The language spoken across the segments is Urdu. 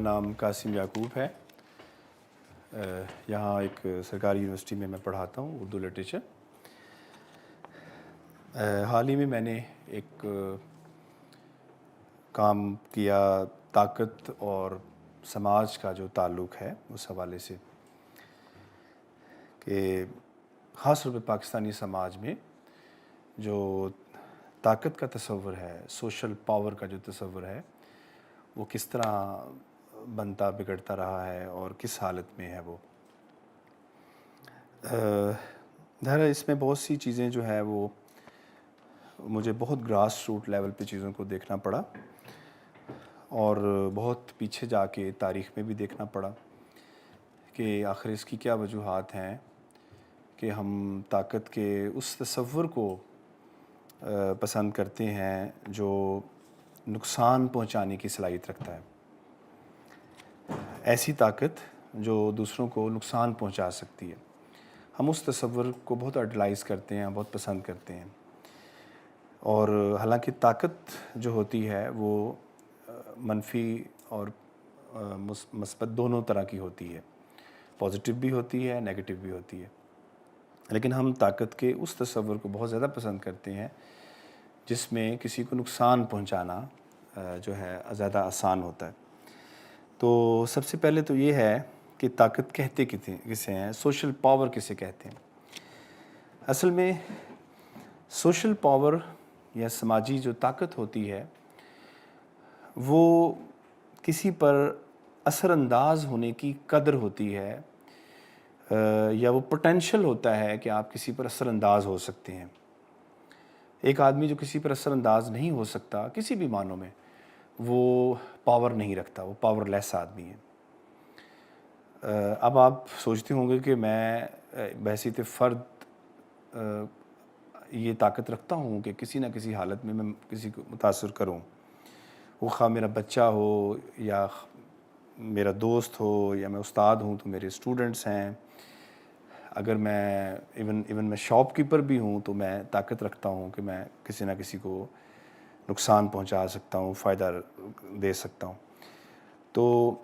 نام قاسم یعقوب ہے. یہاں ایک سرکاری یونیورسٹی میں پڑھاتا ہوں اردو لٹریچر. حال ہی میں نے ایک کام کیا طاقت اور سماج کا جو تعلق ہے اس حوالے سے کہ خاص طور پہ پاکستانی سماج میں جو طاقت کا تصور ہے، سوشل پاور کا جو تصور ہے، وہ کس طرح بنتا بگڑتا رہا ہے اور کس حالت میں ہے وہ. ظاہر ہے اس میں بہت سی چیزیں جو ہے وہ مجھے بہت گراس روٹ لیول پہ چیزوں کو دیکھنا پڑا اور بہت پیچھے جا کے تاریخ میں بھی دیکھنا پڑا کہ آخر اس کی کیا وجوہات ہیں کہ ہم طاقت کے اس تصور کو پسند کرتے ہیں جو نقصان پہنچانے کی صلاحیت رکھتا ہے. ایسی طاقت جو دوسروں کو نقصان پہنچا سکتی ہے، ہم اس تصور کو بہت آئیڈلائز کرتے ہیں، بہت پسند کرتے ہیں. اور حالانکہ طاقت جو ہوتی ہے وہ منفی اور مثبت دونوں طرح کی ہوتی ہے، پازیٹیو بھی ہوتی ہے، نیگیٹو بھی ہوتی ہے. لیکن ہم طاقت کے اس تصور کو بہت زیادہ پسند کرتے ہیں جس میں کسی کو نقصان پہنچانا جو ہے زیادہ آسان ہوتا ہے. تو سب سے پہلے تو یہ ہے کہ طاقت کہتے کسے ہیں، سوشل پاور کسے کہتے ہیں. اصل میں سوشل پاور یا سماجی جو طاقت ہوتی ہے وہ کسی پر اثر انداز ہونے کی قدر ہوتی ہے یا وہ پوٹینشل ہوتا ہے کہ آپ کسی پر اثر انداز ہو سکتے ہیں. ایک آدمی جو کسی پر اثر انداز نہیں ہو سکتا کسی بھی معنوں میں، وہ پاور نہیں رکھتا، وہ پاور لیس آدمی ہے. اب آپ سوچتے ہوں گے کہ میں بحیثیت فرد یہ طاقت رکھتا ہوں کہ کسی نہ کسی حالت میں کسی کو متاثر کروں، وہ خواہ میرا بچہ ہو یا میرا دوست ہو یا میں استاد ہوں تو میرے اسٹوڈنٹس ہیں. اگر میں ایون میں شاپ کیپر بھی ہوں تو میں طاقت رکھتا ہوں کہ میں کسی نہ کسی کو نقصان پہنچا سکتا ہوں، فائدہ دے سکتا ہوں. تو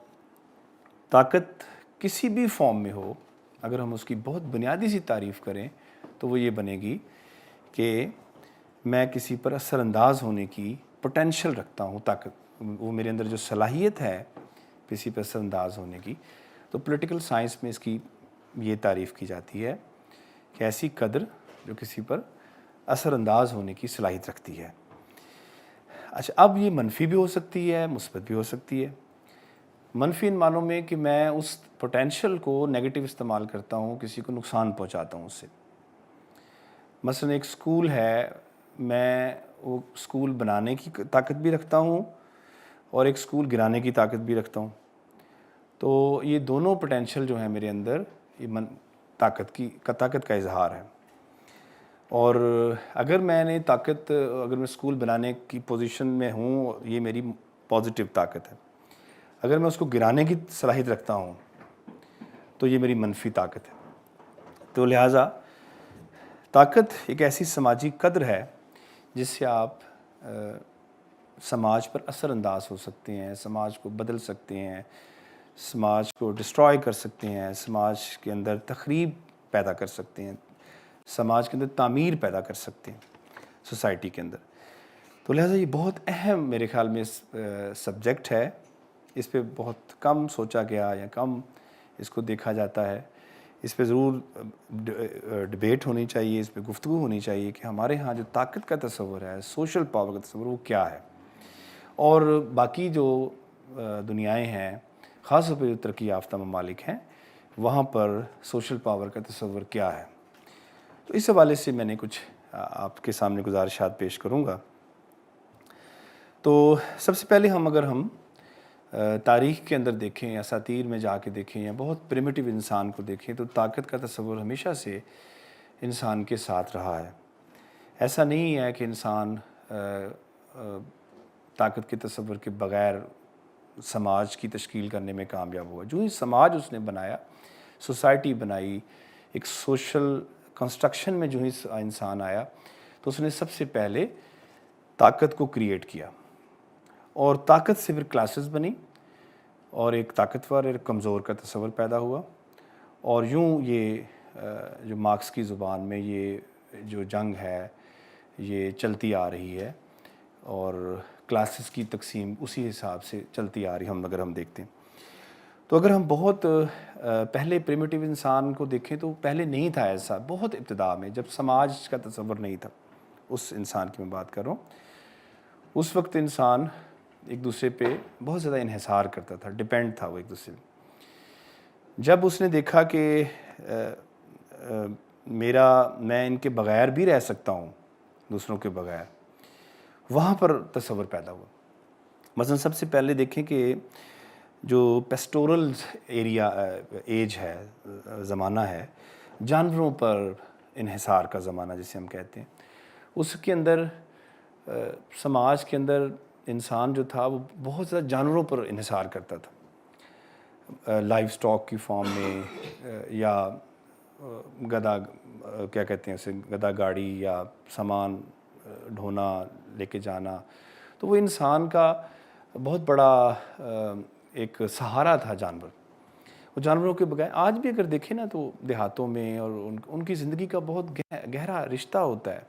طاقت کسی بھی فارم میں ہو، اگر ہم اس کی بہت بنیادی سی تعریف کریں تو وہ یہ بنے گی کہ میں کسی پر اثر انداز ہونے کی پوٹینشل رکھتا ہوں. طاقت وہ میرے اندر جو صلاحیت ہے کسی پر اثر انداز ہونے کی. تو پولیٹیکل سائنس میں اس کی یہ تعریف کی جاتی ہے کہ ایسی قدر جو کسی پر اثر انداز ہونے کی صلاحیت رکھتی ہے. اچھا، اب یہ منفی بھی ہو سکتی ہے، مثبت بھی ہو سکتی ہے. منفی ان معنوں میں کہ میں اس پوٹینشل کو نیگیٹو استعمال کرتا ہوں، کسی کو نقصان پہنچاتا ہوں اس سے. مثلا ایک سکول ہے، میں وہ سکول بنانے کی طاقت بھی رکھتا ہوں اور ایک سکول گرانے کی طاقت بھی رکھتا ہوں. تو یہ دونوں پوٹینشل جو ہیں میرے اندر، یہ طاقت کا اظہار ہے. اور اگر میں نے اگر میں سکول بنانے کی پوزیشن میں ہوں، یہ میری پازیٹیو طاقت ہے. اگر میں اس کو گرانے کی صلاحیت رکھتا ہوں تو یہ میری منفی طاقت ہے. تو لہٰذا طاقت ایک ایسی سماجی قدر ہے جس سے آپ سماج پر اثر انداز ہو سکتے ہیں، سماج کو بدل سکتے ہیں، سماج کو ڈسٹرائے کر سکتے ہیں، سماج کے اندر تخریب پیدا کر سکتے ہیں، سماج کے اندر تعمیر پیدا کر سکتے ہیں سوسائٹی کے اندر. تو لہٰذا یہ بہت اہم میرے خیال میں سبجیکٹ ہے. اس پہ بہت کم سوچا گیا یا کم اس کو دیکھا جاتا ہے. اس پہ ضرور ڈبیٹ ہونی چاہیے، اس پہ گفتگو ہونی چاہیے کہ ہمارے ہاں جو طاقت کا تصور ہے، سوشل پاور کا تصور، وہ کیا ہے، اور باقی جو دنیائیں ہیں، خاص طور پہ جو ترقی یافتہ ممالک ہیں، وہاں پر سوشل پاور کا تصور کیا ہے. تو اس حوالے سے میں نے کچھ آپ کے سامنے گزارشات پیش کروں گا. تو سب سے پہلے اگر ہم تاریخ کے اندر دیکھیں یا اساطیر میں جا کے دیکھیں یا بہت پریمیٹیو انسان کو دیکھیں تو طاقت کا تصور ہمیشہ سے انسان کے ساتھ رہا ہے. ایسا نہیں ہے کہ انسان طاقت کے تصور کے بغیر سماج کی تشکیل کرنے میں کامیاب ہوا. جو ہی سماج اس نے بنایا، سوسائٹی بنائی، ایک سوشل کنسٹرکشن میں جو ہی انسان آیا تو اس نے سب سے پہلے طاقت کو کریٹ کیا، اور طاقت سے پھر کلاسز بنی اور ایک طاقتور اور ایک کمزور کا تصور پیدا ہوا، اور یوں یہ جو مارکس کی زبان میں یہ جو جنگ ہے یہ چلتی آ رہی ہے، اور کلاسز کی تقسیم اسی حساب سے چلتی آ رہی ہے اگر ہم دیکھتے ہیں۔ تو اگر ہم بہت پہلے پریمیٹیو انسان کو دیکھیں تو پہلے نہیں تھا ایسا، بہت ابتدا میں جب سماج کا تصور نہیں تھا، اس انسان کی میں بات کر رہا ہوں، اس وقت انسان ایک دوسرے پہ بہت زیادہ انحصار کرتا تھا، ڈیپینڈ تھا وہ ایک دوسرے پہ۔ جب اس نے دیکھا کہ میں ان کے بغیر بھی رہ سکتا ہوں، دوسروں کے بغیر، وہاں پر تصور پیدا ہوا۔ مثلا سب سے پہلے دیکھیں کہ جو پیسٹورل ایج ہے، زمانہ ہے، جانوروں پر انحصار کا زمانہ جسے ہم کہتے ہیں، اس کے اندر سماج کے اندر انسان جو تھا وہ بہت زیادہ جانوروں پر انحصار کرتا تھا، لائف سٹاک کی فارم میں، یا گدھا کیا کہتے ہیں اسے، گدھا گاڑی یا سامان ڈھونا لے کے جانا، تو وہ انسان کا بہت بڑا ایک سہارا تھا جانور۔ وہ جانوروں کے بغیر آج بھی اگر دیکھیں نا تو دیہاتوں میں اور ان کی زندگی کا بہت گہرا رشتہ ہوتا ہے،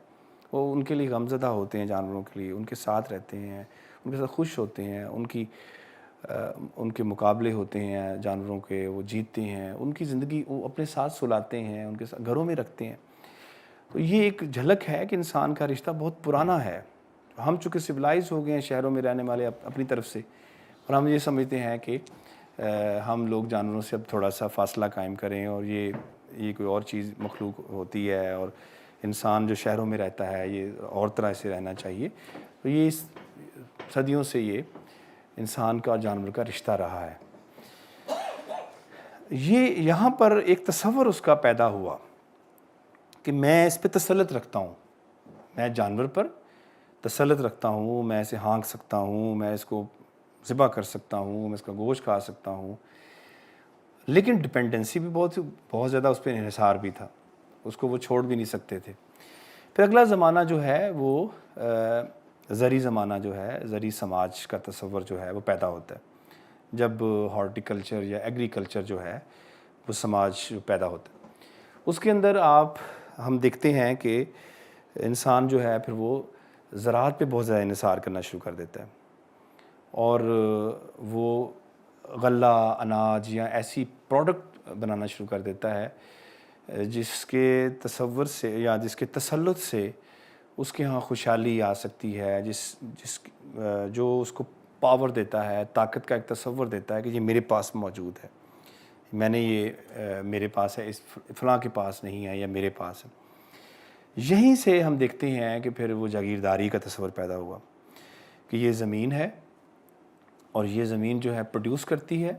وہ ان کے لیے غمزدہ ہوتے ہیں، جانوروں کے لیے ان کے ساتھ رہتے ہیں، ان کے ساتھ خوش ہوتے ہیں، ان کے مقابلے ہوتے ہیں جانوروں کے، وہ جیتتے ہیں، ان کی زندگی وہ اپنے ساتھ سلاتے ہیں، ان کے ساتھ گھروں میں رکھتے ہیں۔ تو یہ ایک جھلک ہے کہ انسان کا رشتہ بہت پرانا ہے۔ ہم چونکہ سویلائز ہو گئے ہیں شہروں میں رہنے والے اپنی طرف سے، اور ہم یہ سمجھتے ہیں کہ ہم لوگ جانوروں سے اب تھوڑا سا فاصلہ قائم کریں، اور یہ کوئی اور چیز مخلوق ہوتی ہے، اور انسان جو شہروں میں رہتا ہے یہ اور طرح سے رہنا چاہیے۔ تو یہ صدیوں سے یہ انسان کا اور جانور کا رشتہ رہا ہے۔ یہاں پر ایک تصور اس کا پیدا ہوا کہ میں اس پہ تسلط رکھتا ہوں، میں جانور پر تسلط رکھتا ہوں، میں اسے ہانک سکتا ہوں، میں اس کو ذبح کر سکتا ہوں، میں اس کا گوشت کھا سکتا ہوں، لیکن ڈپینڈنسی بھی بہت زیادہ اس پہ انحصار بھی تھا، اس کو وہ چھوڑ بھی نہیں سکتے تھے۔ پھر اگلا زمانہ جو ہے وہ زرعی زمانہ جو ہے، زرعی سماج کا تصور جو ہے وہ پیدا ہوتا ہے، جب ہارٹیکلچر یا ایگریکلچر جو ہے وہ سماج پیدا ہوتا ہے۔ اس کے اندر ہم دیکھتے ہیں کہ انسان جو ہے پھر وہ زراعت پہ بہت زیادہ انحصار کرنا شروع کر دیتا ہے، اور وہ غلہ، اناج یا ایسی پروڈکٹ بنانا شروع کر دیتا ہے جس کے تصور سے یا جس کے تسلط سے اس کے ہاں خوشحالی آ سکتی ہے، جو اس کو پاور دیتا ہے، طاقت کا ایک تصور دیتا ہے کہ یہ میرے پاس موجود ہے، میرے پاس ہے، اس فلاں کے پاس نہیں ہے یا میرے پاس ہے۔ یہیں سے ہم دیکھتے ہیں کہ پھر وہ جاگیرداری کا تصور پیدا ہوا کہ یہ زمین ہے، اور یہ زمین جو ہے پروڈیوس کرتی ہے،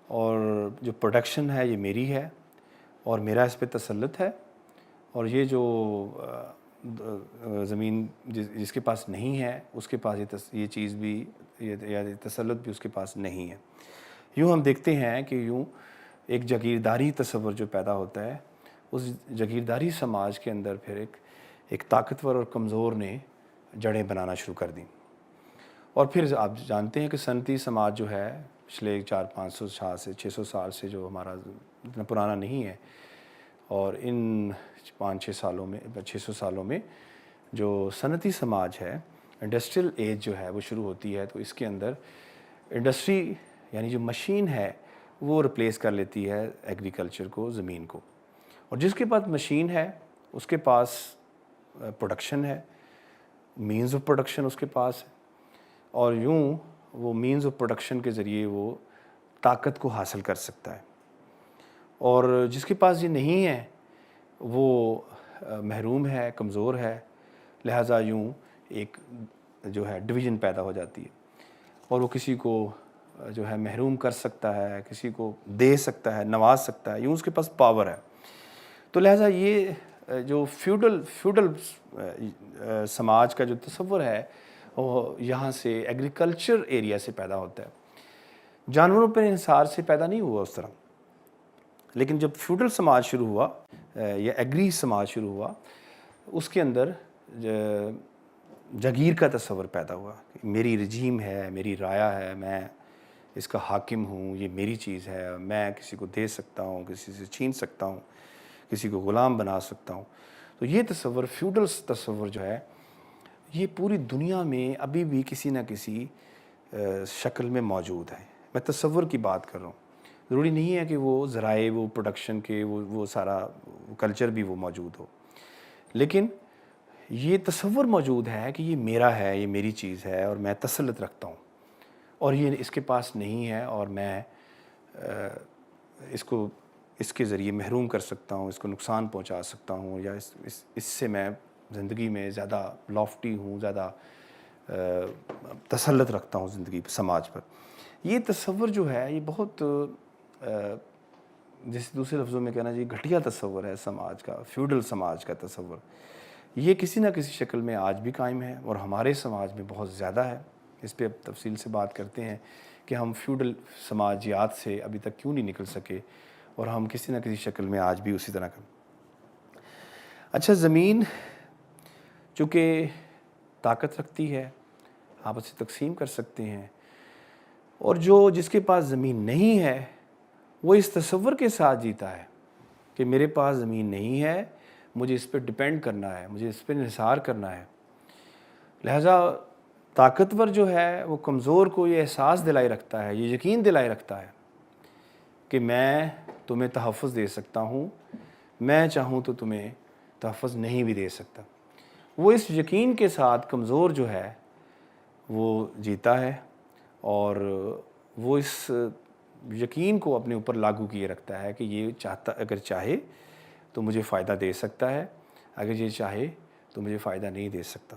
اور جو پروڈکشن ہے یہ میری ہے، اور میرا اس پہ تسلط ہے، اور یہ جو زمین جس کے پاس نہیں ہے اس کے پاس یہ چیز بھی یا تسلط بھی اس کے پاس نہیں ہے۔ یوں ہم دیکھتے ہیں کہ یوں ایک جاگیرداری تصور جو پیدا ہوتا ہے، اس جاگیرداری سماج کے اندر پھر ایک طاقتور اور کمزور نے جڑیں بنانا شروع کر دیں۔ اور پھر آپ جانتے ہیں کہ صنعتی سماج جو ہے پچھلے 400-500 سال سے 600 سال سے جو ہمارا اتنا پرانا نہیں ہے، اور ان 600 سالوں میں جو صنعتی سماج ہے، انڈسٹریل ایج جو ہے وہ شروع ہوتی ہے، تو اس کے اندر انڈسٹری یعنی جو مشین ہے وہ ریپلیس کر لیتی ہے ایگریکلچر کو، زمین کو، اور جس کے پاس مشین ہے اس کے پاس پروڈکشن ہے، مینز آف پروڈکشن اس کے پاس ہے، اور یوں وہ مینز آف پروڈکشن کے ذریعے وہ طاقت کو حاصل کر سکتا ہے، اور جس کے پاس یہ نہیں ہے وہ محروم ہے، کمزور ہے، لہٰذا یوں ایک جو ہے ڈویژن پیدا ہو جاتی ہے، اور وہ کسی کو جو ہے محروم کر سکتا ہے، کسی کو دے سکتا ہے، نواز سکتا ہے، یوں اس کے پاس پاور ہے۔ تو لہٰذا یہ جو فیوڈل سماج کا جو تصور ہے وہ یہاں سے ایگریکلچر ایریا سے پیدا ہوتا ہے، جانوروں پر انحصار سے پیدا نہیں ہوا اس طرح، لیکن جب فیوڈل سماج شروع ہوا یا ایگری سماج شروع ہوا، اس کے اندر جاگیر کا تصور پیدا ہوا، میری رجیم ہے، میری رایا ہے، اس کا حاکم ہوں، یہ میری چیز ہے، میں کسی کو دے سکتا ہوں، کسی سے چھین سکتا ہوں، کسی کو غلام بنا سکتا ہوں. تو یہ تصور، فیوڈل تصور جو ہے، یہ پوری دنیا میں ابھی بھی کسی نہ کسی شکل میں موجود ہے. میں تصور کی بات کر رہا ہوں. ضروری نہیں ہے کہ وہ ذرائع، وہ پروڈکشن کے، وہ سارا کلچر بھی وہ موجود ہو، لیکن یہ تصور موجود ہے کہ یہ میرا ہے، یہ میری چیز ہے اور میں تسلط رکھتا ہوں اور یہ اس کے پاس نہیں ہے اور میں اس کے ذریعے محروم کر سکتا ہوں، اس کو نقصان پہنچا سکتا ہوں، یا اس سے میں زندگی میں زیادہ لافٹی ہوں، زیادہ تسلط رکھتا ہوں زندگی سماج پر. یہ تصور جو ہے یہ بہت جیسے دوسرے لفظوں میں کہنا چاہیے گھٹیا تصور ہے سماج کا، فیوڈل سماج کا تصور. یہ کسی نہ کسی شکل میں آج بھی قائم ہے اور ہمارے سماج میں بہت زیادہ ہے. اس پہ اب تفصیل سے بات کرتے ہیں کہ ہم فیوڈل سماجیات سے ابھی تک کیوں نہیں نکل سکے اور ہم کسی نہ کسی شکل میں آج بھی اسی طرح کا. اچھا، زمین چونکہ طاقت رکھتی ہے، آپ اسے تقسیم کر سکتے ہیں، اور جس کے پاس زمین نہیں ہے وہ اس تصور کے ساتھ جیتا ہے کہ میرے پاس زمین نہیں ہے، مجھے اس پہ ڈیپینڈ کرنا ہے، مجھے اس پہ انحصار کرنا ہے. لہٰذا طاقتور جو ہے وہ کمزور کو یہ احساس دلائے رکھتا ہے، یہ یقین دلائے رکھتا ہے کہ میں تمہیں تحفظ دے سکتا ہوں، میں چاہوں تو تمہیں تحفظ نہیں بھی دے سکتا. وہ اس یقین کے ساتھ کمزور جو ہے وہ جیتا ہے اور وہ اس یقین کو اپنے اوپر لاگو کیے رکھتا ہے کہ یہ اگر چاہے تو مجھے فائدہ دے سکتا ہے، اگر یہ چاہے تو مجھے فائدہ نہیں دے سکتا.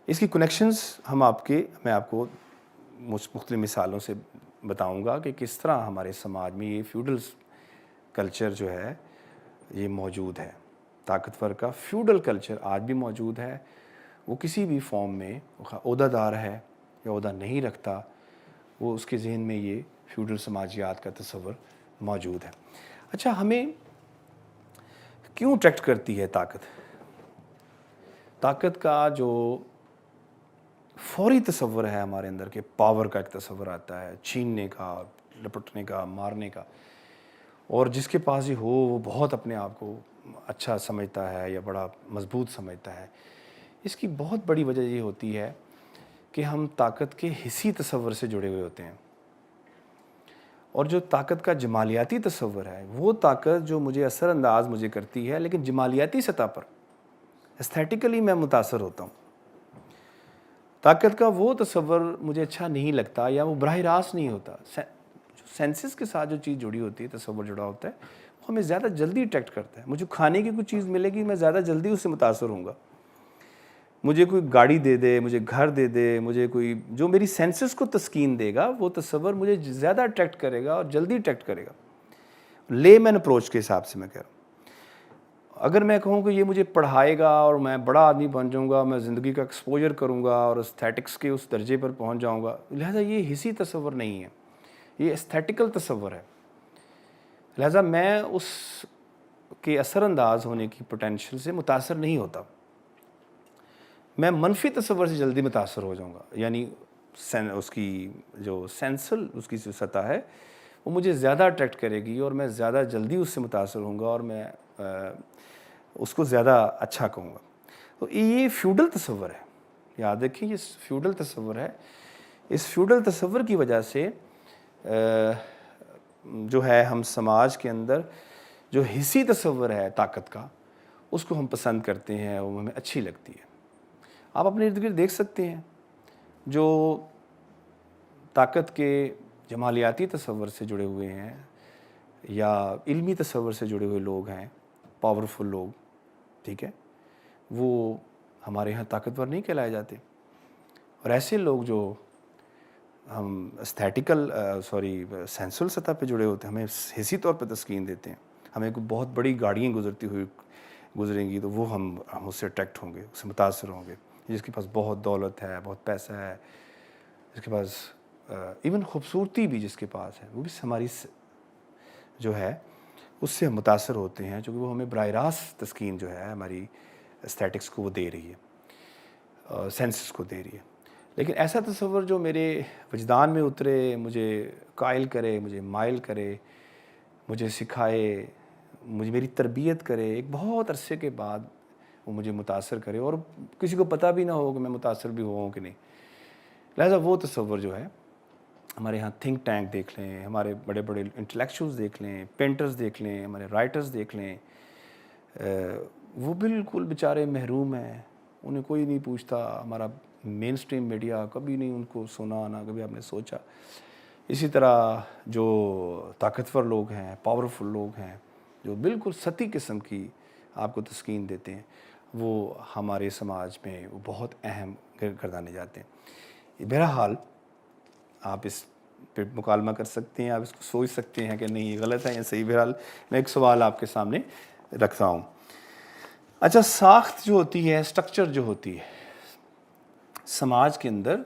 اس کی کنیکشنز میں آپ کو مختلف مثالوں سے بتاؤں گا کہ کس طرح ہمارے سماج میں یہ فیوڈل کلچر جو ہے یہ موجود ہے. طاقتور کا فیوڈل کلچر آج بھی موجود ہے. وہ کسی بھی فارم میں عہدہ دار ہے یا عہدہ نہیں رکھتا، وہ اس کے ذہن میں یہ فیوڈل سماجیات کا تصور موجود ہے. اچھا، ہمیں کیوں اٹریکٹ کرتی ہے طاقت؟ طاقت کا جو فوری تصور ہے ہمارے اندر کہ پاور کا ایک تصور آتا ہے، چھیننے کا، لپٹنے کا، مارنے کا، اور جس کے پاس یہ ہو وہ بہت اپنے آپ کو اچھا سمجھتا ہے یا بڑا مضبوط سمجھتا ہے. اس کی بہت بڑی وجہ یہ ہوتی ہے کہ ہم طاقت کے حسی تصور سے جڑے ہوئے ہوتے ہیں، اور جو طاقت کا جمالیاتی تصور ہے وہ طاقت جو مجھے اثر انداز مجھے کرتی ہے، لیکن جمالیاتی سطح پر ایستھیٹیکلی میں متاثر ہوتا ہوں. طاقت کا وہ تصور مجھے اچھا نہیں لگتا یا وہ براہ راست نہیں ہوتا. سینسز کے ساتھ جو چیز جڑی ہوتی ہے، تصور جڑا ہوتا ہے، وہ ہمیں زیادہ جلدی اٹریکٹ کرتا ہے. مجھے کھانے کی کوئی چیز ملے گی، میں زیادہ جلدی اس سے متاثر ہوں گا. مجھے کوئی گاڑی دے دے، مجھے گھر دے دے، مجھے کوئی جو میری سینسز کو تسکین دے گا، وہ تصور مجھے زیادہ اٹریکٹ کرے گا اور جلدی اٹریکٹ کرے گا. لے مین اپروچ کے حساب سے میں کہہ رہا ہوں. اگر میں کہوں کہ یہ مجھے پڑھائے گا اور میں بڑا آدمی بن جاؤں گا، میں زندگی کا ایکسپوجر کروں گا اور استھیٹکس کے اس درجے پر پہنچ جاؤں گا، لہٰذا یہ حسی تصور نہیں ہے، یہ استھیٹیکل تصور ہے. لہٰذا میں اس کے اثر انداز ہونے کی پوٹینشیل سے متاثر نہیں ہوتا. میں منفی تصور سے جلدی متاثر ہو جاؤں گا، یعنی اس کی جو سینسل اس کی جو سطح ہے وہ مجھے زیادہ اٹریکٹ کرے گی اور میں زیادہ جلدی اس سے متاثر ہوں گا اور میں اس کو زیادہ اچھا کہوں گا. تو یہ فیوڈل تصور ہے، یاد رکھیں یہ فیوڈل تصور ہے. اس فیوڈل تصور کی وجہ سے جو ہے ہم سماج کے اندر جو حسی تصور ہے طاقت کا، اس کو ہم پسند کرتے ہیں، وہ ہمیں اچھی لگتی ہے. آپ اپنے ارد گرد دیکھ سکتے ہیں جو طاقت کے جمالیاتی تصور سے جڑے ہوئے ہیں یا علمی تصور سے جڑے ہوئے لوگ ہیں، پاورفل لوگ، ٹھیک ہے، وہ ہمارے ہاں طاقتور نہیں کہلائے جاتے. اور ایسے لوگ جو ہم سینسل سطح پہ جڑے ہوتے ہیں، ہمیں حسی طور پہ تسکین دیتے ہیں. ہمیں کوئی بہت بڑی گاڑیاں گزریں گی تو وہ ہم اس سے اٹریکٹ ہوں گے، اس سے متاثر ہوں گے. جس کے پاس بہت دولت ہے، بہت پیسہ ہے، جس کے پاس ایون خوبصورتی بھی جس کے پاس ہے، وہ بھی ہماری جو ہے اس سے ہم متاثر ہوتے ہیں، چونکہ وہ ہمیں براہ راست تسکین جو ہے ہماری استھیٹکس کو وہ دے رہی ہے، سینسز کو دے رہی ہے. لیکن ایسا تصور جو میرے وجدان میں اترے، مجھے قائل کرے، مجھے مائل کرے، مجھے سکھائے، مجھے میری تربیت کرے، ایک بہت عرصے کے بعد وہ مجھے متاثر کرے اور کسی کو پتہ بھی نہ ہو کہ میں متاثر بھی ہوا ہوں کہ نہیں. لہٰذا وہ تصور جو ہے، ہمارے یہاں تھنک ٹینک دیکھ لیں، ہمارے بڑے بڑے انٹلیکچوئلز دیکھ لیں، پینٹرز دیکھ لیں، ہمارے رائٹرز دیکھ لیں، وہ بالکل بیچارے محروم ہیں، انہیں کوئی نہیں پوچھتا. ہمارا مین سٹریم میڈیا کبھی نہیں ان کو سنا، نہ کبھی آپ نے سوچا. اسی طرح جو طاقتور لوگ ہیں، پاورفل لوگ ہیں، جو بالکل ستی قسم کی آپ کو تسکین دیتے ہیں، وہ ہمارے سماج میں وہ بہت اہم گردانے جاتے ہیں. بہرحال آپ اس پہ مکالمہ کر سکتے ہیں، آپ اس کو سوچ سکتے ہیں کہ نہیں یہ غلط ہے یا صحیح. بہرحال میں ایک سوال آپ کے سامنے رکھتا ہوں. اچھا، ساخت جو ہوتی ہے، سٹرکچر جو ہوتی ہے سماج کے اندر،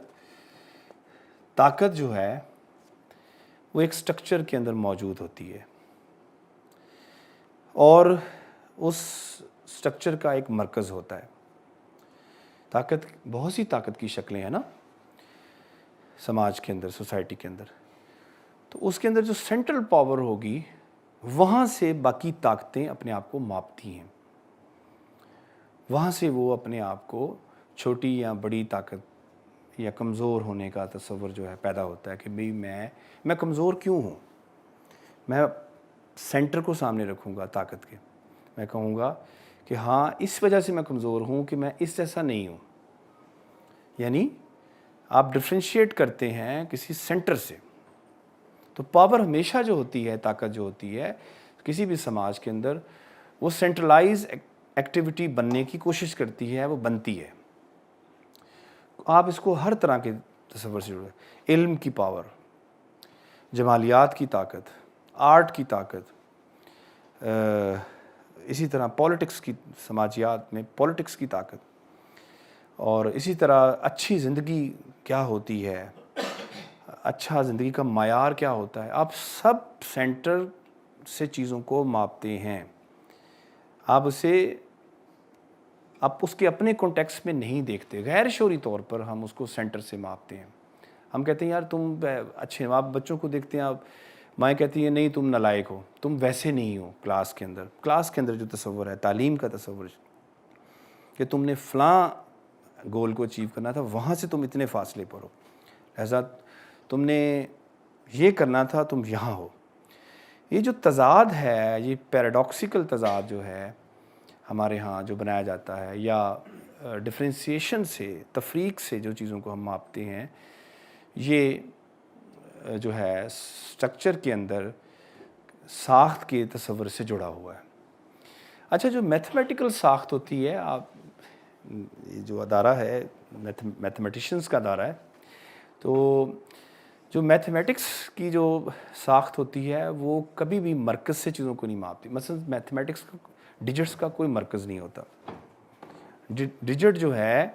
طاقت جو ہے وہ ایک سٹرکچر کے اندر موجود ہوتی ہے، اور اس سٹرکچر کا ایک مرکز ہوتا ہے. طاقت، بہت سی طاقت کی شکلیں ہیں نا سماج کے اندر، سوسائٹی کے اندر. تو اس کے اندر جو سینٹرل پاور ہوگی، وہاں سے باقی طاقتیں اپنے آپ کو ماپتی ہیں. وہاں سے وہ اپنے آپ کو چھوٹی یا بڑی طاقت یا کمزور ہونے کا تصور جو ہے پیدا ہوتا ہے کہ بھئی میں کمزور کیوں ہوں. میں سینٹر کو سامنے رکھوں گا طاقت کے، میں کہوں گا کہ ہاں اس وجہ سے میں کمزور ہوں کہ میں اس جیسا نہیں ہوں. یعنی آپ ڈفرینشیٹ کرتے ہیں کسی سینٹر سے. تو پاور ہمیشہ جو ہوتی ہے، طاقت جو ہوتی ہے کسی بھی سماج کے اندر، وہ سینٹرلائز ایکٹیویٹی بننے کی کوشش کرتی ہے، وہ بنتی ہے. آپ اس کو ہر طرح کے تصور سے جڑے، علم کی پاور، جمالیات کی طاقت، آرٹ کی طاقت، اسی طرح پولیٹکس کی، سماجیات میں پولیٹکس کی طاقت، اور اسی طرح اچھی زندگی کیا ہوتی ہے، اچھا زندگی کا معیار کیا ہوتا ہے. آپ سب سینٹر سے چیزوں کو ماپتے ہیں. آپ اس کے اپنے کانٹیکس میں نہیں دیکھتے. غیر شعوری طور پر ہم اس کو سینٹر سے ماپتے ہیں. ہم کہتے ہیں یار تم اچھے. آپ بچوں کو دیکھتے ہیں، آپ مائیں کہتی ہیں نہیں تم نالائق ہو، تم ویسے نہیں ہو. کلاس کے اندر جو تصور ہے، تعلیم کا تصور کہ تم نے فلاں گول کو اچیو کرنا تھا، وہاں سے تم اتنے فاصلے پر ہو، لہذا تم نے یہ کرنا تھا، تم یہاں ہو. یہ جو تضاد ہے، یہ پیراڈاکسیکل تضاد جو ہے ہمارے ہاں جو بنایا جاتا ہے، یا ڈفرینسیشن سے، تفریق سے جو چیزوں کو ہم ماپتے ہیں، یہ جو ہے سٹرکچر کے اندر ساخت کے تصور سے جڑا ہوا ہے. اچھا، جو میتھمیٹیکل ساخت ہوتی ہے، یہ جو ادارہ ہے میتھمیٹیشنز کا ادارہ ہے، تو جو میتھمیٹکس کی جو ساخت ہوتی ہے وہ کبھی بھی مرکز سے چیزوں کو نہیں ماپتی. مثلا میتھمیٹکس کا ڈیجٹس کا کوئی مرکز نہیں ہوتا. ڈیجٹ جو ہے،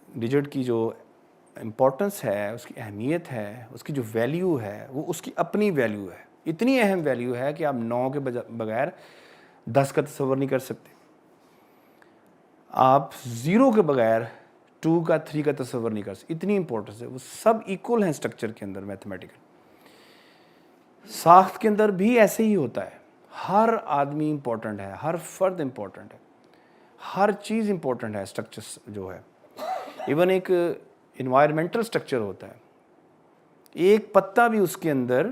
ڈیجٹ کی جو امپورٹنس ہے، اس کی اہمیت ہے، اس کی جو ویلیو ہے، وہ اس کی اپنی ویلیو ہے. اتنی اہم ویلیو ہے کہ آپ 9 کے بغیر 10 کا تصور نہیں کر سکتے. آپ 0 کے بغیر 2 کا 3 کا تصور نہیں کر سکتے. اتنی امپورٹنس ہے. وہ سب ایکول ہیں سٹرکچر کے اندر. میتھمیٹیکل ساخت کے اندر بھی ایسے ہی ہوتا ہے. ہر آدمی امپورٹنٹ ہے، ہر فرد امپورٹنٹ ہے، ہر چیز امپورٹنٹ ہے. سٹرکچر جو ہے، ایون ایک انوائرمنٹل سٹرکچر ہوتا ہے، ایک پتا بھی اس کے اندر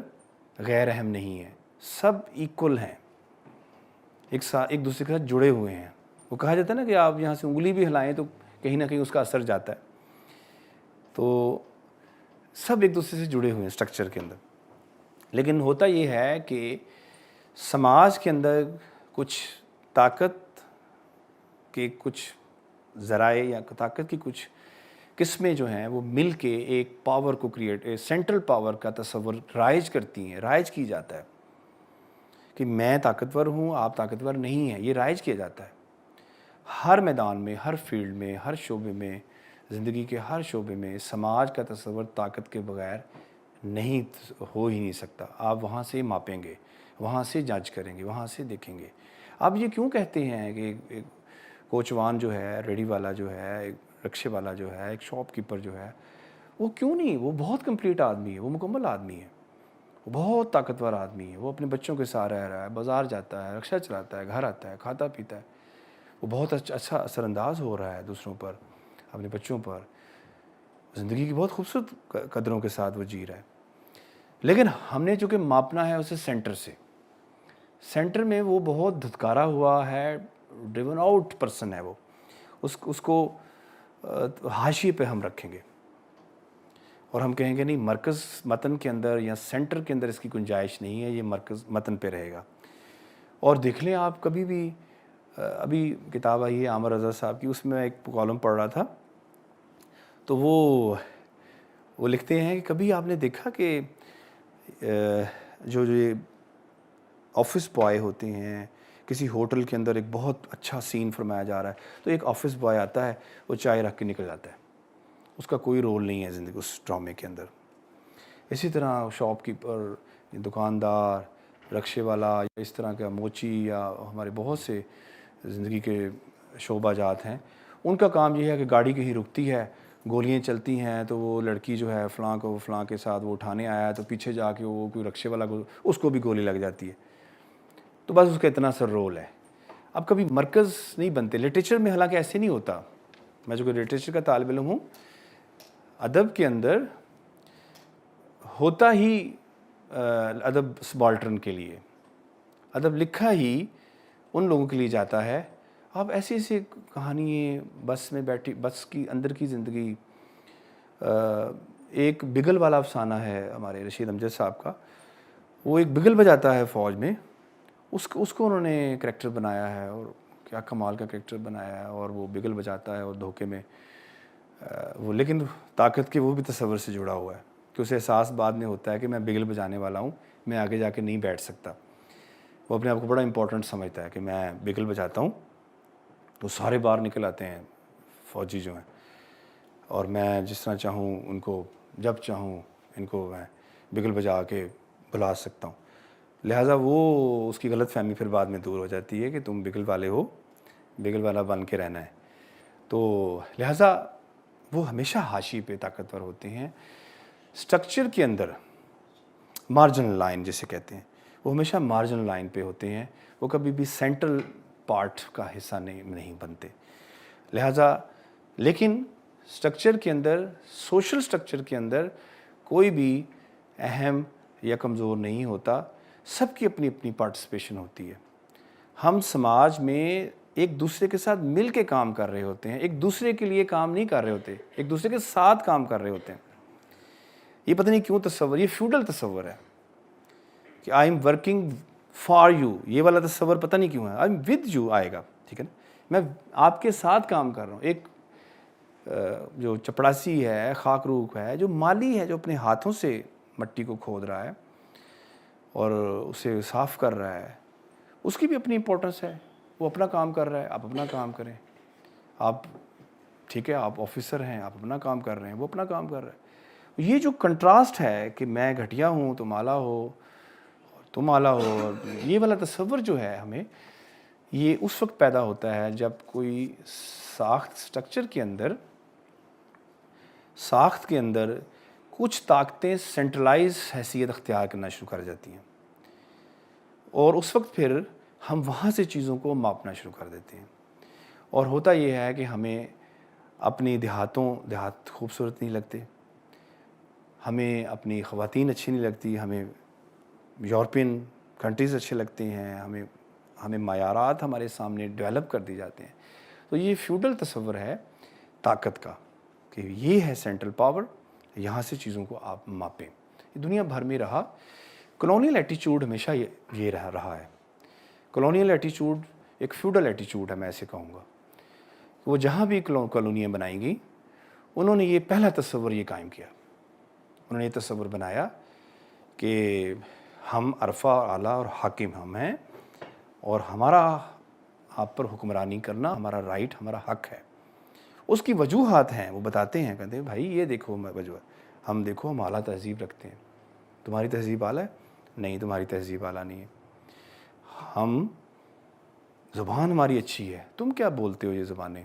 غیر اہم نہیں ہے. سب ایکول ہیں، ایک دوسرے کے ساتھ جڑے ہوئے ہیں. وہ کہا جاتا ہے نا کہ آپ یہاں سے انگلی بھی ہلائیں تو کہیں نہ کہیں اس کا اثر جاتا ہے. تو سب ایک دوسرے سے جڑے ہوئے ہیں سٹرکچر کے اندر. لیکن ہوتا یہ ہے کہ سماج کے اندر کچھ طاقت کے کچھ ذرائع یا طاقت کی کچھ قسمیں جو ہیں وہ مل کے ایک پاور کو سینٹرل پاور کا تصور رائج کرتی ہیں. رائج کی جاتا ہے کہ میں طاقتور ہوں، آپ طاقتور نہیں ہیں. یہ رائج کیا جاتا ہے ہر میدان میں، ہر فیلڈ میں، ہر شعبے میں، زندگی کے ہر شعبے میں. سماج کا تصور طاقت کے بغیر نہیں ہو ہی نہیں سکتا. آپ وہاں سے ماپیں گے، وہاں سے جج کریں گے، وہاں سے دیکھیں گے. آپ یہ کیوں کہتے ہیں کہ کوچوان جو ہے، ریڑھی والا جو ہے، رکشے والا جو ہے، ایک شاپ کیپر جو ہے، وہ کیوں نہیں، وہ بہت کمپلیٹ آدمی ہے، وہ مکمل آدمی ہے، وہ بہت طاقتور آدمی ہے، وہ اپنے بچوں کے ساتھ رہ رہا ہے، بازار جاتا ہے، رکشہ چلاتا ہے، گھر آتا ہے، کھاتا پیتا ہے، وہ بہت اچھا اثر انداز ہو رہا ہے دوسروں پر، اپنے بچوں پر، زندگی کی بہت خوبصورت قدروں کے ساتھ وہ جی رہا ہے۔ لیکن ہم نے چونکہ ماپنا ہے اسے سینٹر سے، سینٹر میں وہ بہت دھتکارا ہوا ہے، ڈریون آؤٹ پرسن ہے وہ، اس کو حاشیے پہ ہم رکھیں گے اور ہم کہیں گے نہیں، مرکز متن کے اندر یا سینٹر کے اندر اس کی گنجائش نہیں ہے، یہ مرکز متن پہ رہے گا۔ اور دیکھ لیں آپ کبھی بھی، ابھی کتاب آئی ہے عامر رضا صاحب کی، اس میں ایک کالم پڑھ رہا تھا، تو وہ لکھتے ہیں کہ کبھی آپ نے دیکھا کہ جو یہ آفس بوائے ہوتے ہیں، کسی ہوٹل کے اندر ایک بہت اچھا سین فرمایا جا رہا ہے، تو ایک آفس بوائے آتا ہے، وہ چائے رکھ کے نکل جاتا ہے، اس کا کوئی رول نہیں ہے زندگی اس ڈرامے کے اندر۔ اسی طرح شاپ کیپر، دکاندار، رکشے والا، یا اس طرح کا موچی، یا ہمارے بہت سے زندگی کے شعبہ جات ہیں، ان کا کام یہ ہے کہ گاڑی کہیں رکتی ہے، گولیاں چلتی ہیں، تو وہ لڑکی جو ہے فلاں کو فلاں کے ساتھ وہ اٹھانے آیا ہے، تو پیچھے جا کے وہ کوئی رکشے والا کو، اس کو بھی گولی لگ جاتی ہے، تو بس اس کا اتنا سا رول ہے۔ اب کبھی مرکز نہیں بنتے لٹریچر میں، حالانکہ ایسے نہیں ہوتا۔ میں جو کہ لٹریچر کا طالب علم ہوں، ادب کے اندر ہوتا ہی ادب سبالٹرن کے لیے، ادب لکھا ہی ان لوگوں کے لیے جاتا ہے۔ آپ ایسی ایسی کہانی، بس میں بیٹھی، بس کی اندر کی زندگی، ایک بگل والا افسانہ ہے ہمارے رشید امجد صاحب کا، وہ ایک بگل بجاتا ہے فوج میں، اس کو انہوں نے کریکٹر بنایا ہے، اور کیا کمال کا کریکٹر بنایا ہے، اور وہ بگل بجاتا ہے اور دھوکے میں وہ، لیکن طاقت کے وہ بھی تصور سے جڑا ہوا ہے کہ اسے احساس بعد میں ہوتا ہے کہ میں بگل بجانے والا ہوں، میں آگے جا کے نہیں بیٹھ سکتا۔ وہ اپنے آپ کو بڑا امپورٹنٹ سمجھتا ہے کہ میں بگل بجاتا ہوں، تو سارے باہر نکل آتے ہیں فوجی جو ہیں، اور میں جس طرح چاہوں ان کو، جب چاہوں ان کو میں بگل بجا کے بلا سکتا ہوں۔ لہٰذا وہ اس کی غلط فہمی پھر بعد میں دور ہو جاتی ہے کہ تم بگل والے ہو، بگل والا بن کے رہنا ہے۔ تو لہٰذا وہ ہمیشہ حاشی پہ طاقتور ہوتے ہیں، سٹرکچر کے اندر مارجنل لائن جسے کہتے ہیں، وہ ہمیشہ مارجنل لائن پہ ہوتے ہیں، وہ کبھی بھی سینٹرل پارٹ کا حصہ نہیں بنتے۔ لہٰذا لیکن سٹرکچر کے اندر، سوشل سٹرکچر کے اندر کوئی بھی اہم یا کمزور نہیں ہوتا، سب کی اپنی اپنی پارٹیسپیشن ہوتی ہے۔ ہم سماج میں ایک دوسرے کے ساتھ مل کے کام کر رہے ہوتے ہیں، ایک دوسرے کے لیے کام نہیں کر رہے ہوتے، ایک دوسرے کے ساتھ کام کر رہے ہوتے ہیں۔ یہ پتہ نہیں کیوں تصور، یہ فیوڈل تصور ہے کہ I am working for you, یہ والا تصور پتہ نہیں کیوں ہے۔ آئی ایم ود یو آئے گا، ٹھیک ہے نا، میں آپ کے ساتھ کام کر رہا ہوں۔ ایک جو چپڑاسی ہے، خاک روک ہے، جو مالی ہے، جو اپنے ہاتھوں سے مٹی کو کھود رہا ہے اور اسے صاف کر رہا ہے، اس کی بھی اپنی امپورٹنس ہے، وہ اپنا کام کر رہا ہے، آپ اپنا کام کریں۔ آپ ٹھیک ہے، آپ آفیسر ہیں، آپ اپنا کام کر رہے ہیں، وہ اپنا کام کر رہا ہے۔ یہ جو کنٹراسٹ ہے کہ میں گھٹیا ہوں تم اعلیٰ ہو، تم اعلیٰ ہو، یہ والا تصور جو ہے ہمیں، یہ اس وقت پیدا ہوتا ہے جب کوئی ساخت ساخت کے اندر کچھ طاقتیں سینٹرلائز حیثیت اختیار کرنا شروع کر جاتی ہیں، اور اس وقت پھر ہم وہاں سے چیزوں کو ماپنا شروع کر دیتے ہیں۔ اور ہوتا یہ ہے کہ ہمیں اپنی دیہات خوبصورت نہیں لگتے، ہمیں اپنی خواتین اچھی نہیں لگتی، ہمیں یورپین کنٹریز اچھے لگتے ہیں، ہمیں معیارات ہمارے سامنے ڈیولپ کر دی جاتے ہیں۔ تو یہ فیوڈل تصور ہے طاقت کا، کہ یہ ہے سینٹرل پاور، یہاں سے چیزوں کو آپ ماپیں۔ یہ دنیا بھر میں رہا، کلونیل ایٹیچیوڈ ہمیشہ یہ رہا ہے۔ کلونیل ایٹیچیوڈ ایک فیوڈل ایٹیچیوڈ ہے، میں ایسے کہوں گا۔ وہ جہاں بھی کالونیاں بنائیں گی، انہوں نے یہ پہلا تصور یہ قائم کیا، انہوں نے یہ تصور بنایا کہ ہم عرفہ اعلیٰ اور حاکم ہم ہیں، اور ہمارا آپ پر حکمرانی کرنا ہمارا رائٹ، ہمارا حق ہے۔ اس کی وجوہات ہیں، وہ بتاتے ہیں، کہتے ہیں بھائی یہ دیکھو وجوہات، ہم دیکھو ہم اعلیٰ تہذیب رکھتے ہیں، تمہاری تہذیب اعلیٰ ہے؟ نہیں، تمہاری تہذیب اعلیٰ نہیں ہے۔ ہم زبان ہماری اچھی ہے، تم کیا بولتے ہو یہ زبانیں؟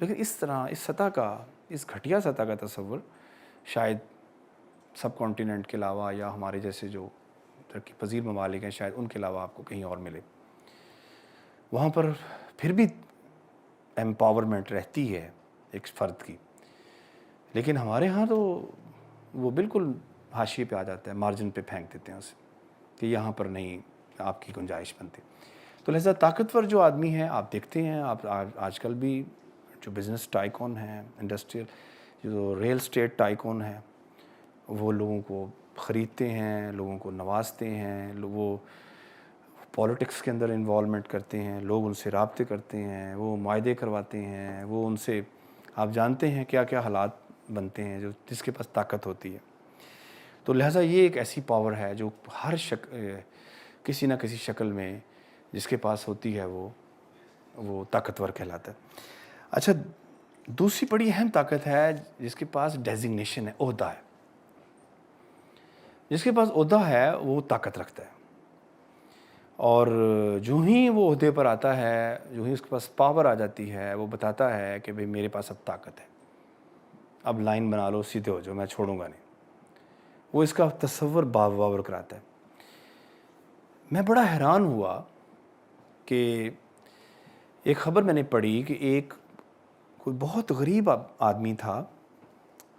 لیکن اس طرح اس سطح کا، اس گھٹیا سطح کا تصور شاید سب کانٹیننٹ کے علاوہ یا ہمارے جیسے جو ترقی پذیر ممالک ہیں شاید ان کے علاوہ آپ کو کہیں اور ملے. وہاں پر پھر بھی ایمپاورمنٹ رہتی ہے ایک فرد کی، لیکن ہمارے ہاں تو وہ بالکل حاشیے پہ آ جاتا ہے، مارجن پہ پھینک دیتے ہیں اسے کہ یہاں پر نہیں آپ کی گنجائش بنتی. تو لہذا طاقتور جو آدمی ہیں آپ دیکھتے ہیں، آپ آج کل بھی جو بزنس ٹائکون ہیں، انڈسٹریل جو ریل اسٹیٹ ٹائکون ہیں، وہ لوگوں کو خریدتے ہیں، لوگوں کو نوازتے ہیں، وہ پولیٹکس کے اندر انوالومنٹ کرتے ہیں، لوگ ان سے رابطے کرتے ہیں، وہ معاہدے کرواتے ہیں، وہ ان سے آپ جانتے ہیں کیا کیا حالات بنتے ہیں جس کے پاس طاقت ہوتی ہے. تو لہٰذا یہ ایک ایسی پاور ہے جو ہر کسی نہ کسی شکل میں جس کے پاس ہوتی ہے وہ طاقتور کہلاتا ہے. اچھا، دوسری بڑی اہم طاقت ہے جس کے پاس ڈیزگنیشن ہے، عہدہ ہے. جس کے پاس عہدہ ہے وہ طاقت رکھتا ہے، اور جو ہی وہ عہدے پر آتا ہے، جو ہی اس کے پاس پاور آ جاتی ہے، وہ بتاتا ہے کہ بھئی میرے پاس اب طاقت ہے، اب لائن بنا لو، سیدھے ہو جاؤ، میں چھوڑوں گا نہیں. وہ اس کا تصور باور کراتا ہے. میں بڑا حیران ہوا کہ ایک خبر میں نے پڑھی کہ کوئی بہت غریب آدمی تھا،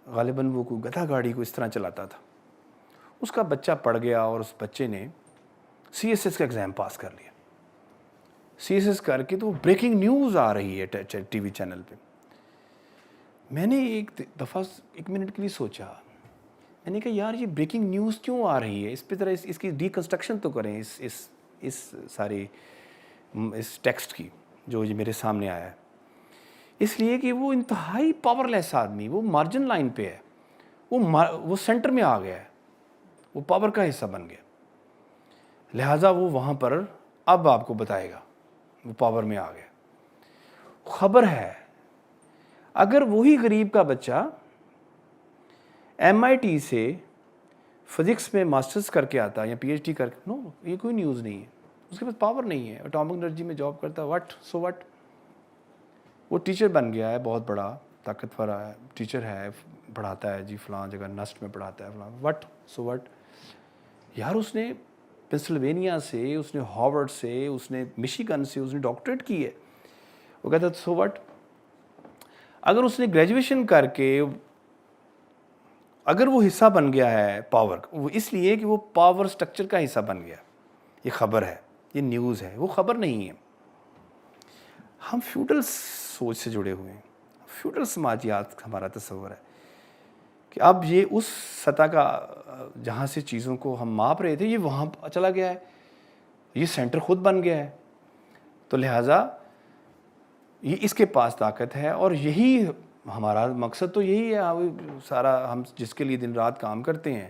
غالباً وہ کوئی گدھا گاڑی کو اس طرح چلاتا تھا. اس کا بچہ پڑھ گیا اور اس بچے نے CSS کا ایگزام پاس کر لیا. CSS کر کے تو وہ بریکنگ نیوز آ رہی ہے ٹی وی چینل پہ. میں نے ایک دفعہ 1 منٹ کے لیے سوچا، میں نے کہا یار یہ بریکنگ نیوز کیوں آ رہی ہے؟ اس پہ ذرا اس کی ڈیکنسٹرکشن تو کریں اس ساری اس ٹیکسٹ کی جو یہ میرے سامنے آیا ہے. اس لیے کہ وہ انتہائی پاور لیس آدمی، وہ مارجن لائن پہ ہے، وہ سینٹر میں آ گیا ہے، وہ پاور کا حصہ بن گیا. لہٰذا وہ وہاں پر اب آپ کو بتائے گا، وہ پاور میں آ گیا. خبر ہے اگر وہی غریب کا بچہ MIT سے فزکس میں ماسٹرز کر کے آتا یا PhD کر کے، یہ کوئی نیوز نہیں ہے. اس کے پاس پاور نہیں ہے، اٹامک انرجی میں جاب کرتا، وٹ. وہ ٹیچر بن گیا ہے، بہت بڑا طاقتور ٹیچر ہے، پڑھاتا ہے جی فلاں جگہ نسٹ میں پڑھاتا ہے فلاں وٹ. یار اس نے پنسلوینیا سے، اس نے ہارورڈ سے، اس نے مشیگن سے اس نے ڈاکٹریٹ کی ہے. وہ کہتا ہے سو وٹ. اگر اس نے گریجویشن کر کے اگر وہ حصہ بن گیا ہے پاور، وہ اس لیے کہ وہ پاور سٹرکچر کا حصہ بن گیا. یہ خبر ہے، یہ نیوز ہے، وہ خبر نہیں ہے. ہم فیوڈل سوچ سے جڑے ہوئے ہیں، فیوڈل سماجیات ہمارا تصور ہے کہ اب یہ اس سطح کا جہاں سے چیزوں کو ہم ماپ رہے تھے یہ وہاں چلا گیا ہے، یہ سینٹر خود بن گیا ہے. تو لہٰذا یہ اس کے پاس طاقت ہے، اور یہی ہمارا مقصد تو یہی ہے. سارا ہم جس کے لیے دن رات کام کرتے ہیں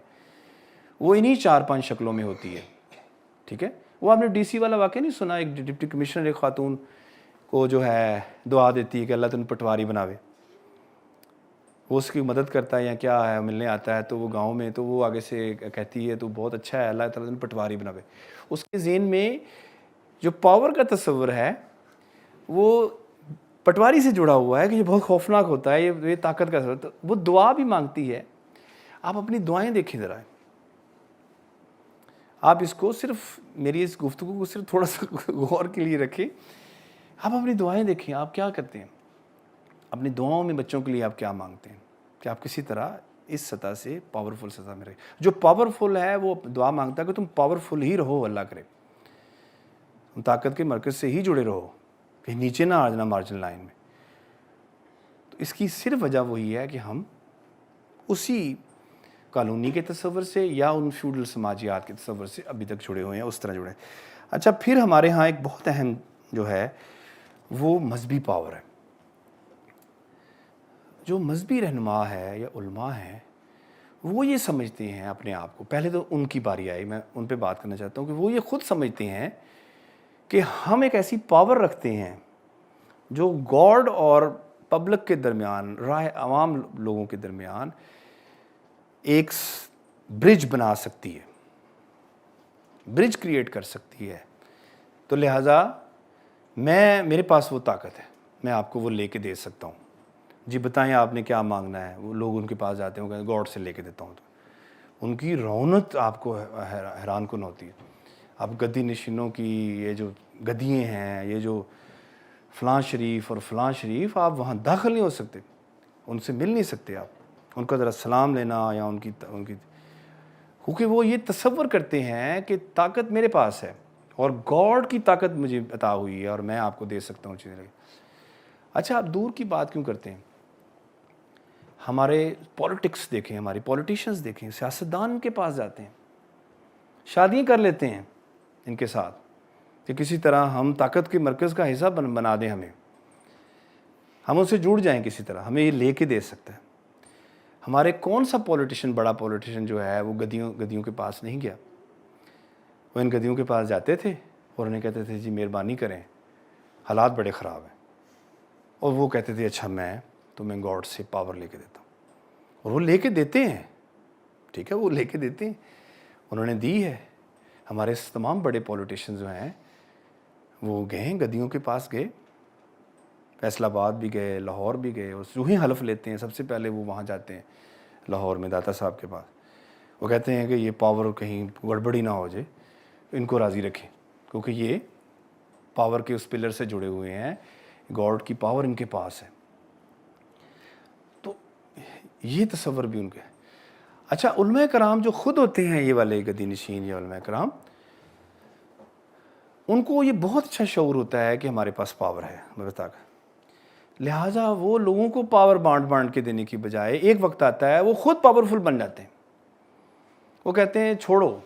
وہ انہی 4-5 شکلوں میں ہوتی ہے. ٹھیک ہے، وہ آپ نے DC والا واقعہ نہیں سنا؟ ایک ڈپٹی کمشنر ایک خاتون کو جو ہے دعا دیتی ہے کہ اللہ تن پٹواری بناوے. وہ اس کی مدد کرتا ہے یا کیا ہے، ملنے آتا ہے تو وہ گاؤں میں، تو وہ آگے سے کہتی ہے تو بہت اچھا ہے، اللہ تعالیٰ تن پٹواری بناوے. اس کے ذہن میں جو پاور کا تصور ہے وہ پٹواری سے جڑا ہوا ہے کہ یہ بہت خوفناک ہوتا ہے، یہ طاقت کا تصور. تو وہ دعا بھی مانگتی ہے. آپ اپنی دعائیں دیکھیں ذرا، آپ اس کو صرف میری اس گفتگو کو صرف تھوڑا سا غور کے لیے رکھیں. آپ اپنی دعائیں دیکھیں، آپ کیا کرتے ہیں اپنی دعاؤں میں؟ بچوں کے لیے آپ کیا مانگتے ہیں کہ آپ کسی طرح اس سطح سے پاورفل سطح میں رہے؟ جو پاورفل ہے وہ دعا مانگتا ہے کہ تم پاورفل ہی رہو، اللہ کرے تم طاقت کے مرکز سے ہی جڑے رہو، کہ نیچے نہ آ جانا مارجن لائن میں. تو اس کی صرف وجہ وہی ہے کہ ہم اسی کالونی کے تصور سے یا ان فیوڈل سماجیات کے تصور سے ابھی تک جڑے ہوئے ہیں، اس طرح جڑے ہیں. اچھا، پھر ہمارے ہاں ایک بہت اہم جو ہے وہ مذہبی پاور ہے. جو مذہبی رہنما ہے یا علماء ہیں وہ یہ سمجھتے ہیں اپنے آپ کو، پہلے تو ان کی باری آئی، میں ان پہ بات کرنا چاہتا ہوں کہ وہ یہ خود سمجھتے ہیں کہ ہم ایک ایسی پاور رکھتے ہیں جو گاڈ اور پبلک کے درمیان، رائے عوام لوگوں کے درمیان ایک برج بنا سکتی ہے، برج کریٹ کر سکتی ہے. تو لہٰذا میرے پاس وہ طاقت ہے، میں آپ کو وہ لے کے دے سکتا ہوں. جی بتائیں آپ نے کیا مانگنا ہے. وہ لوگ ان کے پاس جاتے ہیں, وہ کہتے ہیں گاڈ سے لے کے دیتا ہوں. تو ان کی رونق آپ کو حیران کن ہوتی ہے. اب گدی نشینوں کی یہ جو گدییں ہیں, یہ جو فلاں شریف اور فلاں شریف, آپ وہاں داخل نہیں ہو سکتے, ان سے مل نہیں سکتے آپ. ان کا ذرا سلام لینا یا ان کی کیونکہ وہ یہ تصور کرتے ہیں کہ طاقت میرے پاس ہے اور گاڈ کی طاقت مجھے عطا ہوئی ہے اور میں آپ کو دے سکتا ہوں چیزیں. اچھا آپ دور کی بات کیوں کرتے ہیں؟ ہمارے پولیٹکس دیکھیں, ہماری پولیٹیشنز دیکھیں, سیاستدان کے پاس جاتے ہیں, شادیاں کر لیتے ہیں ان کے ساتھ کہ کسی طرح ہم طاقت کے مرکز کا حصہ بنا دیں, ہم ان سے جڑ جائیں کسی طرح, ہمیں یہ لے کے دے سکتا ہے. ہمارے کون سا پولیٹیشین, بڑا پولیٹیشین جو ہے وہ گدیوں کے پاس نہیں گیا. وہ ان گدیوں کے پاس جاتے تھے اور انہیں کہتے تھے جی مہربانی کریں, حالات بڑے خراب ہیں, اور وہ کہتے تھے اچھا میں تمہیں گاڈ سے پاور لے کے دیتا ہوں. اور وہ لے کے دیتے ہیں, ٹھیک ہے, وہ لے کے دیتے ہیں, انہوں نے دی ہے. ہمارے تمام بڑے پولیٹیشین جو ہیں وہ گئے, گدیوں کے پاس گئے, فیصل آباد بھی گئے, لاہور بھی گئے, اور جو ہی حلف لیتے ہیں سب سے پہلے وہ وہاں جاتے ہیں لاہور میں داتا صاحب کے پاس. وہ کہتے ہیں کہ یہ پاور کہیں گڑبڑی نہ ہو جائے, ان کو راضی رکھیں, کیونکہ یہ پاور کے اس پلر سے جڑے ہوئے ہیں, گاڈ کی پاور ان کے پاس ہے. تو یہ تصور بھی ان کے. اچھا علماء کرام جو خود ہوتے ہیں یہ والے گدی نشین یا علماء کرام, ان کو یہ بہت اچھا شعور ہوتا ہے کہ ہمارے پاس پاور ہے, میں بتا کر, لہٰذا وہ لوگوں کو پاور بانٹ کے دینے کی بجائے ایک وقت آتا ہے وہ خود پاورفل بن جاتے ہیں. وہ کہتے ہیں چھوڑو,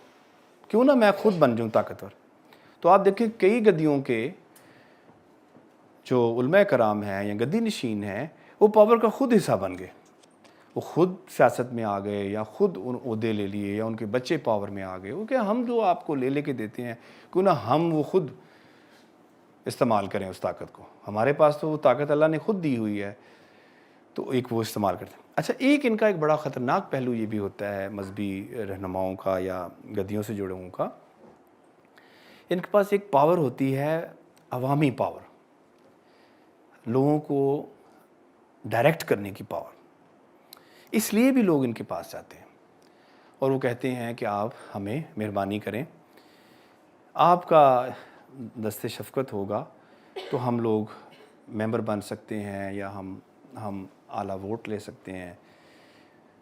کیوں نہ میں خود بن جاؤں طاقتور. تو آپ دیکھیں کئی گدیوں کے جو علماء کرام ہیں یا گدی نشین ہیں وہ پاور کا خود حصہ بن گئے. وہ خود سیاست میں آ گئے یا خود ان عہدے لے لیے یا ان کے بچے پاور میں آ گئے. وہ کہ ہم جو آپ کو لے کے دیتے ہیں کیوں نہ ہم وہ خود استعمال کریں اس طاقت کو, ہمارے پاس تو وہ طاقت اللہ نے خود دی ہوئی ہے, تو ایک وہ استعمال کرتے ہیں. اچھا ایک ان کا ایک بڑا خطرناک پہلو یہ بھی ہوتا ہے مذہبی رہنماؤں کا یا گدیوں سے جڑے ہوں کا, ان کے پاس ایک پاور ہوتی ہے عوامی پاور, لوگوں کو ڈائریکٹ کرنے کی پاور. اس لیے بھی لوگ ان کے پاس جاتے ہیں اور وہ کہتے ہیں کہ آپ ہمیں مہربانی کریں, آپ کا دست شفقت ہوگا تو ہم لوگ ممبر بن سکتے ہیں یا ہم اعلیٰ ووٹ لے سکتے ہیں,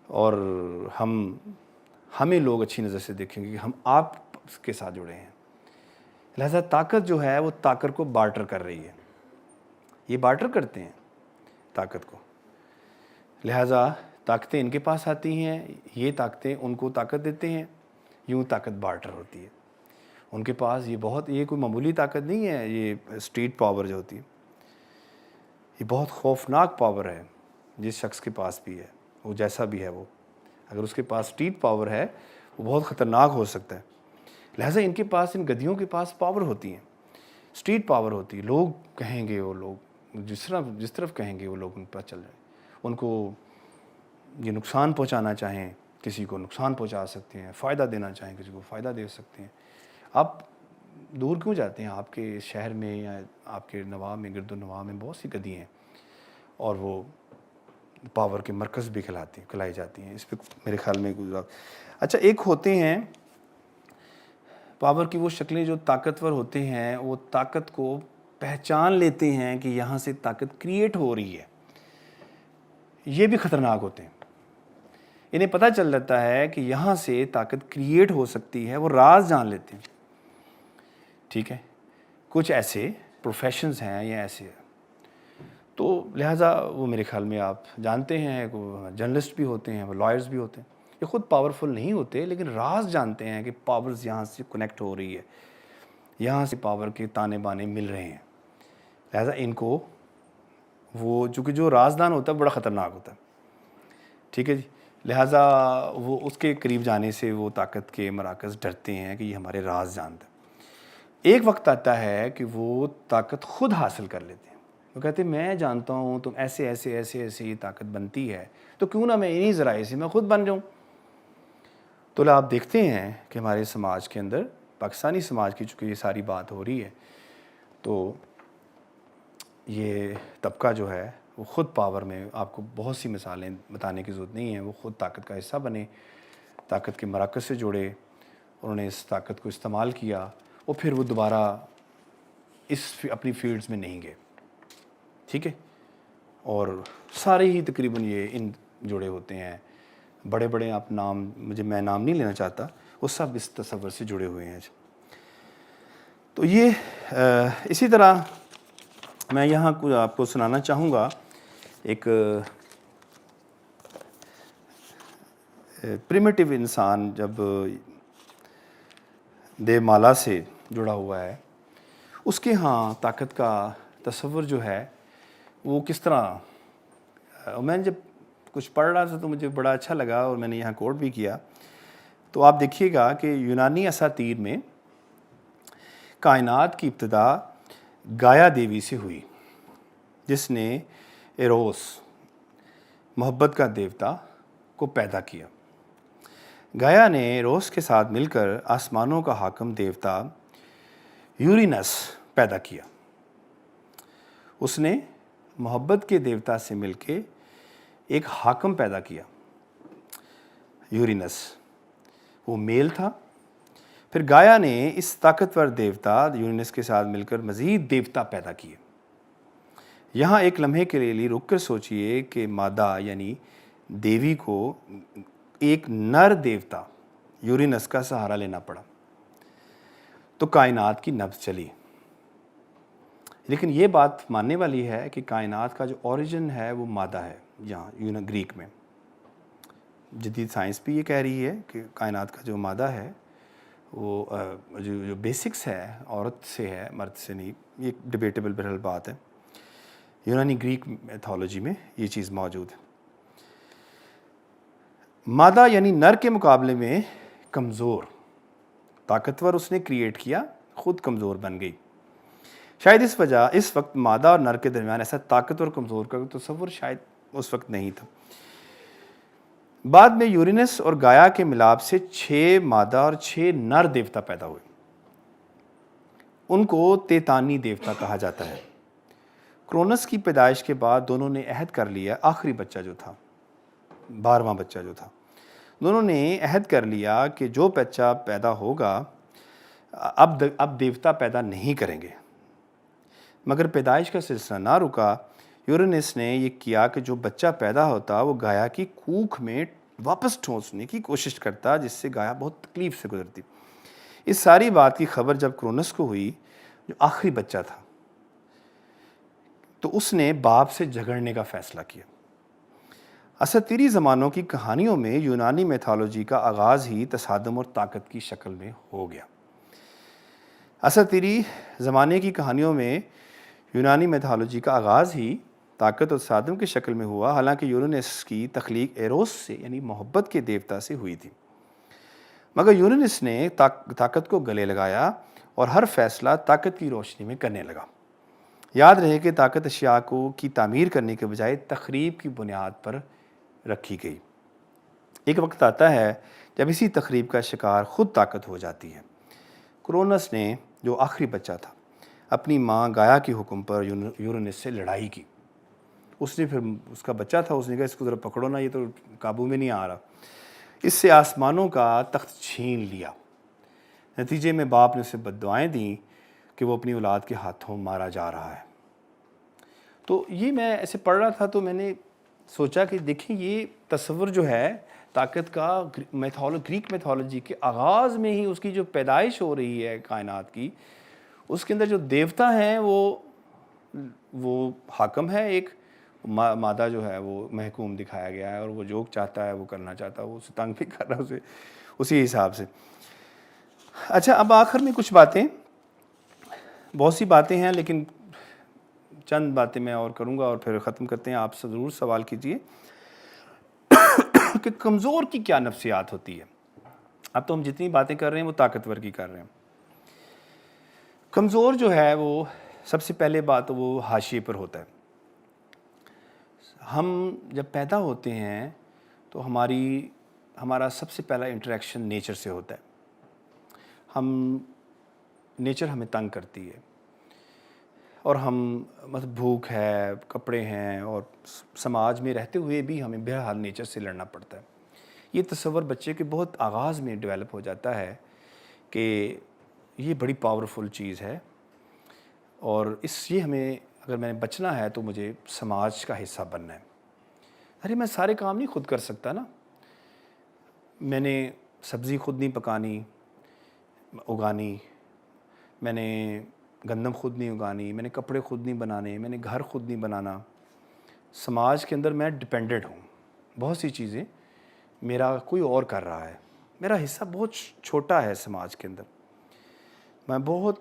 اور ہمیں لوگ اچھی نظر سے دیکھیں گے کہ ہم آپ کے ساتھ جڑے ہیں. لہذا طاقت جو ہے وہ طاقت کو بارٹر کر رہی ہے, یہ بارٹر کرتے ہیں طاقت کو. لہذا طاقتیں ان کے پاس آتی ہیں, یہ طاقتیں ان کو طاقت دیتے ہیں, یوں طاقت بارٹر ہوتی ہے. ان کے پاس یہ کوئی معمولی طاقت نہیں ہے, یہ اسٹریٹ پاور جو ہوتی ہے یہ بہت خوفناک پاور ہے. جس شخص کے پاس بھی ہے, وہ جیسا بھی ہے, وہ اگر اس کے پاس اسٹریٹ پاور ہے وہ بہت خطرناک ہو سکتا ہے. لہٰذا ان کے پاس, ان گدیوں کے پاس پاور ہوتی ہیں, اسٹریٹ پاور ہوتی ہے. لوگ کہیں گے, وہ لوگ جس طرف کہیں گے وہ لوگ ان پر چل جائیں. ان کو یہ نقصان پہنچانا چاہیں کسی کو نقصان پہنچا سکتے ہیں, فائدہ دینا چاہیں کسی کو فائدہ دے سکتے ہیں. آپ دور کیوں جاتے ہیں, آپ کے شہر میں یا آپ کے نواح میں, گرد و نواح میں بہت سی گدی ہیں اور وہ پاور کے مرکز بھی کھلائی جاتی ہیں. اس پہ میرے خیال میں اچھا ایک ہوتے ہیں پاور کی وہ شکلیں جو طاقتور ہوتے ہیں, وہ طاقت کو پہچان لیتے ہیں کہ یہاں سے طاقت کریٹ ہو رہی ہے. یہ بھی خطرناک ہوتے ہیں. انہیں پتہ چل جاتا ہے کہ یہاں سے طاقت کریٹ ہو سکتی ہے, وہ راز جان لیتے ہیں. ٹھیک ہے, کچھ ایسے پروفیشنز ہیں یا ایسے, تو لہٰذا وہ میرے خیال میں آپ جانتے ہیں جرنلسٹ بھی ہوتے ہیں, وہ لائرز بھی ہوتے ہیں, یہ خود پاورفل نہیں ہوتے لیکن راز جانتے ہیں کہ پاورز یہاں سے کنیکٹ ہو رہی ہے, یہاں سے پاور کے تانے بانے مل رہے ہیں. لہٰذا ان کو وہ چونکہ جو رازدان ہوتا ہے بڑا خطرناک ہوتا ہے. ٹھیک ہے جی, لہٰذا وہ اس کے قریب جانے سے وہ طاقت کے مراکز ڈرتے ہیں کہ یہ ہمارے راز جانتا ہے. ایک وقت آتا ہے کہ وہ طاقت خود حاصل کر لیتے ہیں. وہ کہتے ہیں میں جانتا ہوں تم ایسے ایسے ایسے ایسے یہ طاقت بنتی ہے, تو کیوں نہ میں انہی ذرائع سے میں خود بن جاؤں. تو آپ دیکھتے ہیں کہ ہمارے سماج کے اندر, پاکستانی سماج کی چونکہ یہ ساری بات ہو رہی ہے, تو یہ طبقہ جو ہے وہ خود پاور میں، آپ کو بہت سی مثالیں بتانے کی ضرورت نہیں ہے، وہ خود طاقت کا حصہ بنے، طاقت کے مراکز سے جڑے، انہوں نے اس طاقت کو استعمال کیا اور پھر وہ دوبارہ اپنی فیلڈز میں نہیں گئے. ٹھیک ہے، اور سارے ہی تقریباً یہ ان جڑے ہوتے ہیں، بڑے بڑے آپ نام، میں نام نہیں لینا چاہتا، وہ سب اس تصور سے جڑے ہوئے ہیں. تو یہ اسی طرح میں یہاں آپ کو سنانا چاہوں گا ایک پریمیٹیو انسان جب دیو مالا سے جڑا ہوا ہے، اس کے ہاں طاقت کا تصور جو ہے وہ کس طرح، میں نے جب کچھ پڑھ رہا تھا تو مجھے بڑا اچھا لگا اور میں نے یہاں کوٹ بھی کیا. تو آپ دیکھیے گا کہ یونانی اساطیر میں کائنات کی ابتدا گایا دیوی سے ہوئی، جس نے ایروس، محبت کا دیوتا، کو پیدا کیا. گایا نے ایروس کے ساتھ مل کر آسمانوں کا حاکم دیوتا یورینس پیدا کیا. اس نے محبت کے دیوتا سے مل کے ایک حاکم پیدا کیا، یورینس، وہ میل تھا. پھر گایا نے اس طاقتور دیوتا یورینس کے ساتھ مل کر مزید دیوتا پیدا کیے. یہاں ایک لمحے کے لیے رک کر سوچئے کہ مادہ یعنی دیوی کو ایک نر دیوتا یورینس کا سہارا لینا پڑا تو کائنات کی نبض چلی. لیکن یہ بات ماننے والی ہے کہ کائنات کا جو اوریجن ہے وہ مادہ ہے. یہاں گریک میں جدید سائنس بھی یہ کہہ رہی ہے کہ کائنات کا جو مادہ ہے وہ جو بیسکس ہے عورت سے ہے، مرد سے نہیں. یہ ڈیبیٹیبل بہرحال بات ہے. یونانی گریک میتھولوجی میں یہ چیز موجود ہے. مادہ یعنی نر کے مقابلے میں کمزور، طاقتور اس نے کریٹ کیا، خود کمزور بن گئی. شاید اس وقت مادہ اور نر کے درمیان ایسا طاقتور کمزور کا تصور شاید اس وقت نہیں تھا. بعد میں یورینس اور گایا کے ملاپ سے 6 مادہ اور 6 نر دیوتا پیدا ہوئے. ان کو تیتانی دیوتا کہا جاتا ہے. کرونس کی پیدائش کے بعد دونوں نے عہد کر لیا، آخری بچہ جو تھا، 12واں بچہ جو تھا، دونوں نے عہد کر لیا کہ جو بچہ پیدا ہوگا اب دیوتا پیدا نہیں کریں گے. مگر پیدائش کا سلسلہ نہ رکا. یورینس نے یہ کیا کہ جو بچہ پیدا ہوتا وہ گایا کی کوکھ میں واپس ٹھونسنے کی کوشش کرتا، جس سے گایا بہت تکلیف سے گزرتی. اس ساری بات کی خبر جب کرونس کو ہوئی، جو آخری بچہ تھا، تو اس نے باپ سے جھگڑنے کا فیصلہ کیا. اساطیری زمانوں کی کہانیوں میں یونانی میتھولوجی کا آغاز ہی تصادم اور طاقت کی شکل میں ہو گیا. اساطیری زمانے کی کہانیوں میں یونانی میتھولوجی کا آغاز ہی طاقت اور تصادم کی شکل میں ہوا. حالانکہ یورینس کی تخلیق ایروس سے یعنی محبت کے دیوتا سے ہوئی تھی، مگر یورینس نے طاقت کو گلے لگایا اور ہر فیصلہ طاقت کی روشنی میں کرنے لگا. یاد رہے کہ طاقت اشیاء کی تعمیر کرنے کے بجائے تخریب کی بنیاد پر رکھی گئی. ایک وقت آتا ہے جب اسی تخریب کا شکار خود طاقت ہو جاتی ہے. کرونس نے، جو آخری بچہ تھا، اپنی ماں گایا کے حکم پر یورینس سے لڑائی کی. اس نے پھر، اس کا بچہ تھا، اس نے کہا اس کو ذرا پکڑو نا، یہ تو قابو میں نہیں آ رہا. اس سے آسمانوں کا تخت چھین لیا. نتیجے میں باپ نے اسے بد دعائیں دیں کہ وہ اپنی اولاد کے ہاتھوں مارا جا رہا ہے. تو یہ میں ایسے پڑھ رہا تھا تو میں نے سوچا کہ دیکھیں یہ تصور جو ہے طاقت کا گریک میتھولوجی کے آغاز میں ہی، اس کی جو پیدائش ہو رہی ہے کائنات کی، اس کے اندر جو دیوتا ہیں وہ حاکم ہے. ایک مادہ جو ہے وہ محکوم دکھایا گیا ہے، اور وہ جو چاہتا ہے وہ کرنا چاہتا ہے، وہ اسے تنگ بھی کر رہا ہے اسے اسی حساب سے. اچھا، اب آخر میں کچھ باتیں، بہت سی باتیں ہیں لیکن چند باتیں میں اور کروں گا اور پھر ختم کرتے ہیں. آپ سے ضرور سوال کیجئے کہ کمزور کی کیا نفسیات ہوتی ہے. اب تو ہم جتنی باتیں کر رہے ہیں وہ طاقتور کی کر رہے ہیں. کمزور جو ہے وہ سب سے پہلے بات وہ حاشیے پر ہوتا ہے. ہم جب پیدا ہوتے ہیں تو ہمارا سب سے پہلا انٹریکشن نیچر سے ہوتا ہے. نیچر ہمیں تنگ کرتی ہے. اور ہم مطلب بھوک ہے، کپڑے ہیں، اور سماج میں رہتے ہوئے بھی ہمیں بہرحال نیچر سے لڑنا پڑتا ہے۔ یہ تصور بچے کے بہت آغاز میں ڈیولپ ہو جاتا ہے کہ یہ بڑی پاورفل چیز ہے، اور اس یہ ہمیں اگر میں نے بچنا ہے تو مجھے سماج کا حصہ بننا ہے۔ ارے میں سارے کام نہیں خود کر سکتا نا، میں نے سبزی خود نہیں پکانی اگانی، میں نے گندم خود نہیں اگانی، میں نے کپڑے خود نہیں بنانے، میں نے گھر خود نہیں بنانا۔ سماج کے اندر میں ڈپینڈنٹ ہوں، بہت سی چیزیں میرا کوئی اور کر رہا ہے، میرا حصہ بہت چھوٹا ہے سماج کے اندر، میں بہت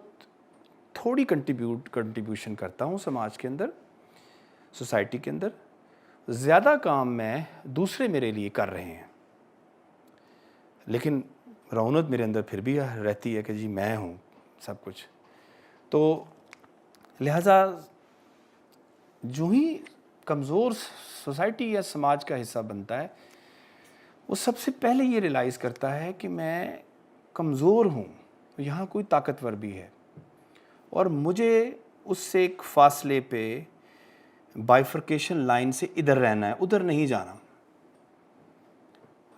تھوڑی کنٹریبیوشن کرتا ہوں سماج کے اندر، سوسائٹی کے اندر، زیادہ کام میں دوسرے میرے لیے کر رہے ہیں، لیکن رونت میرے اندر پھر بھی رہتی ہے کہ جی میں ہوں سب کچھ۔ تو لہٰذا جو ہی کمزور سوسائٹی یا سماج کا حصہ بنتا ہے، وہ سب سے پہلے یہ ریلائز کرتا ہے کہ میں کمزور ہوں، یہاں کوئی طاقتور بھی ہے، اور مجھے اس سے ایک فاصلے پہ بائیفرکیشن لائن سے ادھر رہنا ہے، ادھر نہیں جانا۔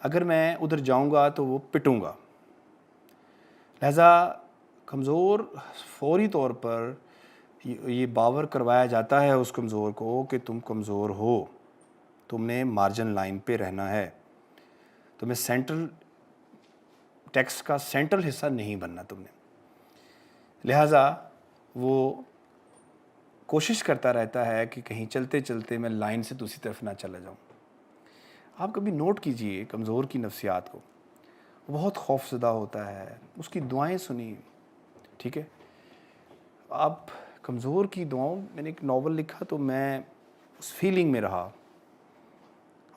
اگر میں ادھر جاؤں گا تو وہ پٹوں گا۔ لہذا کمزور فوری طور پر یہ باور کروایا جاتا ہے اس کمزور کو کہ تم کمزور ہو، تم نے مارجن لائن پہ رہنا ہے، تمہیں سینٹرل ٹیکسٹ کا سینٹرل حصہ نہیں بننا تم نے۔ لہٰذا وہ کوشش کرتا رہتا ہے کہ کہیں چلتے چلتے میں لائن سے دوسری طرف نہ چلا جاؤں۔ آپ کبھی نوٹ کیجئے کمزور کی نفسیات کو، وہ بہت خوف زدہ ہوتا ہے، اس کی دعائیں سنی، ٹھیک ہے؟ آپ کمزور کی دعاؤں، میں نے ایک ناول لکھا تو میں اس فیلنگ میں رہا،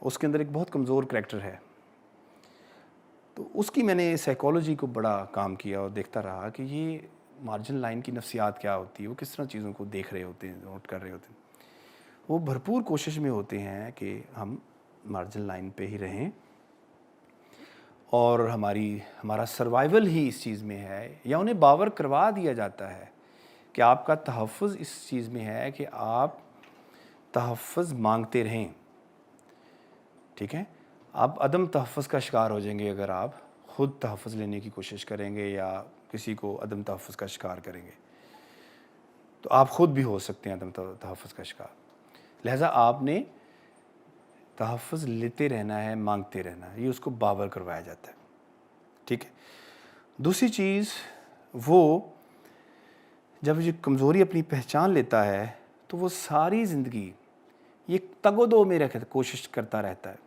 اس کے اندر ایک بہت کمزور کریکٹر ہے، تو اس کی میں نے سائیکالوجی کو بڑا کام کیا اور دیکھتا رہا کہ یہ مارجن لائن کی نفسیات کیا ہوتی ہے، وہ کس طرح چیزوں کو دیکھ رہے ہوتے ہیں، نوٹ کر رہے ہوتے ہیں۔ وہ بھرپور کوشش میں ہوتے ہیں کہ ہم مارجن لائن پہ ہی رہیں، اور ہمارا سروائیول ہی اس چیز میں ہے، یا انہیں باور کروا دیا جاتا ہے کہ آپ کا تحفظ اس چیز میں ہے کہ آپ تحفظ مانگتے رہیں، ٹھیک ہے؟ آپ عدم تحفظ کا شکار ہو جائیں گے اگر آپ خود تحفظ لینے کی کوشش کریں گے یا کسی کو عدم تحفظ کا شکار کریں گے، تو آپ خود بھی ہو سکتے ہیں عدم تحفظ کا شکار۔ لہٰذا آپ نے تحفظ لیتے رہنا ہے، مانگتے رہنا ہے، یہ اس کو باور کروایا جاتا ہے، ٹھیک ہے؟ دوسری چیز، وہ جب یہ کمزوری اپنی پہچان لیتا ہے تو وہ ساری زندگی یہ تگ و دو میں کوشش کرتا رہتا ہے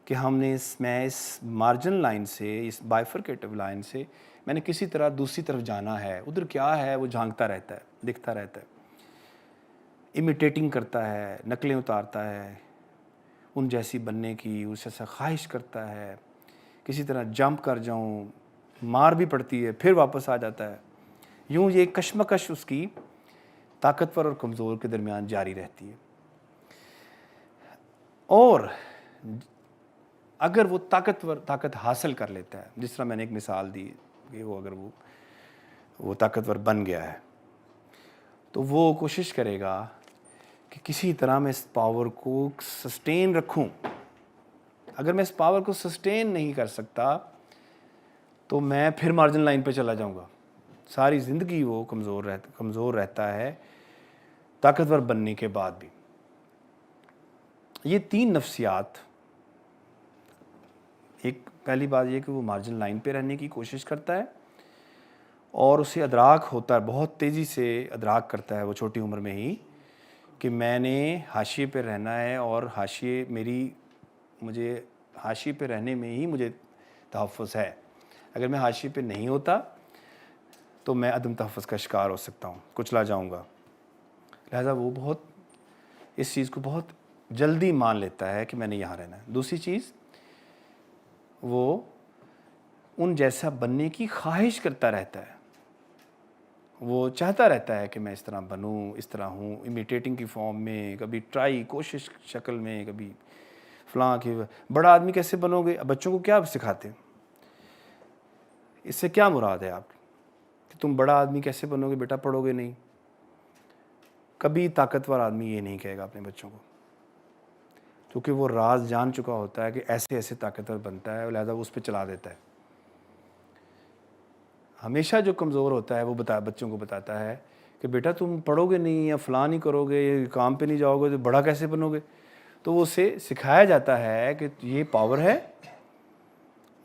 کہ میں اس مارجن لائن سے، اس بائیفرکیٹو لائن سے میں نے کسی طرح دوسری طرف جانا ہے، ادھر کیا ہے وہ جھانکتا رہتا ہے، دکھتا رہتا ہے، امیٹیٹنگ کرتا ہے، نقلیں اتارتا ہے، ان جیسی بننے کی اس جیسا خواہش کرتا ہے، کسی طرح جمپ کر جاؤں، مار بھی پڑتی ہے پھر واپس آ جاتا ہے، یوں یہ کشمکش اس کی طاقتور اور کمزور کے درمیان جاری رہتی ہے۔ اور اگر وہ طاقت حاصل کر لیتا ہے، جس طرح میں نے ایک مثال دی کہ اگر وہ طاقتور بن گیا ہے، تو وہ کوشش کرے گا کہ کسی طرح میں اس پاور کو سسٹین رکھوں۔ اگر میں اس پاور کو سسٹین نہیں کر سکتا تو میں پھر مارجن لائن پہ چلا جاؤں گا، ساری زندگی وہ کمزور رہتا ہے طاقتور بننے کے بعد بھی۔ یہ تین نفسیات، ایک پہلی بات یہ کہ وہ مارجن لائن پہ رہنے کی کوشش کرتا ہے، اور اسے ادراک ہوتا ہے، بہت تیزی سے ادراک کرتا ہے وہ چھوٹی عمر میں ہی کہ میں نے حاشیے پہ رہنا ہے، اور مجھے حاشیے پہ رہنے میں ہی مجھے تحفظ ہے۔ اگر میں حاشیے پہ نہیں ہوتا تو میں عدم تحفظ کا شکار ہو سکتا ہوں، کچلا جاؤں گا۔ لہٰذا وہ اس چیز کو بہت جلدی مان لیتا ہے کہ میں نے یہاں رہنا ہے۔ دوسری چیز، وہ ان جیسا بننے کی خواہش کرتا رہتا ہے، وہ چاہتا رہتا ہے کہ میں اس طرح بنوں، اس طرح ہوں، امیٹیٹنگ کی فارم میں، کبھی کوشش شکل میں، کبھی فلاں کہ بڑا آدمی کیسے بنو گے۔ بچوں کو کیا سکھاتے ہیں؟ اس سے کیا مراد ہے آپ کہ تم بڑا آدمی کیسے بنو گے؟ بیٹا پڑھو گے نہیں، کبھی طاقتور آدمی یہ نہیں کہے گا اپنے بچوں کو، کیونکہ وہ راز جان چکا ہوتا ہے کہ ایسے ایسے طاقتور بنتا ہے، لہذا وہ اس پہ چلا دیتا ہے۔ ہمیشہ جو کمزور ہوتا ہے وہ بچوں کو بتاتا ہے کہ بیٹا تم پڑھو گے نہیں یا فلاں نہیں کرو گے یا کام پہ نہیں جاؤ گے تو بڑا کیسے بنو گے؟ تو اسے سکھایا جاتا ہے کہ یہ پاور ہے،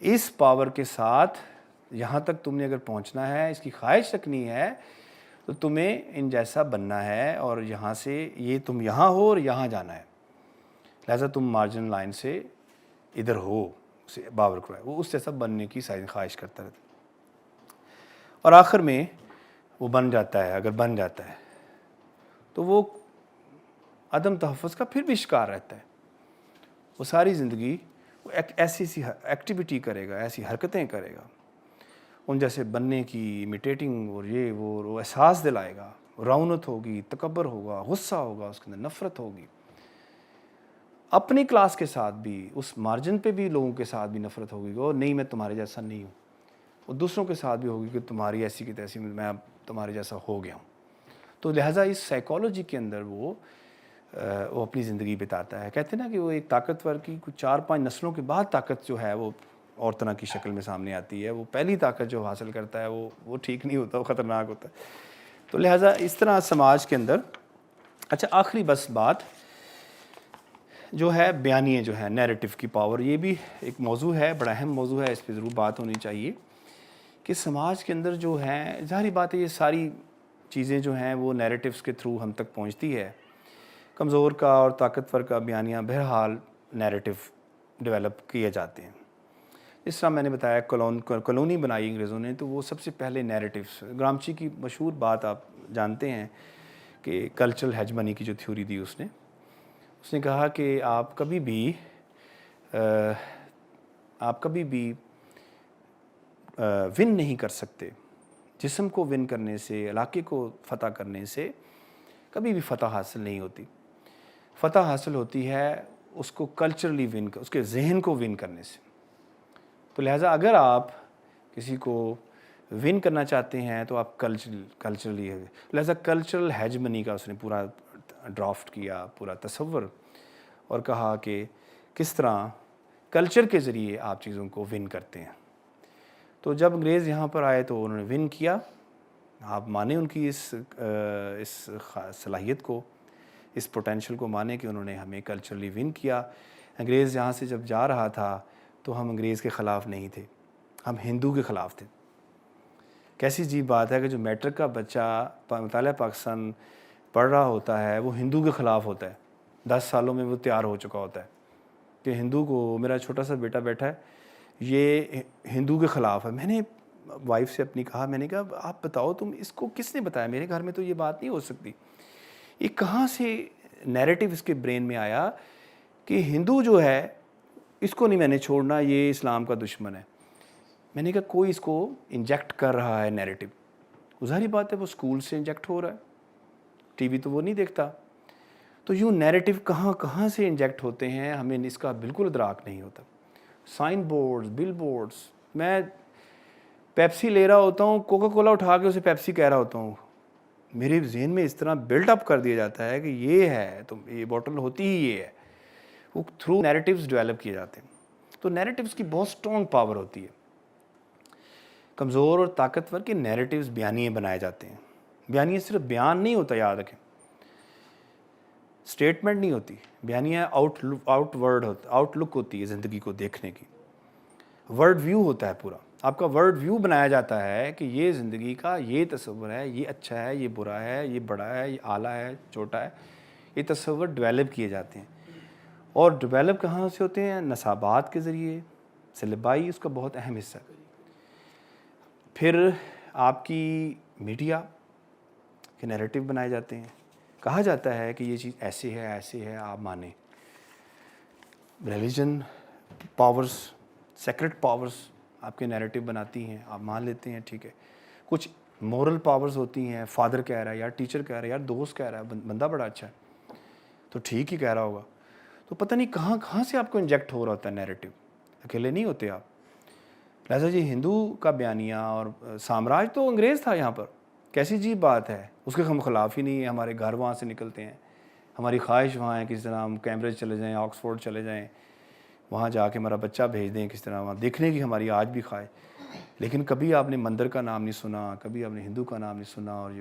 اس پاور کے ساتھ یہاں تک تم نے اگر پہنچنا ہے، اس کی خواہش رکھنی ہے تو تمہیں ان جیسا بننا ہے، اور یہاں سے یہ تم یہاں ہو اور یہاں جانا ہے، لہٰذا تم مارجن لائن سے ادھر ہو، اسے باور کرائے وہ اس جیسا بننے کی خواہش کرتا رہتا ہے، اور آخر میں وہ بن جاتا ہے۔ اگر بن جاتا ہے تو وہ عدم تحفظ کا پھر بھی شکار رہتا ہے، وہ ساری زندگی وہ ایسی ایکٹیویٹی کرے گا، ایسی حرکتیں کرے گا ان جیسے بننے کی، امیٹیٹنگ، اور یہ وہ احساس دلائے گا، رونت ہوگی، تکبر ہوگا، غصہ ہوگا، اس کے اندر نفرت ہوگی، اپنی کلاس کے ساتھ بھی، اس مارجن پہ بھی لوگوں کے ساتھ بھی نفرت ہوگی، اور نہیں میں تمہارے جیسا نہیں ہوں، اور دوسروں کے ساتھ بھی ہوگی کہ تمہاری ایسی کی تیسی، میں اب تمہارے جیسا ہو گیا ہوں۔ تو لہٰذا اس سائیکالوجی کے اندر وہ اپنی زندگی بتاتا ہے۔ کہتے ہیں نا کہ وہ ایک طاقتور کی کچھ 4-5 نسلوں کے بعد طاقت جو ہے وہ اور طرح کی شکل میں سامنے آتی ہے، وہ پہلی طاقت جو حاصل کرتا ہے وہ ٹھیک نہیں ہوتا، وہ خطرناک ہوتا ہے۔ تو لہٰذا اس طرح سماج کے اندر، اچھا آخری بس بات جو ہے بیانیے جو ہے، نیریٹو کی پاور، یہ بھی ایک موضوع ہے، بڑا اہم موضوع ہے، اس پہ ضرور بات ہونی چاہیے کہ سماج کے اندر جو ہے، ظاہری بات ہے یہ ساری چیزیں جو ہیں وہ نیریٹوز کے تھرو ہم تک پہنچتی ہے۔ کمزور کا اور طاقتور کا بیانیہ بہرحال نیریٹو ڈیولپ کیے جاتے ہیں۔ اس طرح میں نے بتایا کالونی بنائی انگریزوں نے، تو وہ سب سے پہلے نیریٹوز، گرامچی کی مشہور بات آپ جانتے ہیں کہ کلچرل ہیجمنی کی جو تھیوری دی اس نے کہا کہ آپ کبھی بھی ون نہیں کر سکتے، جسم کو ون کرنے سے، علاقے کو فتح کرنے سے کبھی بھی فتح حاصل نہیں ہوتی۔ فتح حاصل ہوتی ہے اس کو کلچرلی اس کے ذہن کو ون کرنے سے۔ تو لہٰذا اگر آپ کسی کو ون کرنا چاہتے ہیں تو آپ کلچرلی لہٰذا کلچرل ہیجمنی کا اس نے پورا ڈرافٹ کیا، پورا تصور، اور کہا کہ کس طرح کلچر کے ذریعے آپ چیزوں کو ون کرتے ہیں۔ تو جب انگریز یہاں پر آئے تو انہوں نے ون کیا، آپ مانیں ان کی اس صلاحیت کو، اس پوٹینشل کو مانیں کہ انہوں نے ہمیں کلچرلی ون کیا۔ انگریز یہاں سے جب جا رہا تھا تو ہم انگریز کے خلاف نہیں تھے، ہم ہندو کے خلاف تھے۔ کیسی عجیب بات ہے کہ جو میٹرک کا بچہ مطالعہ پاکستان پڑھ رہا ہوتا ہے وہ ہندو کے خلاف ہوتا ہے، 10 سالوں میں وہ تیار ہو چکا ہوتا ہے کہ ہندو کو، میرا چھوٹا سا بیٹا بیٹھا ہے یہ ہندو کے خلاف ہے۔ میں نے وائف سے اپنی کہا، میں نے کہا آپ بتاؤ تم اس کو کس نے بتایا، میرے گھر میں تو یہ بات نہیں ہو سکتی، یہ کہاں سے نیریٹو اس کے برین میں آیا کہ ہندو جو ہے اس کو نہیں میں نے چھوڑنا، یہ اسلام کا دشمن ہے۔ میں نے کہا کوئی اس کو انجیکٹ کر رہا ہے نیریٹو، ظاہری بات ہے وہ اسکول سے انجیکٹ ہو رہا ہے، ٹی وی تو وہ نہیں دیکھتا۔ تو یوں نیریٹو کہاں سے انجیکٹ ہوتے ہیں ہمیں اس کا بالکل ادراک نہیں ہوتا۔ سائن بورڈز، بل بورڈز، میں پیپسی لے رہا ہوتا ہوں، کوکا کولا اٹھا کے اسے پیپسی کہہ رہا ہوتا ہوں، میرے ذہن میں اس طرح بلڈ اپ کر دیا جاتا ہے کہ یہ ہے، تو یہ بوٹل ہوتی ہی یہ ہے، وہ تھرو نیریٹوز ڈیولپ کیے جاتے ہیں۔ تو نیریٹوز کی بہت سٹرونگ پاور ہوتی ہے۔ کمزور اور طاقتور کے نیریٹوز بیانیے بنائے جاتے ہیں۔ بیانیے صرف بیان نہیں ہوتا، یاد رکھیں، سٹیٹمنٹ نہیں ہوتی، بیانیہ آؤٹ لک ہوتی ہے زندگی کو دیکھنے کی، ورڈ ویو ہوتا ہے پورا، آپ کا ورڈ ویو بنایا جاتا ہے کہ یہ زندگی کا یہ تصور ہے، یہ اچھا ہے، یہ برا ہے، یہ بڑا ہے، یہ اعلیٰ ہے، چھوٹا ہے، یہ تصور ڈیولپ کیے جاتے ہیں۔ اور ڈیولپ کہاں سے ہوتے ہیں؟ نصابات کے ذریعے، سلبائی اس کا بہت اہم حصہ ہے۔ پھر آپ کی میڈیا کے نیریٹو بنائے جاتے ہیں، کہا جاتا ہے کہ یہ چیز ایسے ہے، آپ مانیں۔ ریلیجن پاورز، سیکرٹ پاورز آپ کے نیریٹو بناتی ہیں، آپ مان لیتے ہیں، ٹھیک ہے۔ کچھ مورل پاورز ہوتی ہیں، فادر کہہ رہا ہے، یار ٹیچر کہہ رہا ہے، یار دوست کہہ رہا ہے، بندہ بڑا اچھا ہے تو ٹھیک ہی کہہ رہا ہوگا۔ تو پتہ نہیں کہاں سے آپ کو انجیکٹ ہو رہا ہوتا ہے نیریٹو، اکیلے نہیں ہوتے آپ۔ لہٰذا یہ ہندو کا بیانیہ اور سامراج تو انگریز تھا یہاں پر، کیسی عجیب بات ہے، اس کے ہم خلاف ہی نہیں ہے. ہمارے گھر وہاں سے نکلتے ہیں، ہماری خواہش وہاں ہے کس طرح ہم کیمبرج چلے جائیں، آکسفورڈ چلے جائیں، وہاں جا کے ہمارا بچہ بھیج دیں کس طرح، وہاں دیکھنے کی ہماری آج بھی خواہش. لیکن کبھی آپ نے مندر کا نام نہیں سنا، کبھی آپ نے ہندو کا نام نہیں سنا. اور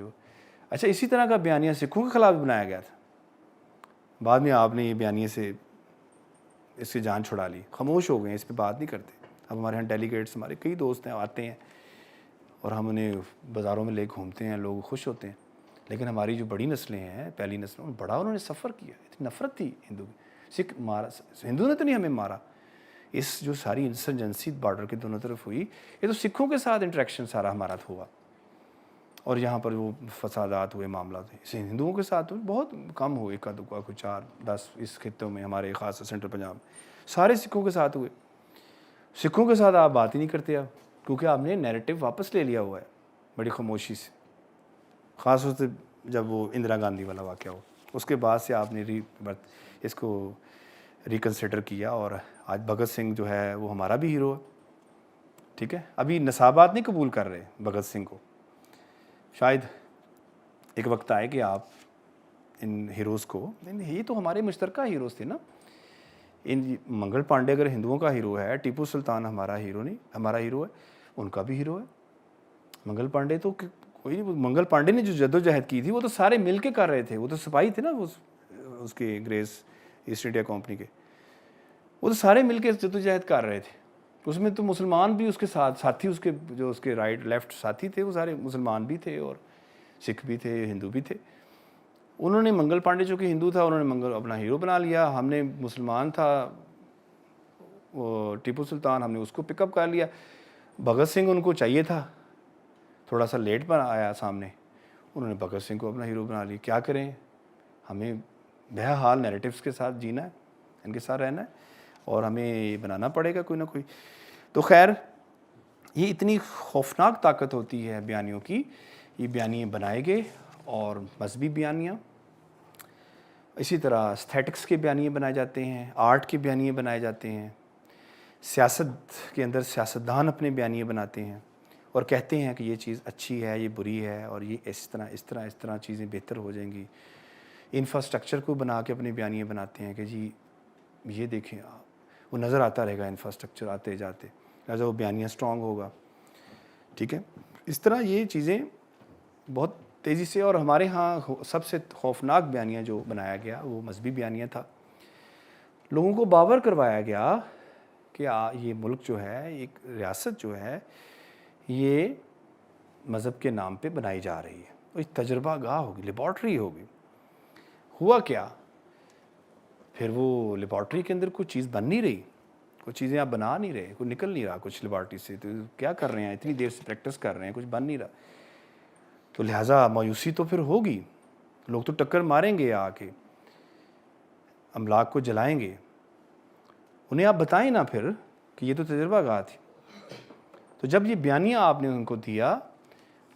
اچھا اسی طرح کا بیانیہ سکھوں کے خلاف بھی بنایا گیا تھا. بعد میں آپ نے یہ بیانیے سے اس کی جان چھڑا لی، خاموش ہو گئے، اس پہ بات نہیں کرتے. اب ہمارے یہاں ڈیلیگیٹس، ہمارے کئی دوست ہیں، آتے ہیں اور ہم انہیں بازاروں میں لے گھومتے ہیں، لوگ خوش ہوتے ہیں. لیکن ہماری جو بڑی نسلیں ہیں، پہلی نسلوں، بڑا انہوں نے سفر کیا. اتنی نفرت تھی ہندو کی. سکھ مارا، ہندو نے تو نہیں ہمیں مارا. اس جو ساری انسرجنسی بارڈر کے دونوں طرف ہوئی، یہ تو سکھوں کے ساتھ انٹریکشن سارا ہمارا ہوا. اور یہاں پر وہ فسادات ہوئے، معاملات ہوئے. اسے ہندوؤں کے ساتھ بہت کم ہوئے، ایک دکا کوئی 4-10 اس خطوں میں، ہمارے خاص سینٹرل پنجاب میں. سارے سکھوں کے ساتھ ہوئے. سکھوں کے ساتھ آپ بات ہی نہیں کرتے آپ، کیونکہ آپ نے نیریٹو واپس لے لیا ہوا ہے بڑی خاموشی سے. خاص طور سے جب وہ اندرا گاندھی والا واقعہ ہو، اس کے بعد سے آپ نے اس کو ریکنسیڈر کیا. اور آج بھگت سنگھ جو ہے وہ ہمارا بھی ہیرو ہے. ٹھیک ہے، ابھی نصابات نہیں قبول کر رہے بھگت سنگھ کو. شاید ایک وقت آئے کہ آپ ان ہیروز کو، یہ تو ہمارے مشترکہ ہیروز تھے نا. منگل پانڈے اگر ہندوؤں کا ہیرو ہے، ٹیپو سلطان ہمارا ہیرو نہیں، ہمارا ہیرو ہے، ان کا بھی ہیرو ہے. منگل پانڈے تو کوئی نہیں، منگل پانڈے نے جو جدوجہد کی تھی وہ تو سارے مل کے کر رہے تھے. وہ تو سپاہی تھے نا اس کے انگریز ایسٹ انڈیا کمپنی کے. وہ تو سارے مل کے جدوجہد کر رہے تھے. اس میں تو مسلمان بھی اس کے ساتھ ساتھی، اس کے جو اس کے رائٹ لیفٹ ساتھی تھے وہ سارے مسلمان بھی تھے اور سکھ بھی تھے، ہندو بھی تھے. انہوں نے منگل پانڈے جو کہ ہندو تھا، انہوں نے منگل اپنا ہیرو بنا لیا. ہم نے مسلمان تھا وہ ٹیپو سلطان، ہم نے اس کو پک اپ کر لیا. بھگت سنگھ ان کو چاہیے تھا، تھوڑا سا لیٹ پر آیا سامنے، انہوں نے بھگت سنگھ کو اپنا ہیرو بنا لیا. کیا کریں، ہمیں بہرحال نیریٹیوز کے ساتھ جینا ہے، ان کے ساتھ رہنا ہے، اور ہمیں یہ بنانا پڑے گا کوئی نہ کوئی. تو خیر، یہ اتنی خوفناک طاقت ہوتی ہے بیانیوں کی. یہ بیانیے بنائے گئے، اور مذہبی بیانیاں، اسی طرح استھیٹکس کے بیانیے بنائے جاتے ہیں، آرٹ کے بیانیے بنائے جاتے ہیں. سیاست کے اندر سیاستدان اپنے بیانیے بناتے ہیں اور کہتے ہیں کہ یہ چیز اچھی ہے، یہ بری ہے، اور یہ اس طرح چیزیں بہتر ہو جائیں گی. انفراسٹرکچر کو بنا کے اپنے بیانیے بناتے ہیں کہ جی یہ دیکھیں آپ، وہ نظر آتا رہے گا انفراسٹرکچر آتے جاتے، لہٰذا وہ بیانیہ سٹرونگ ہوگا. ٹھیک ہے، اس طرح یہ چیزیں بہت تیزی سے. اور ہمارے ہاں سب سے خوفناک بیانیہ جو بنایا گیا وہ مذہبی بیانیہ تھا. لوگوں کو باور کروایا گیا کہ یہ ملک جو ہے، ایک ریاست جو ہے، یہ مذہب کے نام پہ بنائی جا رہی ہے. ایک تجربہ گاہ ہوگی، لیبارٹری ہوگی. ہوا کیا، پھر وہ لیبارٹری کے اندر کوئی چیز بن نہیں رہی، کچھ چیزیں آپ بنا نہیں رہے، کوئی نکل نہیں رہا کچھ لیبارٹری سے. تو کیا کر رہے ہیں، اتنی دیر سے پریکٹس کر رہے ہیں، کچھ بن نہیں رہا. تو لہٰذا مایوسی تو پھر ہوگی. لوگ تو ٹکر ماریں گے آ کے، املاک کو جلائیں گے. انہیں آپ بتائیں نا پھر کہ یہ تو تجربہ گاہ تھی. تو جب یہ بیانیہ آپ نے ان کو دیا،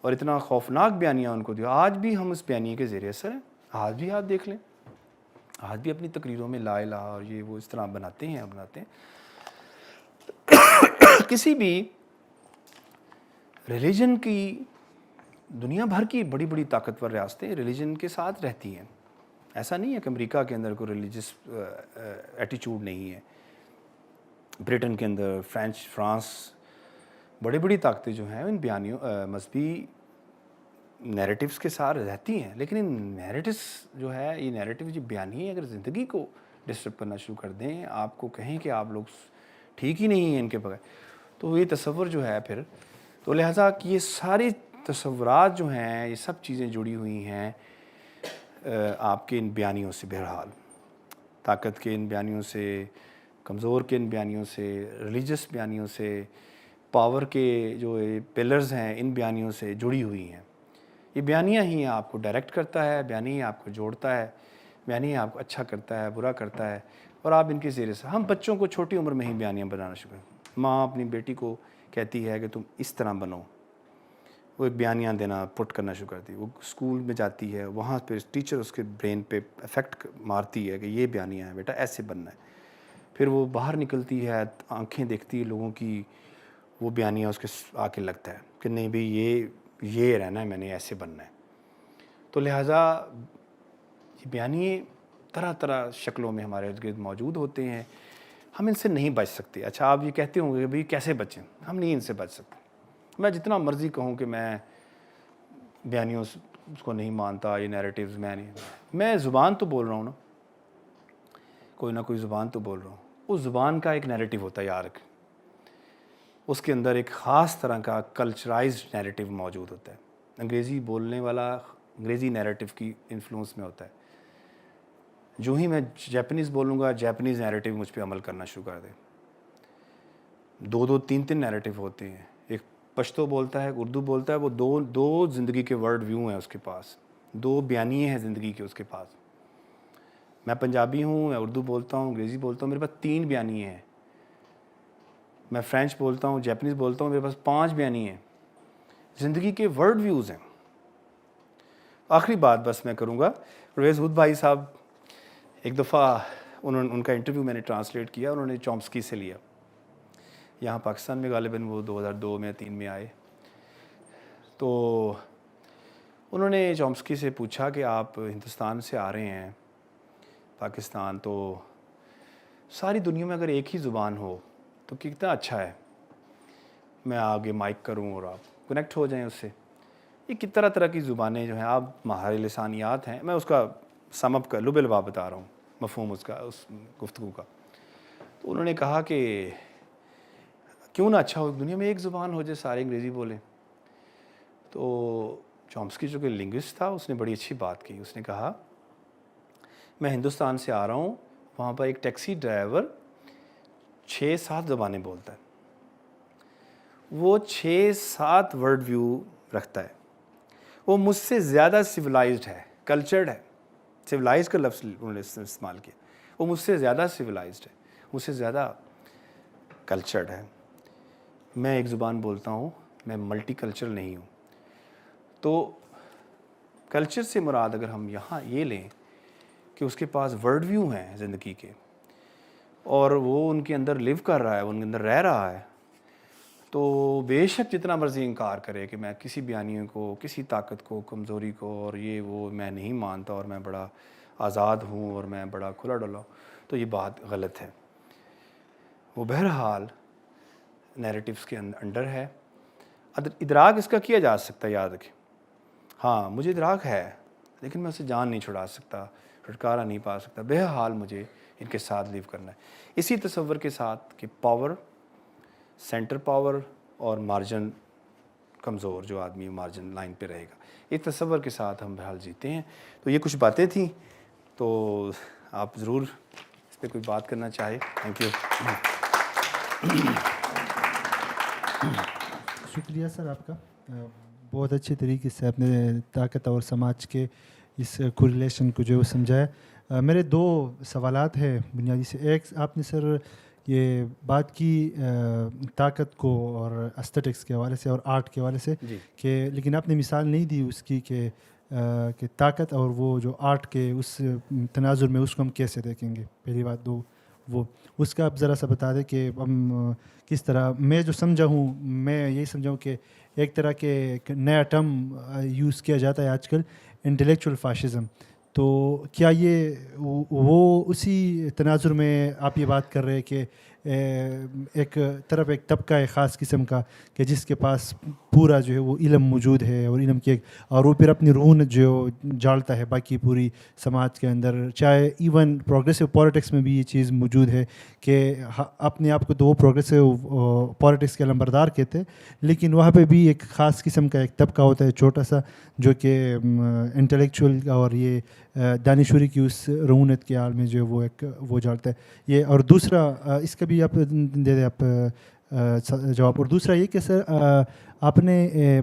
اور اتنا خوفناک بیانیہ ان کو دیا، آج بھی ہم اس بیانیے کے زیر اثر ہیں. آج بھی آپ دیکھ لیں، آج بھی اپنی تقریروں میں لا الہ اور یہ وہ اس طرح بناتے ہیں. کسی بھی ریلیجن کی، دنیا بھر کی بڑی بڑی طاقتور ریاستیں ریلیجن کے ساتھ رہتی ہیں. ایسا نہیں ہے کہ امریکہ کے اندر کوئی ریلیجس ایٹیچیوڈ نہیں ہے. برٹن کے اندر، فرانس، بڑی بڑی طاقتیں جو ہیں ان بیانیوں مذہبی نیریٹیوز کے ساتھ رہتی ہیں. لیکن ان نیریٹیوز جو ہے، یہ نیریٹیو جو بیانیے اگر زندگی کو ڈسٹرب کرنا شروع کر دیں، آپ کو کہیں کہ آپ لوگ ٹھیک ہی نہیں ہیں ان کے بغیر، تو یہ تصور جو ہے پھر، تو لہٰذا کہ یہ ساری تصورات جو ہیں، یہ سب چیزیں جڑی ہوئی ہیں آپ کے ان بیانیوں سے. بہرحال طاقت کے ان بیانیوں سے، کمزور کے ان بیانیوں سے، ریلیجس بیانیوں سے، پاور کے جو پلرز ہیں ان بیانیوں سے جڑی ہوئی ہیں. یہ بیانیہ ہی آپ کو ڈائریکٹ کرتا ہے، بیانیہ ہی آپ کو جوڑتا ہے، بیانیہ آپ کو اچھا کرتا ہے، برا کرتا ہے. اور آپ ان کے زیر سے، ہم بچوں کو چھوٹی عمر میں ہی بیانیاں بنانا شروع کریں. ماں اپنی بیٹی کو کہتی ہے کہ تم اس طرح بنو، وہ ایک بیانیہ دینا پٹ کرنا شروع کرتی ہے. وہ اسکول میں جاتی ہے، وہاں پہ ٹیچر اس کے برین پہ افیکٹ مارتی ہے کہ یہ بیانیہ ہے بیٹا، ایسے بننا ہے. پھر وہ باہر نکلتی ہے، آنکھیں دیکھتی ہے لوگوں کی، وہ بیانیہ اس کے آ کے لگتا ہے کہ نہیں بھئی یہ رہنا ہے، میں نے ایسے بننا ہے. تو لہٰذا یہ بیانیے طرح طرح شکلوں میں ہمارے ارد گرد موجود ہوتے ہیں. ہم ان سے نہیں بچ سکتے. اچھا آپ یہ کہتے ہوں گے کہ بھئی کیسے بچیں؟ ہم نہیں ان سے بچ سکتے. میں جتنا مرضی کہوں کہ میں بیانیوں اس کو نہیں مانتا، یہ نیریٹیوز میں زبان تو بول رہا ہوں نا، کوئی نہ کوئی زبان تو بول رہا ہوں. اس زبان کا ایک نیریٹیو ہوتا ہے یار، اس کے اندر ایک خاص طرح کا کلچرائزڈ نیریٹیو موجود ہوتا ہے. انگریزی بولنے والا انگریزی نیریٹیو کی انفلوئنس میں ہوتا ہے. جو ہی میں جیپنیز بولوں گا، جیپنیز نیریٹیو مجھ پہ عمل کرنا شروع کر دے. 2 3 نیریٹیو ہوتے ہیں. ایک پشتو بولتا ہے، ایک اردو بولتا ہے، وہ دو زندگی کے ورڈ ویو ہیں اس کے پاس، 2 بیانیے ہیں زندگی کے اس کے پاس. میں پنجابی ہوں، میں اردو بولتا ہوں، انگریزی بولتا ہوں، میرے پاس 3 بیانیے ہیں. میں فرینچ بولتا ہوں، جیپنیز بولتا ہوں، میرے پاس 5 بیانیے ہیں. زندگی کے ورڈ ویوز ہیں. آخری بات بس میں کروں گا. پرویز ہود بھائی صاحب ایک دفعہ ان کا انٹرویو میں نے ٹرانسلیٹ کیا، انہوں نے چومسکی سے لیا. یہاں پاکستان میں غالباً وہ 2002 میں 3 میں آئے. تو انہوں نے چومسکی سے پوچھا کہ آپ ہندوستان سے آ رہے ہیں پاکستان، تو ساری دنیا میں اگر ایک ہی زبان ہو تو کتنا اچھا ہے. میں آگے مائک کروں اور آپ کنیکٹ ہو جائیں اس سے. یہ کس طرح کی زبانیں جو ہیں، آپ ماہر لسانیات ہیں، میں اس کا سم اپ کا لب لبا بتا رہا ہوں، مفہوم اس کا، اس گفتگو کا. تو انہوں نے کہا کہ کیوں نہ اچھا ہو دنیا میں ایک زبان ہو جائے، سارے انگریزی بولیں. تو چومسکی جو کہ لنگوسٹ تھا، اس نے بڑی اچھی بات کی. اس نے کہا میں ہندوستان سے آ رہا ہوں، وہاں پر ایک ٹیکسی ڈرائیور 6-7 زبانیں بولتا ہے. وہ 6-7 ورڈ ویو رکھتا ہے. وہ مجھ سے زیادہ سویلائزڈ ہے، کلچرڈ ہے. سویلائز کا لفظ انہوں نے استعمال کیا. وہ مجھ سے زیادہ سویلائزڈ ہے، مجھ سے زیادہ کلچرڈ ہے. میں ایک زبان بولتا ہوں، میں ملٹی کلچرل نہیں ہوں. تو کلچر سے مراد اگر ہم یہاں یہ لیں کہ اس کے پاس ورڈ ویو ہیں زندگی کے، اور وہ ان کے اندر لیو کر رہا ہے، وہ ان کے اندر رہ رہا ہے، تو بے شک جتنا مرضی انکار کرے کہ میں کسی بیانیے کو، کسی طاقت کو، کمزوری کو اور یہ وہ میں نہیں مانتا اور میں بڑا آزاد ہوں اور میں بڑا کھلا ڈلا ہوں، تو یہ بات غلط ہے. وہ بہرحال نیریٹیوز کے انڈر ہے. ادراک اس کا کیا جا سکتا ہے، یاد رکھیں. ہاں مجھے ادراک ہے، لیکن میں اسے جان نہیں چھڑا سکتا، چھٹکارا نہیں پا سکتا. بہرحال مجھے ان کے ساتھ لیو کرنا ہے، اسی تصور کے ساتھ کہ پاور، سینٹر پاور اور مارجن کمزور جو آدمی مارجن لائن پہ رہے گا، اس تصور کے ساتھ ہم بہرحال جیتے ہیں. تو یہ کچھ باتیں تھیں، تو آپ ضرور اس پہ کوئی بات کرنا چاہے. Thank you. شکریہ سر آپ کا. بہت اچھے طریقے سے آپ نے طاقت اور سماج کے اس کوریلیشن کو جو ہے سمجھایا. میرے 2 سوالات ہیں بنیادی سے. ایک آپ نے سر یہ بات کی طاقت کو اور استھیٹکس کے حوالے سے اور آرٹ کے حوالے سے کہ لیکن آپ نے مثال نہیں دی اس کی کہ طاقت اور وہ جو آرٹ کے اس تناظر میں اس کو ہم کیسے دیکھیں گے. پہلی بات. وہ اس کا آپ ذرا سا بتا دیں کہ ہم کس طرح. میں جو سمجھا ہوں، میں یہی سمجھا ہوں کہ ایک طرح کے ایک نیا ٹرم یوز کیا جاتا ہے آج کل، انٹلیکچوئل فاشزم. تو کیا یہ وہ اسی تناظر میں آپ یہ بات کر رہے ہیں کہ ایک طرف ایک طبقہ ہے خاص قسم کا کہ جس کے پاس پورا جو ہے وہ علم موجود ہے اور علم کی اور وہ پھر اپنی رونت جو جالتا ہے باقی پوری سماج کے اندر، چاہے ایون پروگریسو پولیٹکس میں بھی یہ چیز موجود ہے کہ اپنے آپ کو تو وہ پروگریسو پولیٹکس کے علمبردار کہتے ہیں، لیکن وہاں پہ بھی ایک خاص قسم کا ایک طبقہ ہوتا ہے چھوٹا سا جو کہ انٹلیکچوئل اور یہ دانشوری کی اس رونت کے عال میں جو وہ ایک وہ جالتا ہے یہ. اور دوسرا اس کا بھی آپ دے دیں آپ جواب. اور دوسرا یہ کہ سر آپ نے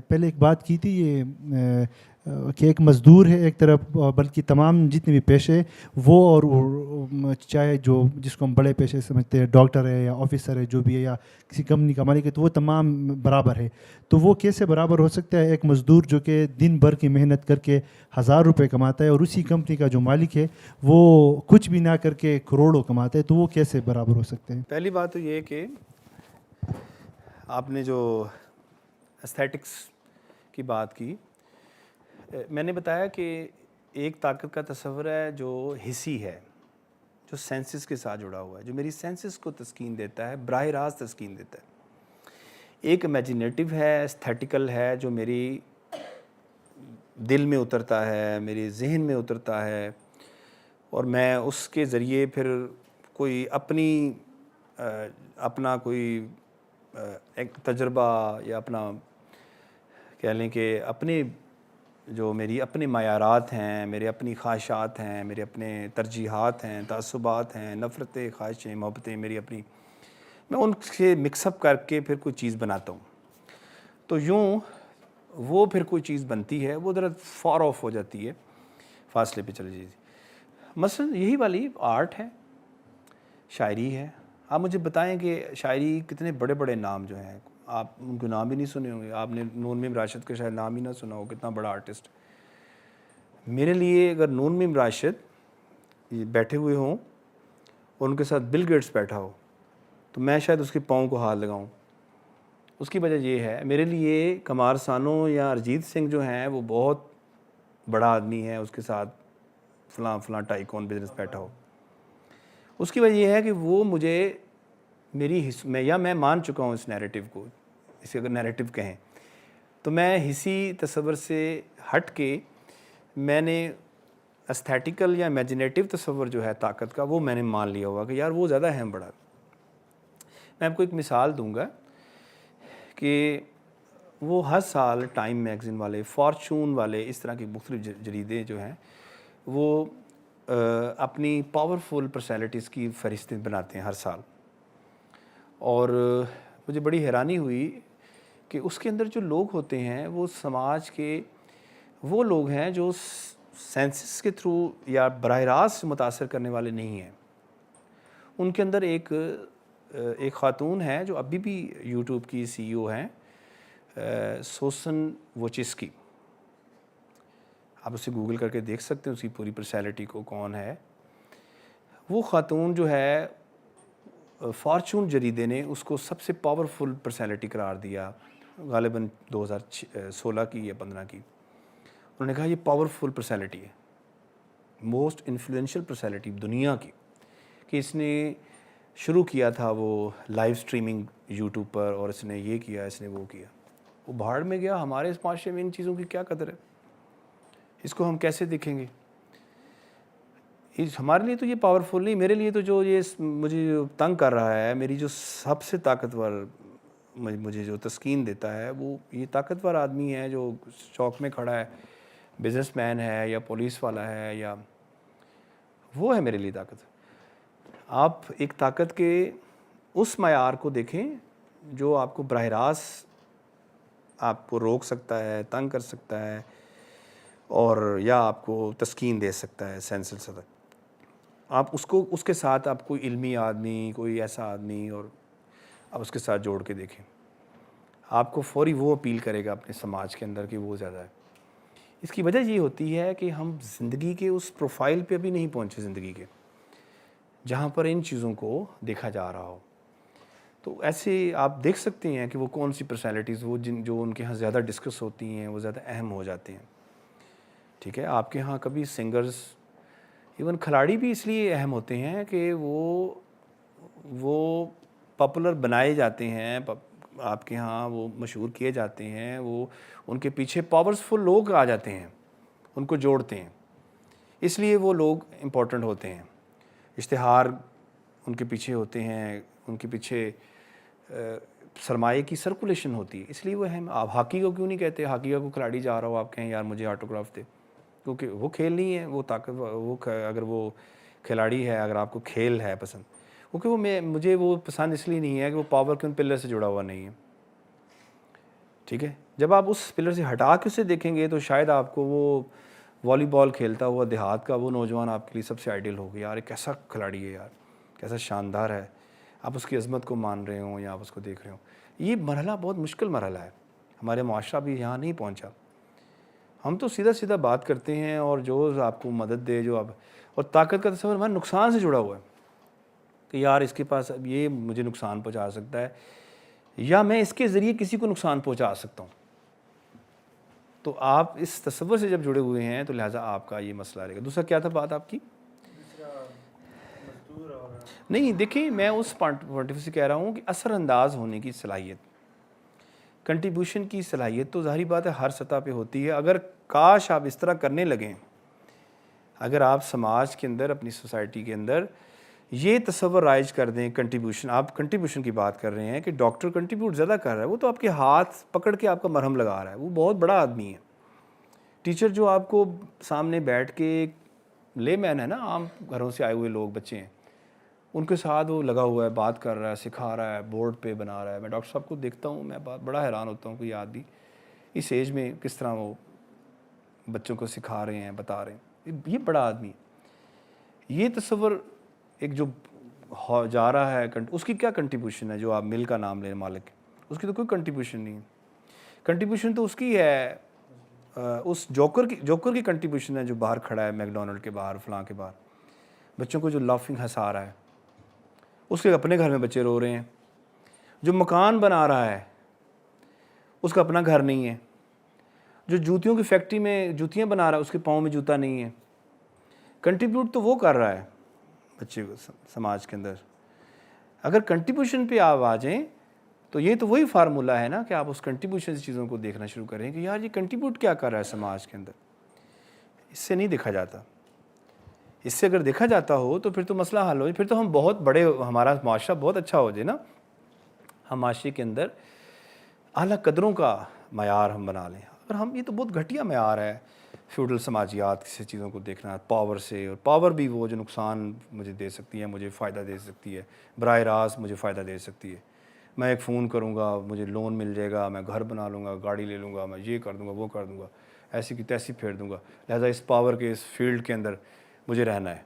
پہلے ایک بات کی تھی یہ کہ ایک مزدور ہے ایک طرف، بلکہ تمام جتنے بھی پیشے وہ اور چاہے جو جس کو ہم بڑے پیشے سمجھتے ہیں، ڈاکٹر ہے یا آفیسر ہے جو بھی ہے یا کسی کمپنی کا مالک ہے، تو وہ تمام برابر ہے. تو وہ کیسے برابر ہو سکتا ہے؟ ایک مزدور جو کہ دن بھر کی محنت کر کے 1000 روپے کماتا ہے اور اسی کمپنی کا جو مالک ہے وہ کچھ بھی نہ کر کے کروڑوں کماتا ہے، تو وہ کیسے برابر ہو سکتے ہیں؟ پہلی بات تو یہ کہ آپ نے جو استھیٹکس کی بات کی، میں نے بتایا کہ ایک طاقت کا تصور ہے جو حسی ہے، جو سینسز کے ساتھ جڑا ہوا ہے، جو میری سینسز کو تسکین دیتا ہے، براہ راست تسکین دیتا ہے۔ ایک امیجنیٹو ہے، ایستھیٹیکل ہے، جو میری دل میں اترتا ہے، میرے ذہن میں اترتا ہے، اور میں اس کے ذریعے پھر کوئی اپنا کوئی ایک تجربہ یا اپنا کہہ لیں کہ اپنے جو میری اپنے معیارات ہیں، میرے اپنی خواہشات ہیں، میرے اپنے ترجیحات ہیں، تعصبات ہیں، نفرتیں، خواہشیں، محبتیں میری اپنی، میں ان سے مکس اپ کر کے پھر کوئی چیز بناتا ہوں۔ تو یوں وہ پھر کوئی چیز بنتی ہے، وہ ذرا فار آف ہو جاتی ہے، فاصلے پہ چلی جاتی ہے۔ مثلا یہی والی آرٹ ہے، شاعری ہے۔ آپ مجھے بتائیں کہ شاعری کتنے بڑے بڑے نام جو ہیں، آپ ان کے نام ہی نہیں سنے ہوں گے، آپ نے نون میم راشد کا شاید نام ہی نہ سنا ہو، کتنا بڑا آرٹسٹ۔ میرے لیے اگر نون میم راشد بیٹھے ہوئے ہوں اور ان کے ساتھ بل گیٹس بیٹھا ہو تو میں شاید اس کے پاؤں کو ہاتھ لگاؤں۔ اس کی وجہ یہ ہے، میرے لیے قمار سانو یا ارجیت سنگھ جو ہیں وہ بہت بڑا آدمی ہے، اس کے ساتھ فلاں فلاں ٹائکون بزنس بیٹھا ہو۔ اس کی وجہ یہ ہے کہ وہ مجھے میں مان چکا ہوں اس نیریٹو کو، اسے اگر نیریٹو کہیں تو میں حسی تصور سے ہٹ کے میں نے ایستھیٹیکل یا امیجنیٹو تصور جو ہے طاقت کا، وہ میں نے مان لیا ہوا کہ یار وہ زیادہ اہم بڑا۔ میں آپ کو ایک مثال دوں گا کہ وہ ہر سال ٹائم میگزین والے، فارچون والے، اس طرح کی مختلف جریدے جو ہیں وہ اپنی پاورفل پرسنالٹیز کی فہرستیں بناتے ہیں ہر سال، اور مجھے بڑی حیرانی ہوئی کہ اس کے اندر جو لوگ ہوتے ہیں وہ سماج کے وہ لوگ ہیں جو سینسس کے تھرو یا براہ راست متاثر کرنے والے نہیں ہیں۔ ان کے اندر ایک خاتون ہے جو ابھی بھی یوٹیوب کی سی ای او ہیں، سوسن ووچسکی، آپ اسے گوگل کر کے دیکھ سکتے ہیں اس کی پوری پرسنالٹی کو، کون ہے وہ خاتون۔ جو ہے فارچون جریدے نے اس کو سب سے پاورفل پرسنالٹی قرار دیا، غالباً 2016 کی یا 15 کی۔ انہوں نے کہا یہ پاورفل پرسنالٹی ہے، موسٹ انفلوئنشل پرسنالٹی دنیا کی، کہ اس نے شروع کیا تھا وہ لائیو سٹریمنگ یوٹیوب پر، اور اس نے یہ کیا، اس نے وہ کیا۔ وہ بھاڑ میں گیا، ہمارے اس معاشرے میں ان چیزوں کی کیا قدر ہے، اس کو ہم کیسے دیکھیں گے؟ ہمارے لیے تو یہ پاورفل نہیں، میرے لیے تو جو یہ مجھے جو تنگ کر رہا ہے، میری جو سب سے طاقتور مجھے جو تسکین دیتا ہے، وہ یہ طاقتور آدمی ہے جو چوک میں کھڑا ہے، بزنس مین ہے یا پولیس والا ہے، یا وہ ہے میرے لیے طاقت۔ آپ ایک طاقت کے اس معیار کو دیکھیں جو آپ کو براہ راست آپ کو روک سکتا ہے، تنگ کر سکتا ہے، اور یا آپ کو تسکین دے سکتا ہے سینسل سطح۔ آپ اس کے ساتھ آپ کوئی علمی آدمی، کوئی ایسا آدمی، اور آپ اس کے ساتھ جوڑ کے دیکھیں، آپ کو فوری وہ اپیل کرے گا اپنے سماج کے اندر کہ وہ زیادہ ہے۔ اس کی وجہ یہ ہوتی ہے کہ ہم زندگی کے اس پروفائل پہ ابھی نہیں پہنچے زندگی کے جہاں پر ان چیزوں کو دیکھا جا رہا ہو۔ تو ایسے آپ دیکھ سکتے ہیں کہ وہ کون سی پرسنالٹیز وہ جو ان کے ہاں زیادہ ڈسکس ہوتی ہیں، وہ زیادہ اہم ہو جاتے ہیں۔ ٹھیک ہے، آپ کے ہاں کبھی سنگرز، ایون کھلاڑی بھی اس لیے اہم ہوتے ہیں کہ وہ پاپولر بنائے جاتے ہیں، آپ کے ہاں وہ مشہور کیے جاتے ہیں، وہ ان کے پیچھے پاورفل لوگ آ جاتے ہیں، ان کو جوڑتے ہیں، اس لیے وہ لوگ امپورٹنٹ ہوتے ہیں۔ اشتہار ان کے پیچھے ہوتے ہیں، ان کے پیچھے سرمایے کی سرکولیشن ہوتی ہے، اس لیے وہ اہم۔ آپ ہاکی کو کیوں نہیں کہتے؟ ہاکی کا کوئی کھلاڑی جا رہا ہو، آپ کہیں یار مجھے آٹوگراف دے، کیونکہ وہ کھیل نہیں ہے، وہ طاقت، اگر وہ کھلاڑی ہے، اگر آپ کو کھیل ہے پسند، کیونکہ مجھے وہ پسند اس لیے نہیں ہے کہ وہ پاور کے ان پلر سے جڑا ہوا نہیں ہے۔ ٹھیک ہے، جب آپ اس پلر سے ہٹا کے اسے دیکھیں گے تو شاید آپ کو وہ والی بال کھیلتا ہوا دیہات کا وہ نوجوان آپ کے لیے سب سے آئیڈیل ہوگا، یار ایک کیسا کھلاڑی ہے، یار کیسا شاندار ہے، آپ اس کی عظمت کو مان رہے ہوں یا آپ اس کو دیکھ رہے ہوں۔ یہ مرحلہ بہت مشکل مرحلہ ہے، ہمارے معاشرہ بھی یہاں نہیں پہنچا۔ ہم تو سیدھا بات کرتے ہیں، اور جو آپ کو مدد دے، جو آپ، اور طاقت کا تصور ہمارے نقصان سے جڑا ہوا ہے کہ یار اس کے پاس اب یہ مجھے نقصان پہنچا سکتا ہے، یا میں اس کے ذریعے کسی کو نقصان پہنچا سکتا ہوں۔ تو آپ اس تصور سے جب جڑے ہوئے ہیں تو لہٰذا آپ کا یہ مسئلہ رہے گا. دوسرا کیا تھا بات آپ کی؟ نہیں دیکھیں، میں اس پوائنٹ آف ویو سے کہہ رہا ہوں کہ اثر انداز ہونے کی صلاحیت، کنٹریبیوشن کی صلاحیت تو ظاہری بات ہے ہر سطح پہ ہوتی ہے. اگر کاش آپ اس طرح کرنے لگیں، اگر آپ سماج کے اندر، اپنی سوسائٹی کے اندر یہ تصور رائج کر دیں کنٹریبیوشن، آپ کنٹریبیوشن کی بات کر رہے ہیں کہ ڈاکٹر کنٹریبیوٹ زیادہ کر رہا ہے، وہ تو آپ کے ہاتھ پکڑ کے آپ کا مرہم لگا رہا ہے، وہ بہت بڑا آدمی ہے. ٹیچر جو آپ کو سامنے بیٹھ کے، لے مین ہے نا، عام گھروں سے آئے ہوئے لوگ، بچے ہیں، ان کے ساتھ وہ لگا ہوا ہے، بات کر رہا ہے، سکھا رہا ہے، بورڈ پہ بنا رہا ہے. میں ڈاکٹر صاحب کو دیکھتا ہوں، میں بڑا حیران ہوتا ہوں کہ یہ آدمی اس ایج میں کس طرح وہ بچوں کو سکھا رہے ہیں، بتا رہے ہیں. یہ بڑا آدمی ہے. یہ تصور ایک جو جا رہا ہے، اس کی کیا کنٹریبیوشن ہے؟ جو آپ مل کا نام لیں مالک، اس کی تو کوئی کنٹریبیوشن نہیں ہے. کنٹریبیوشن تو اس کی ہے، اس جوکر کی کنٹریبیوشن ہے جو باہر کھڑا ہے میکڈونلڈ کے باہر، فلاں کے باہر، بچوں کو جو لافنگ ہنسا رہا ہے. اس کے اپنے گھر میں بچے رو رہے ہیں. جو مکان بنا رہا ہے اس کا اپنا گھر نہیں ہے. جو جوتیوں کی فیکٹری میں جوتیاں بنا رہا ہے اس کے پاؤں میں جوتا نہیں ہے. کنٹریبیوٹ تو وہ کر رہا ہے بچے کو سماج کے اندر. اگر کنٹریبیوشن پہ آپ آ جائیں تو یہ تو وہی فارمولہ ہے نا کہ آپ اس کنٹریبیوشن سے چیزوں کو دیکھنا شروع کریں کہ یار یہ کنٹریبیوٹ کیا کر رہا ہے سماج کے اندر. اس سے نہیں دیکھا جاتا. اس سے اگر دیکھا جاتا ہو تو پھر تو مسئلہ حل ہو جائے، پھر تو ہم بہت بڑے، ہمارا معاشرہ بہت اچھا ہو جائے نا. ہم معاشرے کے اندر اعلیٰ قدروں کا معیار ہم بنا لیں. اور ہم، یہ تو بہت گھٹیا معیار ہے فیوڈل سماجیات سے چیزوں کو دیکھنا، پاور سے. اور پاور بھی وہ جو نقصان مجھے دے سکتی ہے، مجھے فائدہ دے سکتی ہے، براہ راست مجھے فائدہ دے سکتی ہے. میں ایک فون کروں گا، مجھے لون مل جائے گا، میں گھر بنا لوں گا، گاڑی لے لوں گا، میں یہ کر دوں گا، وہ کر دوں گا، ایسی کی تیسی پھیر دوں گا. لہٰذا اس پاور کے، اس فیلڈ کے اندر مجھے رہنا ہے،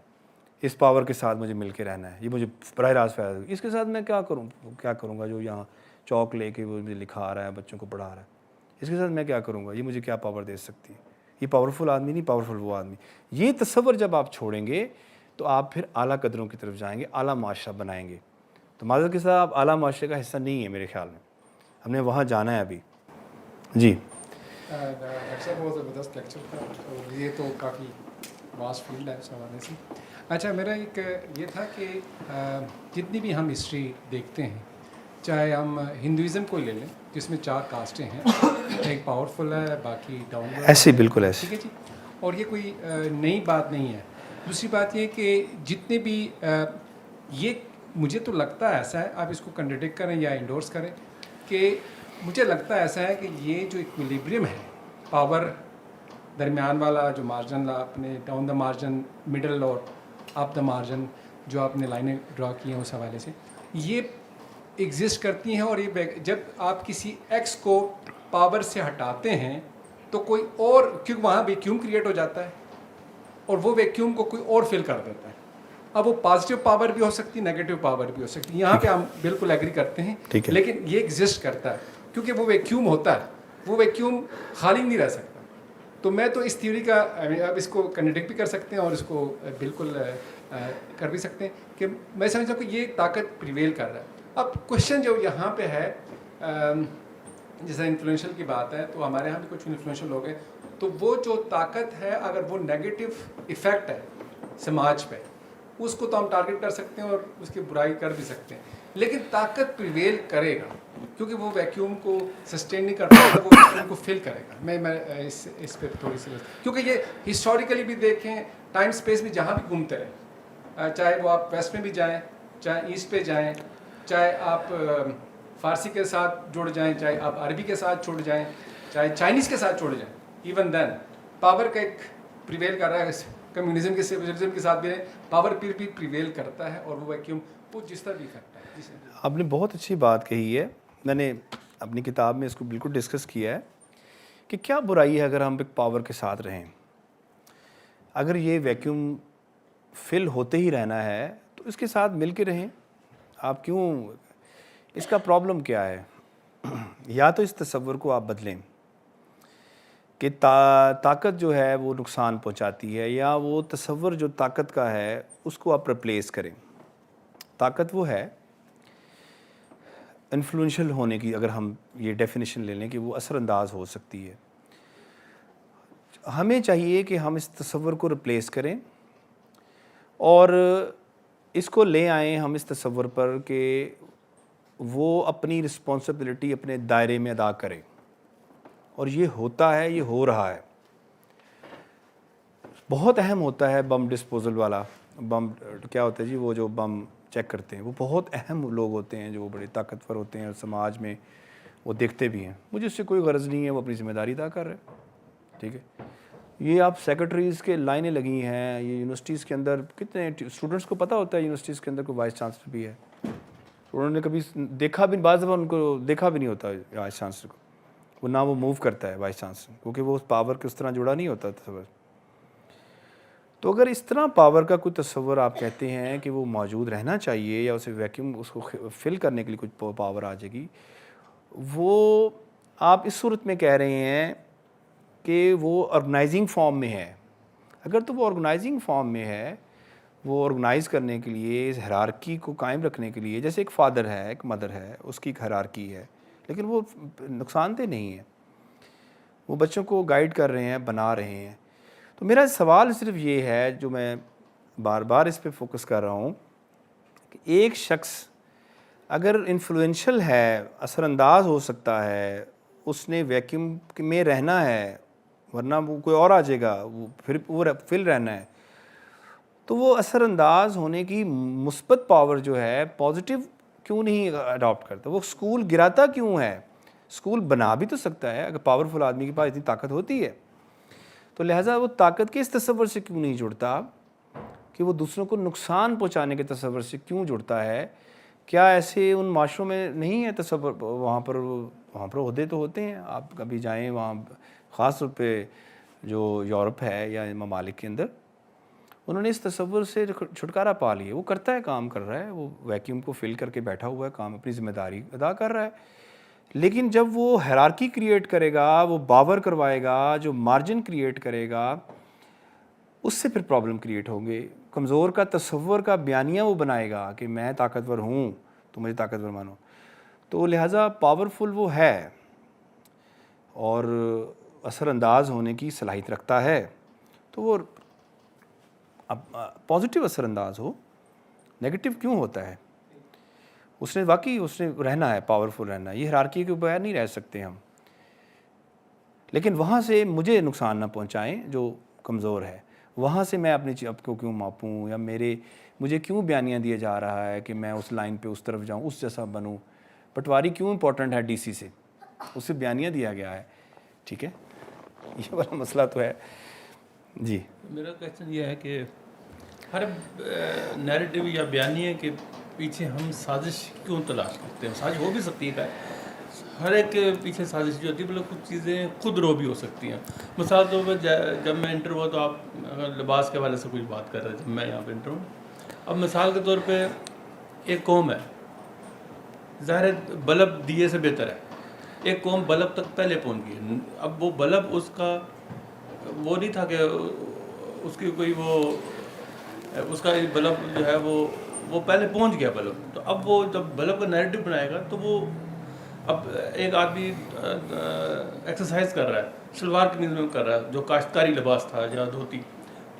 اس پاور کے ساتھ مجھے مل کے رہنا ہے، یہ مجھے براہ راست فائدہ دے. اس کے ساتھ میں کیا کروں گا جو یہاں چوک لے کے وہ مجھے لکھا رہا ہے، بچوں کو پڑھا رہا ہے. اس کے ساتھ میں کیا کروں گا؟ یہ مجھے کیا پاور دے سکتی ہے؟ یہ پاورفل آدمی نہیں، پاورفل وہ آدمی. یہ تصور جب آپ چھوڑیں گے تو آپ پھر اعلیٰ قدروں کی طرف جائیں گے، اعلیٰ معاشرہ بنائیں گے. تو معذرت کے ساتھ آپ اعلیٰ معاشرے کا حصہ نہیں ہے میرے خیال میں. ہم نے وہاں جانا ہے ابھی. جی ڈاکٹر صاحب بہت زبردست لیکچر تھا، اور یہ تو کافی واسٹ فیلڈ ہے اس حوالے سے. اچھا، میرا ایک یہ تھا کہ جتنی بھی ہم ہسٹری دیکھتے ہیں، چاہے ہم ہندوازم کو لے لیں جس میں 4 کاسٹیں ہیں، ایک پاورفل ہے، باقی ڈاؤن ورڈ، ایسے بالکل ایسے. ٹھیک ہے جی. اور یہ کوئی نئی بات نہیں ہے. دوسری بات یہ کہ جتنے بھی یہ مجھے تو لگتا ہے ایسا ہے، آپ اس کو کنٹرڈکٹ کریں یا انڈورس کریں، کہ مجھے لگتا ہے ایسا ہے کہ یہ جو ایکویلیبریم ہے، پاور درمیان والا جو مارجن آپ نے ڈاؤن دا مارجن، مڈل اور اپ دا مارجن جو آپ نے لائنیں ڈرا کی ہیں، اس حوالے سے یہ ایگزسٹ کرتی ہیں. اور یہ جب آپ کسی ایکس کو پاور سے ہٹاتے ہیں تو کوئی اور، کیونکہ وہاں ویکیوم کریٹ ہو جاتا ہے اور وہ ویکیوم کو کوئی اور فل کر دیتا ہے. اب وہ پازیٹیو پاور بھی ہو سکتی، نیگیٹو پاور بھی ہو سکتی. یہاں پہ ہم بالکل ایگری کرتے ہیں، لیکن یہ ایگزسٹ کرتا ہے کیونکہ وہ ویکیوم ہوتا ہے، وہ ویکیوم خالی نہیں رہ سکتا. تو میں تو اس تھیوری کا، اب اس کو کنٹرڈکٹ بھی کر سکتے ہیں اور اس کو بالکل کر بھی سکتے ہیں کہ میں سمجھتا ہوں کہ یہ طاقت پریویل کر رہا ہے. اب کوشچن جو یہاں پہ ہے، جیسے انفلوئنشل کی بات ہے، تو ہمارے یہاں بھی کچھ انفلوئنشل لوگ ہیں، تو وہ جو طاقت ہے اگر وہ نیگیٹو ایفیکٹ ہے سماج پہ، اس کو تو ہم ٹارگٹ کر سکتے ہیں اور اس کی برائی کر بھی سکتے ہیں. لیکن طاقت پریویل کرے گا کیونکہ وہ ویکیوم کو سسٹین نہیں کر پائے گا، وہ ویکیوم کو فل کرے گا. میں اس پہ تھوڑی سی، کیونکہ یہ ہسٹوریکلی بھی دیکھیں، ٹائم اسپیس میں جہاں بھی گھومتے رہیں، چاہے وہ آپ ویسٹ میں بھی جائیں، چاہے ایسٹ پہ جائیں، چاہے آپ فارسی کے ساتھ جڑ جائیں، چاہے آپ عربی کے ساتھ جڑ جائیں، چاہے چائنیز کے ساتھ جڑ جائیں، ایون دین پاور کا ایک پریویل کر رہا ہے. کمیونزم کے سیکولرزم کے ساتھ بھی پاور پھر بھی پریویل کرتا ہے، اور وہ ویکیوم وہ جس طرح بھی افیکٹ ہے. آپ نے بہت اچھی بات کہی ہے. میں نے اپنی کتاب میں اس کو بالکل ڈسکس کیا ہے کہ کیا برائی ہے اگر ہم ایک پاور کے ساتھ رہیں. اگر یہ ویکیوم فل ہوتے ہی رہنا ہے تو اس کے ساتھ مل کے رہیں. آپ کیوں، اس کا پرابلم کیا ہے؟ یا تو اس تصور کو آپ بدلیں کہ طاقت جو ہے وہ نقصان پہنچاتی ہے، یا وہ تصور جو طاقت کا ہے اس کو آپ ریپلیس کریں. طاقت وہ ہے انفلوئنشل ہونے کی، اگر ہم یہ ڈیفینیشن لے لیں کہ وہ اثر انداز ہو سکتی ہے. ہمیں چاہیے کہ ہم اس تصور کو ریپلیس کریں اور اس کو لے آئیں ہم اس تصور پر کہ وہ اپنی رسپانسبلٹی اپنے دائرے میں ادا کرے، اور یہ ہوتا ہے، یہ ہو رہا ہے۔ بہت اہم ہوتا ہے بم ڈسپوزل والا، بم کیا ہوتا ہے جی، وہ جو بم چیک کرتے ہیں، وہ بہت اہم لوگ ہوتے ہیں جو بڑے طاقتور ہوتے ہیں اور سماج میں وہ دیکھتے بھی ہیں۔ مجھے اس سے کوئی غرض نہیں ہے، وہ اپنی ذمہ داری ادا کر رہے ہیں، ٹھیک ہے۔ یہ آپ سیکرٹریز کے لائنیں لگی ہیں، یہ یونیورسٹیز کے اندر کتنے اسٹوڈنٹس کو پتہ ہوتا ہے یونیورسٹیز کے اندر کوئی وائس چانسلر بھی ہے، انہوں نے کبھی دیکھا بھی، بعض دفعہ ان کو دیکھا بھی نہیں ہوتا وائس چانسلر کو، وہ نہ وہ موو کرتا ہے وائس چانسلر، کیونکہ وہ اس پاور کے اس طرح جڑا نہیں ہوتا تصور۔ تو اگر اس طرح پاور کا کوئی تصور آپ کہتے ہیں کہ وہ موجود رہنا چاہیے یا اسے ویکیوم اس کو فل کرنے کے لیے کچھ پاور آ جائے گی، وہ آپ اس صورت میں کہہ رہے ہیں کہ وہ آرگنائزنگ فارم میں ہے۔ اگر تو وہ آرگنائزنگ فارم میں ہے، وہ آرگنائز کرنے کے لیے اس ہیرارکی کو قائم رکھنے کے لیے، جیسے ایک فادر ہے، ایک مدر ہے، اس کی ایک ہیرارکی ہے، لیکن وہ نقصان دہ نہیں ہے، وہ بچوں کو گائیڈ کر رہے ہیں، بنا رہے ہیں۔ تو میرا سوال صرف یہ ہے، جو میں بار بار اس پہ فوکس کر رہا ہوں، کہ ایک شخص اگر انفلوئنشل ہے، اثر انداز ہو سکتا ہے، اس نے ویکیوم میں رہنا ہے، ورنہ وہ کوئی اور آ جائے گا، وہ پھر وہ فل رہنا ہے، تو وہ اثر انداز ہونے کی مثبت پاور جو ہے پازیٹیو کیوں نہیں اڈاپٹ کرتا؟ وہ سکول گراتا کیوں ہے؟ سکول بنا بھی تو سکتا ہے، اگر پاورفل آدمی کے پاس اتنی طاقت ہوتی ہے تو لہٰذا وہ طاقت کے اس تصور سے کیوں نہیں جڑتا کہ وہ دوسروں کو نقصان پہنچانے کے تصور سے کیوں جڑتا ہے؟ کیا ایسے ان معاشروں میں نہیں ہے تصور؟ وہاں پر عہدے تو ہوتے ہیں، آپ کبھی جائیں وہاں، خاص طور پہ جو یورپ ہے یا ممالک کے اندر، انہوں نے اس تصور سے چھٹکارا پا لیا، وہ کرتا ہے، کام کر رہا ہے، وہ ویکیوم کو فل کر کے بیٹھا ہوا ہے، کام اپنی ذمہ داری ادا کر رہا ہے۔ لیکن جب وہ ہیرارکی کریٹ کرے گا، وہ باور کروائے گا، جو مارجن کریٹ کرے گا، اس سے پھر پرابلم کریٹ ہوں گے۔ کمزور کا تصور کا بیانیہ وہ بنائے گا کہ میں طاقتور ہوں تو مجھے طاقتور مانو، تو لہٰذا پاورفل وہ ہے اور اثر انداز ہونے کی صلاحیت رکھتا ہے، تو وہ اب پازیٹیو اثر انداز ہو، نیگیٹو کیوں ہوتا ہے؟ اس نے واقعی اس نے رہنا ہے، پاورفل رہنا ہے، یہ ہیرارکی کے بغیر نہیں رہ سکتے ہم، لیکن وہاں سے مجھے نقصان نہ پہنچائیں جو کمزور ہے، وہاں سے میں اپنی آپ کو کیوں ماپوں، یا مجھے کیوں بیانیہ دیا جا رہا ہے کہ میں اس لائن پہ اس طرف جاؤں، اس جیسا بنوں؟ پٹواری کیوں امپورٹنٹ ہے ڈی سی سے؟ اسے بیانیہ دیا گیا ہے، ٹھیک ہے، یہ والا مسئلہ تو ہے۔ جی میرا کویشچن یہ ہے کہ ہر نیریٹو یا بیانیے کے پیچھے ہم سازش کیوں تلاش کرتے ہیں؟ سازش ہو بھی سکتی ہے، ہر ایک کے پیچھے سازش جو ہوتی ہے، مطلب کچھ چیزیں خود رو بھی ہو سکتی ہیں۔ مثال طور پر جب میں انٹر ہوا تو آپ لباس کے حوالے سے کچھ بات کر رہے تھے، میں یہاں پہ انٹر ہوں۔ اب مثال کے طور پہ ایک قوم ہے، ظاہر ہے بلب دیے سے بہتر ہے، ایک قوم بلب تک پہلے پہنچ گئی، اب وہ بلب اس کا وہ نہیں تھا کہ اس کی کوئی وہ اس کا بلب جو ہے وہ پہلے پہنچ گیا بلب، تو اب وہ جب بلب کا نیریٹو بنائے گا تو وہ اب ایک آدمی ایکسرسائز کر رہا ہے، شلوار قمیض میں کر رہا ہے جو کاشتکاری لباس تھا یا دھوتی،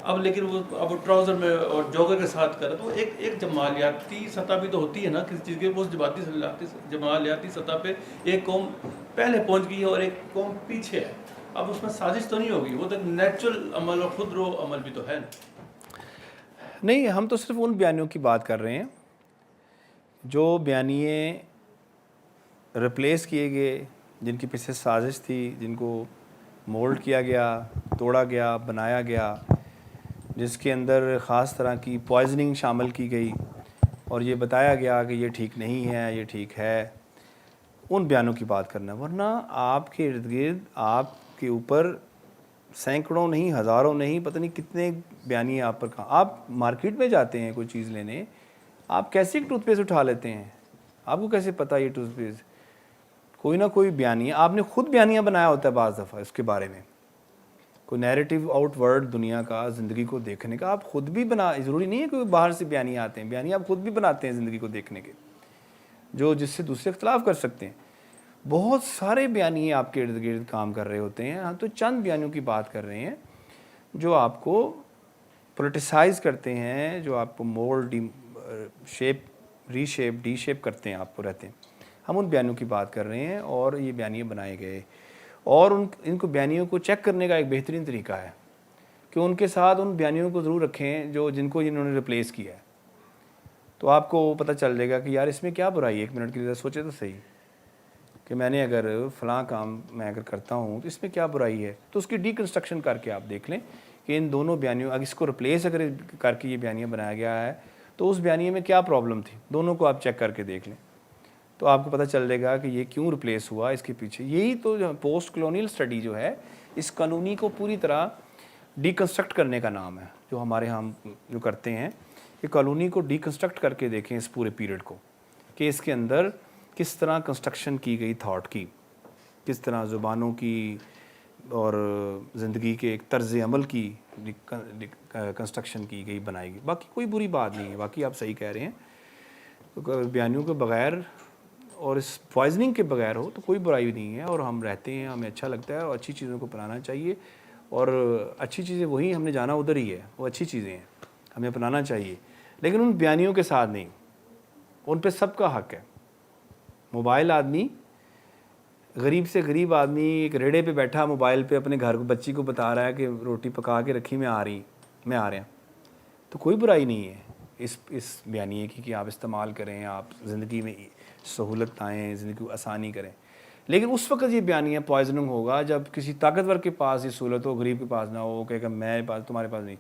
اب لیکن وہ ٹراؤزر میں اور جوگر کے ساتھ کر رہا ہے، تو ایک جمالیاتی سطح بھی تو ہوتی ہے نا کسی چیز کے، اس جمالیاتی سطح پہ ایک قوم پہلے پہنچ گئی ہے اور ایک قوم پیچھے ہے، اب اس میں سازش تو نہیں ہوگی، وہ تو نیچرل عمل اور خود رو عمل بھی تو ہے نا۔ نہیں، ہم تو صرف ان بیانیوں کی بات کر رہے ہیں جو بیانیے ریپلیس کیے گئے، جن کی پیچھے سازش تھی، جن کو مولڈ کیا گیا، توڑا گیا، بنایا گیا، جس کے اندر خاص طرح کی پوائزننگ شامل کی گئی اور یہ بتایا گیا کہ یہ ٹھیک نہیں ہے، یہ ٹھیک ہے، ان بیانوں کی بات کرنا ہے۔ ورنہ آپ کے ارد گرد، آپ کے اوپر سینکڑوں نہیں، ہزاروں نہیں، پتہ نہیں کتنے بیانیے آپ پر، کہاں آپ مارکیٹ میں جاتے ہیں کوئی چیز لینے، آپ کیسے ایک ٹوتھ پیسٹ اٹھا لیتے ہیں؟ آپ کو کیسے پتہ یہ ٹوتھ پیسٹ؟ کوئی نہ کوئی بیانیہ آپ نے خود بیانیہ بنایا ہوتا ہے بعض دفعہ اس کے بارے میں، کوئی نیریٹو آؤٹ ورڈ دنیا کا، زندگی کو دیکھنے کا آپ خود بھی بنا، ضروری نہیں ہے کہ باہر سے بیانیہ آتے ہیں، بیانیہ آپ خود بھی بناتے ہیں زندگی کو دیکھنے کے، جو جس سے دوسرے اختلاف کر سکتے ہیں۔ بہت سارے بیانیے آپ کے ارد گرد کام کر رہے ہوتے ہیں. ہم تو چند بیانیوں کی بات کر رہے ہیں جو آپ کو پولیٹیسائز کرتے ہیں, جو آپ کو مولڈ شیپ ری شیپ ڈی شیپ کرتے ہیں, آپ کو رہتے ہیں. ہم ان بیانیوں کی بات کر رہے ہیں اور یہ بیانیے بنائے گئے, اور ان کو بیانیوں کو چیک کرنے کا ایک بہترین طریقہ ہے کہ ان کے ساتھ ان بیانیوں کو ضرور رکھیں جن کو انہوں نے ریپلیس کیا ہے. تو آپ کو پتہ چل جائے گا کہ یار اس میں کیا برائی ہے. ایک منٹ کے لیے سوچے تو صحیح کہ میں نے اگر فلاں کام میں اگر کرتا ہوں تو اس میں کیا برائی ہے. تو اس کی ڈی کنسٹرکشن کر کے آپ دیکھ لیں کہ ان دونوں بیانیوں, اگر اس کو ریپلیس اگر کر کے یہ بیانیہ بنایا گیا ہے تو اس بیانیے میں کیا پرابلم تھی. دونوں کو آپ چیک کر کے دیکھ لیں تو آپ کو پتہ چل جائے گا کہ یہ کیوں ریپلیس ہوا. اس کے پیچھے یہی تو پوسٹ کلونیل اسٹڈی جو ہے اس قانونی کو پوری طرح ڈی کنسٹرکٹ کرنے کا نام ہے. جو ہمارے ہم جو کرتے ہیں کہ کالونی کو ڈی کنسٹرکٹ کر کے دیکھیں اس پورے پیریڈ کو, کہ اس کے اندر کس طرح کنسٹرکشن کی گئی تھاٹ کی, کس طرح زبانوں کی اور زندگی کے ایک طرز عمل کی کنسٹرکشن کی گئی, بنائی گئی. باقی کوئی بری بات نہیں ہے, باقی آپ صحیح کہہ رہے ہیں. بیانیوں کے بغیر اور اس پوائزننگ کے بغیر ہو تو کوئی برائی نہیں ہے, اور ہم رہتے ہیں, ہمیں اچھا لگتا ہے, اور اچھی چیزوں کو اپنانا چاہیے. اور اچھی چیزیں وہی ہم نے جانا ادھر ہی ہے, وہ اچھی چیزیں ہیں, ہمیں اپنانا چاہیے, لیکن ان بیانیوں کے ساتھ نہیں. ان پہ سب کا حق ہے. موبائل آدمی, غریب سے غریب آدمی ایک ریڑے پہ بیٹھا موبائل پہ اپنے گھر کو بچی کو بتا رہا ہے کہ روٹی پکا کے رکھی, میں آ رہا, تو کوئی برائی نہیں ہے اس بیانیے کی کہ آپ استعمال کریں, آپ زندگی میں سہولت لائیں, زندگی کو آسانی کریں. لیکن اس وقت یہ بیانیہ پوائزننگ ہوگا جب کسی طاقتور کے پاس یہ سہولت ہو, غریب کے پاس نہ ہو, کہ میں پاس تمہارے پاس نہیں,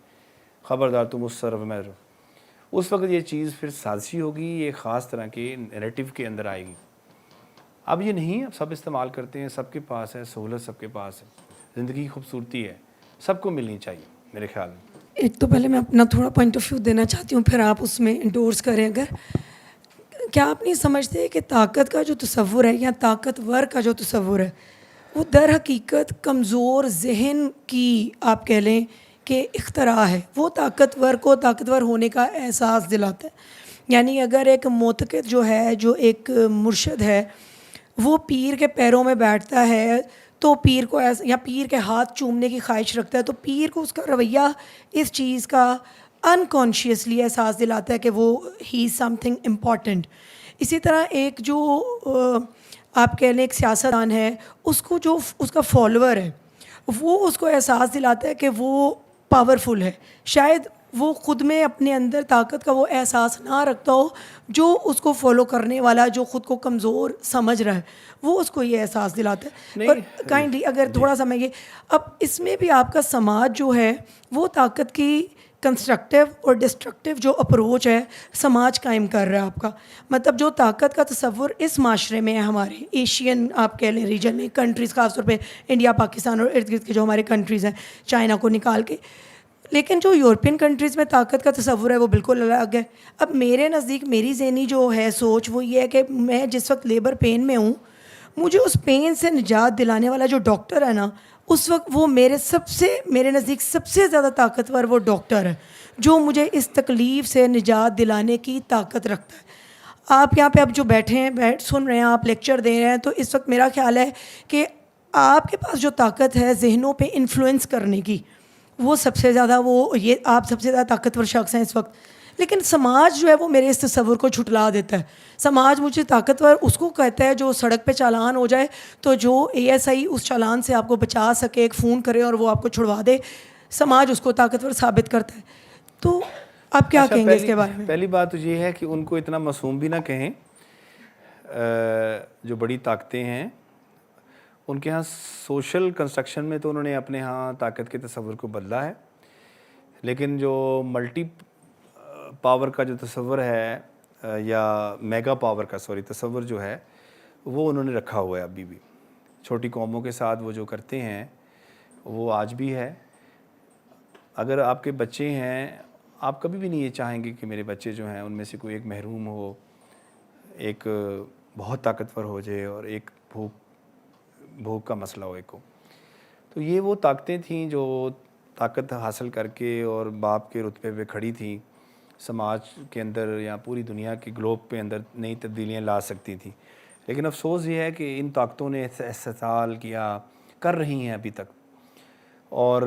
خبردار تم اس طرف میں رہو. اس وقت یہ چیز پھر سازشی ہوگی, یہ خاص طرح کے نیریٹو کے اندر آئے گی. اب یہ نہیں, اب سب استعمال کرتے ہیں, سب کے پاس ہے سہولت, سب کے پاس ہے, زندگی کی خوبصورتی ہے, سب کو ملنی چاہیے میرے خیال میں. ایک تو پہلے میں اپنا تھوڑا پوائنٹ آف ویو دینا چاہتی ہوں, پھر آپ اس میں انڈورس کریں. اگر کیا آپ نہیں سمجھتے کہ طاقت کا جو تصور ہے یا طاقتور کا جو تصور ہے وہ در حقیقت کمزور ذہن کی آپ کہہ لیں کہ اختراع ہے. وہ طاقتور کو طاقتور ہونے کا احساس دلاتا ہے. یعنی اگر ایک معتقد جو ہے, جو ایک مرشد ہے, وہ پیر کے پیروں میں بیٹھتا ہے تو پیر کو یا پیر کے ہاتھ چومنے کی خواہش رکھتا ہے, تو پیر کو اس کا رویہ اس چیز کا انکانشیسلی احساس دلاتا ہے کہ وہ ہی از سم تھنگ امپورٹنٹ. اسی طرح ایک جو آپ کہہ لیں ایک سیاستدان ہے, اس کو جو اس کا فالوور ہے وہ اس کو احساس دلاتا ہے کہ وہ پاورفل ہے. شاید وہ خود میں اپنے اندر طاقت کا وہ احساس نہ رکھتا ہو, جو اس کو فالو کرنے والا جو خود کو کمزور سمجھ رہا ہے وہ اس کو یہ احساس دلاتا ہے. اور کائنڈلی اگر تھوڑا سا میں یہ, اب اس میں بھی آپ کا سماج جو ہے وہ طاقت کی کنسٹرکٹیو اور ڈسٹرکٹیو جو اپروچ ہے سماج قائم کر رہا ہے آپ کا. مطلب جو طاقت کا تصور اس معاشرے میں ہے, ہمارے ایشین آپ کہہ لیں ریجن میں کنٹریز, خاص طور پہ انڈیا, پاکستان اور ارد گرد کے جو ہمارے کنٹریز ہیں, چائنا کو نکال کے, لیکن جو یورپین کنٹریز میں طاقت کا تصور ہے وہ بالکل الگ ہے. اب میرے نزدیک میری ذہنی جو ہے سوچ وہ یہ ہے کہ میں جس وقت لیبر پین میں ہوں, مجھے اس پین سے نجات دلانے والا جو ڈاکٹر ہے نا, اس وقت وہ میرے نزدیک سب سے زیادہ طاقتور وہ ڈاکٹر ہے جو مجھے اس تکلیف سے نجات دلانے کی طاقت رکھتا ہے. آپ یہاں پہ اب جو بیٹھے ہیں, سن رہے ہیں, آپ لیکچر دے رہے ہیں, تو اس وقت میرا خیال ہے کہ آپ کے پاس جو طاقت ہے ذہنوں پہ انفلوئنس کرنے کی, وہ سب سے زیادہ یہ آپ سب سے زیادہ طاقتور شخص ہیں اس وقت. لیکن سماج جو ہے وہ میرے اس تصور کو جھٹلا دیتا ہے. سماج مجھے طاقتور اس کو کہتا ہے جو سڑک پہ چالان ہو جائے تو جو ASI اس چالان سے آپ کو بچا سکے, ایک فون کرے اور وہ آپ کو چھڑوا دے, سماج اس کو طاقتور ثابت کرتا ہے. تو آپ کیا کہیں گے اس کے بارے میں؟ پہلی بات تو یہ ہے کہ ان کو اتنا معصوم بھی نہ کہیں. جو بڑی طاقتیں ہیں ان کے ہاں سوشل کنسٹرکشن میں تو انہوں نے اپنے ہاں طاقت کے تصور کو بدلا ہے, لیکن جو ملٹی پاور کا جو تصور ہے یا میگا پاور کا تصور جو ہے وہ انہوں نے رکھا ہوا ہے ابھی بھی. چھوٹی قوموں کے ساتھ وہ جو کرتے ہیں وہ آج بھی ہے. اگر آپ کے بچے ہیں, آپ کبھی بھی نہیں یہ چاہیں گے کہ میرے بچے جو ہیں ان میں سے کوئی ایک محروم ہو, ایک بہت طاقتور ہو جائے اور ایک بھوک کا مسئلہ ہو ایک کو. تو یہ وہ طاقتیں تھیں جو طاقت حاصل کر کے اور باپ کے رتبے پہ کھڑی تھیں, سماج کے اندر یا پوری دنیا کے گلوب پہ اندر نئی تبدیلیاں لا سکتی تھیں. لیکن افسوس یہ ہے کہ ان طاقتوں نے استحصال کیا، کر رہی ہیں ابھی تک، اور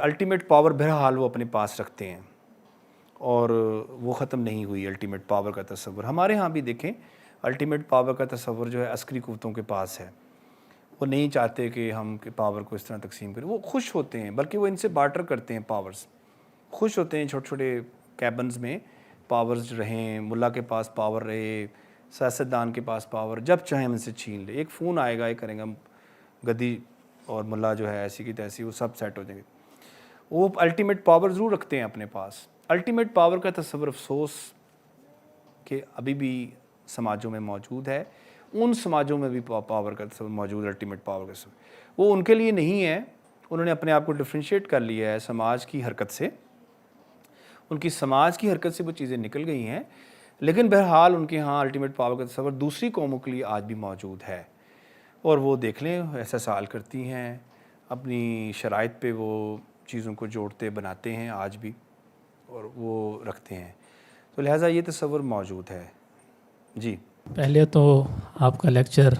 الٹیمیٹ پاور بہرحال وہ اپنے پاس رکھتے ہیں، اور وہ ختم نہیں ہوئی الٹیمیٹ پاور کا تصور. ہمارے ہاں بھی دیکھیں الٹیمیٹ پاور کا تصور جو ہے عسکری قوتوں کے پاس ہے. وہ نہیں چاہتے کہ ہم پاور کو اس طرح تقسیم کریں. وہ خوش ہوتے ہیں، بلکہ وہ ان سے بارٹر کرتے ہیں پاورز. خوش ہوتے ہیں چھوٹے چھوٹے کیبنز میں پاورز رہیں، ملا کے پاس پاور رہے، سیاستدان کے پاس پاور، جب چاہیں ان سے چھین لے. ایک فون آئے گا، یہ کریں گا، گدی اور ملا جو ہے ایسی کی تیسی وہ سب سیٹ ہو جائیں گے. وہ الٹیمیٹ پاور ضرور رکھتے ہیں اپنے پاس. الٹیمیٹ پاور کا تصور افسوس کہ ابھی بھی سماجوں میں موجود ہے. ان سماجوں میں بھی پاور کا تصور موجود ہے، الٹیمیٹ پاور کا تصور. وہ ان کے لیے نہیں ہے. انہوں نے اپنے آپ کو ڈفرینشیٹ کر لیا ہے سماج کی حرکت سے. ان کی سماج کی حرکت سے وہ چیزیں نکل گئی ہیں، لیکن بہرحال ان کے ہاں الٹیمیٹ پاور کا تصور دوسری قوموں کے لیے آج بھی موجود ہے. اور وہ دیکھ لیں استحصال کرتی ہیں، اپنی شرائط پہ وہ چیزوں کو جوڑتے بناتے ہیں آج بھی، اور وہ رکھتے ہیں. تو لہٰذا یہ تصور موجود ہے. جی پہلے تو آپ کا لیکچر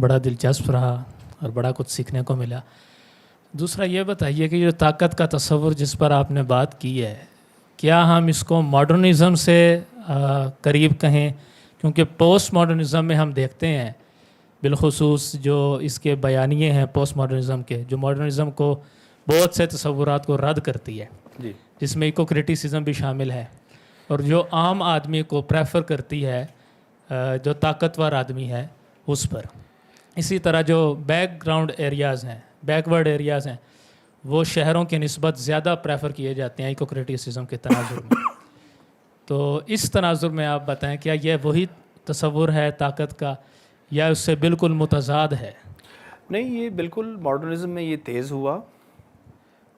بڑا دلچسپ رہا اور بڑا کچھ سیکھنے کو ملا. دوسرا یہ بتائیے کہ جو طاقت کا تصور جس پر آپ نے بات کی ہے، کیا ہم اس کو ماڈرنزم سے قریب کہیں؟ کیونکہ پوسٹ ماڈرنزم میں ہم دیکھتے ہیں بالخصوص جو اس کے بیانیے ہیں پوسٹ ماڈرنزم کے، جو ماڈرنزم کو بہت سے تصورات کو رد کرتی ہے، جی جس میں ایکو کرٹیسزم بھی شامل ہے، اور جو عام آدمی کو پریفر کرتی ہے جو طاقتور آدمی ہے اس پر. اسی طرح جو بیک گراؤنڈ ایریاز ہیں، بیکورڈ ایریاز ہیں، وہ شہروں کے نسبت زیادہ پریفر کیے جاتے ہیں ایکو کرٹیسزم کے تناظر میں. تو اس تناظر میں آپ بتائیں کیا یہ وہی تصور ہے طاقت کا یا اس سے بالکل متضاد ہے؟ نہیں، یہ بالکل ماڈرنزم میں یہ تیز ہوا،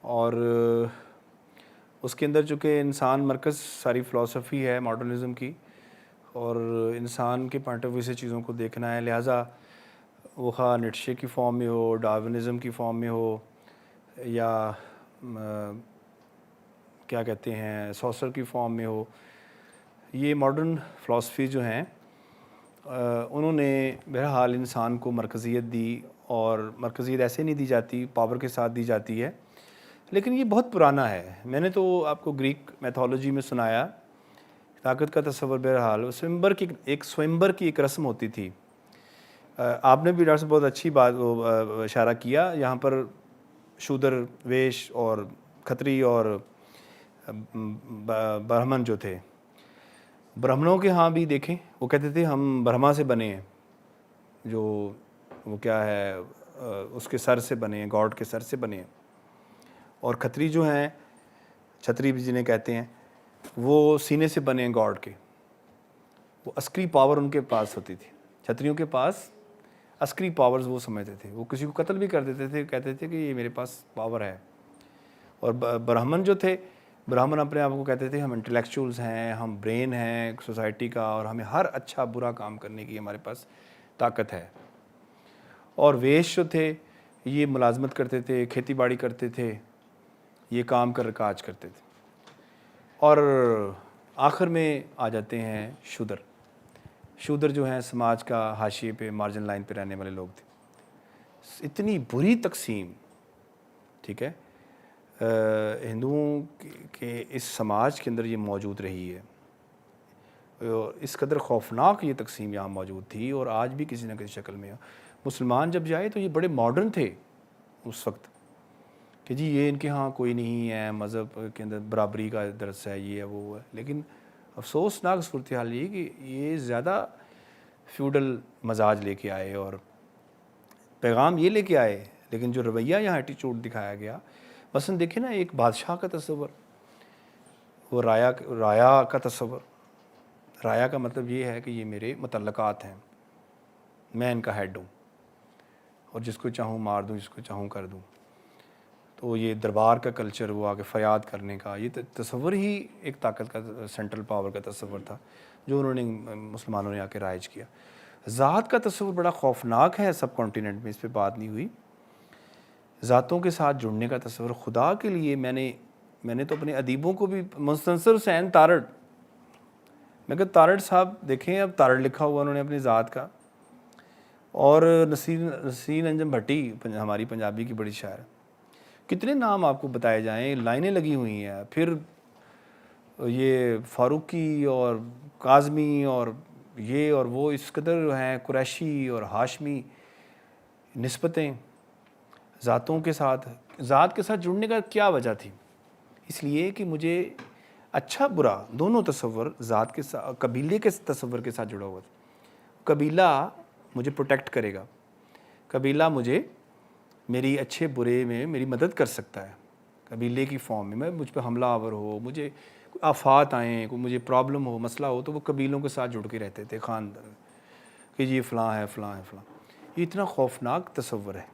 اور اس کے اندر چونکہ انسان مرکز ساری فلسفی ہے ماڈرنزم کی، اور انسان کے پوائنٹ آف ویو سے چیزوں کو دیکھنا ہے. لہٰذا وہ خواہ نیٹشے کی فارم میں ہو، ڈارونزم کی فارم میں ہو، یا کیا کہتے ہیں سوسر کی فارم میں ہو، یہ ماڈرن فلسفی جو ہیں انہوں نے بہرحال انسان کو مرکزیت دی. اور مرکزیت ایسے نہیں دی جاتی، پاور کے ساتھ دی جاتی ہے. لیکن یہ بہت پرانا ہے. میں نے تو آپ کو گریک میتھولوجی میں سنایا طاقت کا تصور. بہرحال سوئمبر کی ایک رسم ہوتی تھی. آپ نے بھی ڈاکٹر صاحب بہت اچھی بات اشارہ کیا. یہاں پر شودر، ویش اور کھتری اور برہمن جو تھے، برہمنوں کے ہاں بھی دیکھیں وہ کہتے تھے ہم برہما سے بنے ہیں، جو وہ کیا ہے اس کے سر سے بنے ہیں، گاڈ کے سر سے بنے ہیں. اور کھتری جو ہیں، چھتری بھی جنہیں کہتے ہیں، وہ سینے سے بنے ہیں گاڈ کے. وہ عسکری پاور ان کے پاس ہوتی تھی. چھتریوں کے پاس عسکری پاورز وہ سمجھتے تھے. وہ کسی کو قتل بھی کر دیتے تھے، کہتے تھے کہ یہ میرے پاس پاور ہے. اور برہمن جو تھے، برہمن اپنے آپ کو کہتے تھے ہم انٹلیکچوئلز ہیں، ہم برین ہیں سوسائٹی کا، اور ہمیں ہر اچھا برا کام کرنے کی ہمارے پاس طاقت ہے. اور ویش جو تھے یہ ملازمت کرتے تھے، کھیتی باڑی کرتے تھے، یہ کام کر کاج کرتے تھے. اور آخر میں آ جاتے ہیں شودر. شودر جو ہیں سماج کا حاشیے پہ، مارجن لائن پہ رہنے والے لوگ تھے. اتنی بری تقسیم، ٹھیک ہے، ہندوؤں کے اس سماج کے اندر یہ موجود رہی ہے. اس قدر خوفناک یہ تقسیم یہاں موجود تھی، اور آج بھی کسی نہ کسی شکل میں. مسلمان جب جائے تو یہ بڑے ماڈرن تھے اس وقت کہ جی یہ ان کے ہاں کوئی نہیں ہے، مذہب کے اندر برابری کا درس ہے، یہ ہے وہ ہے. لیکن افسوسناک صورتحال یہ کہ یہ زیادہ فیوڈل مزاج لے کے آئے اور پیغام یہ لے کے آئے، لیکن جو رویہ یہاں ایٹیچیوڈ دکھایا گیا. مثلا دیکھیں نا، ایک بادشاہ کا تصور، وہ رایا کا تصور. رایا کا مطلب یہ ہے کہ یہ میرے متعلقات ہیں، میں ان کا ہیڈ ہوں، اور جس کو چاہوں مار دوں، جس کو چاہوں کر دوں. تو یہ دربار کا کلچر، وہ آگے فریاد کرنے کا، یہ تصور ہی ایک طاقت کا، سینٹرل پاور کا تصور تھا جو انہوں نے مسلمانوں نے آ کے رائج کیا. ذات کا تصور بڑا خوفناک ہے سب کانٹیننٹ میں، اس پہ بات نہیں ہوئی. ذاتوں کے ساتھ جڑنے کا تصور. خدا کے لیے میں نے تو اپنے ادیبوں کو بھی، مستنصر حسین تارڑ، میں کہ تارڑ صاحب دیکھیں، اب تارڑ لکھا ہوا انہوں نے اپنی ذات کا. اور نسرین انجم بھٹی ہماری پنجابی کی بڑی شاعر، کتنے نام آپ کو بتائے جائیں، لائنیں لگی ہوئی ہیں. پھر یہ فاروقی اور کاظمی اور یہ اور وہ اس قدر ہیں، قریشی اور ہاشمی نسبتیں ذاتوں کے ساتھ. ذات کے ساتھ جڑنے کا کیا وجہ تھی؟ اس لیے کہ مجھے اچھا برا دونوں تصور ذات کے ساتھ، قبیلے کے تصور کے ساتھ جڑا ہوا تھا. قبیلہ مجھے پروٹیکٹ کرے گا، قبیلہ مجھے میری اچھے برے میں میری مدد کر سکتا ہے. قبیلے کی فارم میں مجھ پہ حملہ آور ہو، مجھے کوئی آفات آئیں، کوئی مجھے پرابلم ہو، مسئلہ ہو، تو وہ قبیلوں کے ساتھ جڑ کے رہتے تھے خاندان کہ یہ فلاں ہے فلاں ہے فلاں. یہ اتنا خوفناک تصور ہے.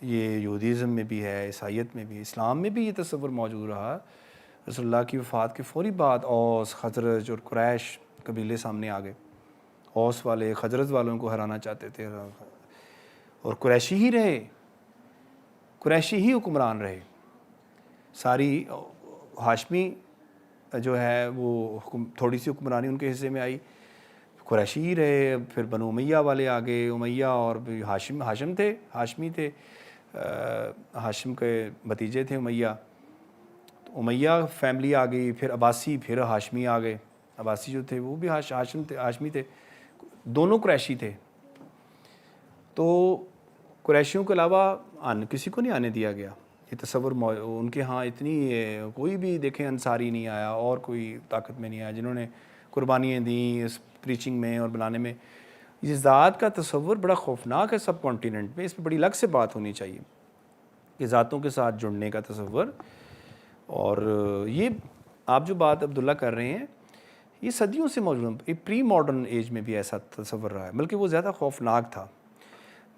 یہ یہودیزم میں بھی ہے، عیسائیت میں بھی، اسلام میں بھی یہ تصور موجود رہا. رسول اللہ کی وفات کے فوری بعد اوس، خزرج اور قریش قبیلے سامنے آ گئے. اوس والے خزرج والوں کو ہرانا چاہتے تھے اور قریشی ہی رہے، قریشی ہی حکمران رہے. ساری ہاشمی جو ہے وہ تھوڑی سی حکمرانی ان کے حصے میں آئی، قریشی ہی رہے. پھر بنو امیہ والے آگے، امیہ اور ہاشم تھے، ہاشمی تھے، ہاشم کے بھتیجے تھے امیہ. تو امیہ فیملی آ گئی، پھر عباسی، پھر ہاشمی آ گئے. عباسی جو تھے وہ بھی ہاشم تھے، ہاشمی تھے، دونوں قریشی تھے. تو قریشیوں کے علاوہ کسی کو نہیں آنے دیا گیا. یہ تصور ان کے ہاں اتنی کوئی بھی دیکھیں انصاری نہیں آیا اور کوئی طاقت میں نہیں آیا جنہوں نے قربانیاں دیں اس پریچنگ میں اور بنانے میں. یہ ذات کا تصور بڑا خوفناک ہے سب کانٹیننٹ میں. اس پہ بڑی الگ سے بات ہونی چاہیے کہ ذاتوں کے ساتھ جڑنے کا تصور. اور یہ آپ جو بات عبداللہ کر رہے ہیں یہ صدیوں سے موجود ہے. پری ماڈرن ایج میں بھی ایسا تصور رہا ہے، بلکہ وہ زیادہ خوفناک تھا.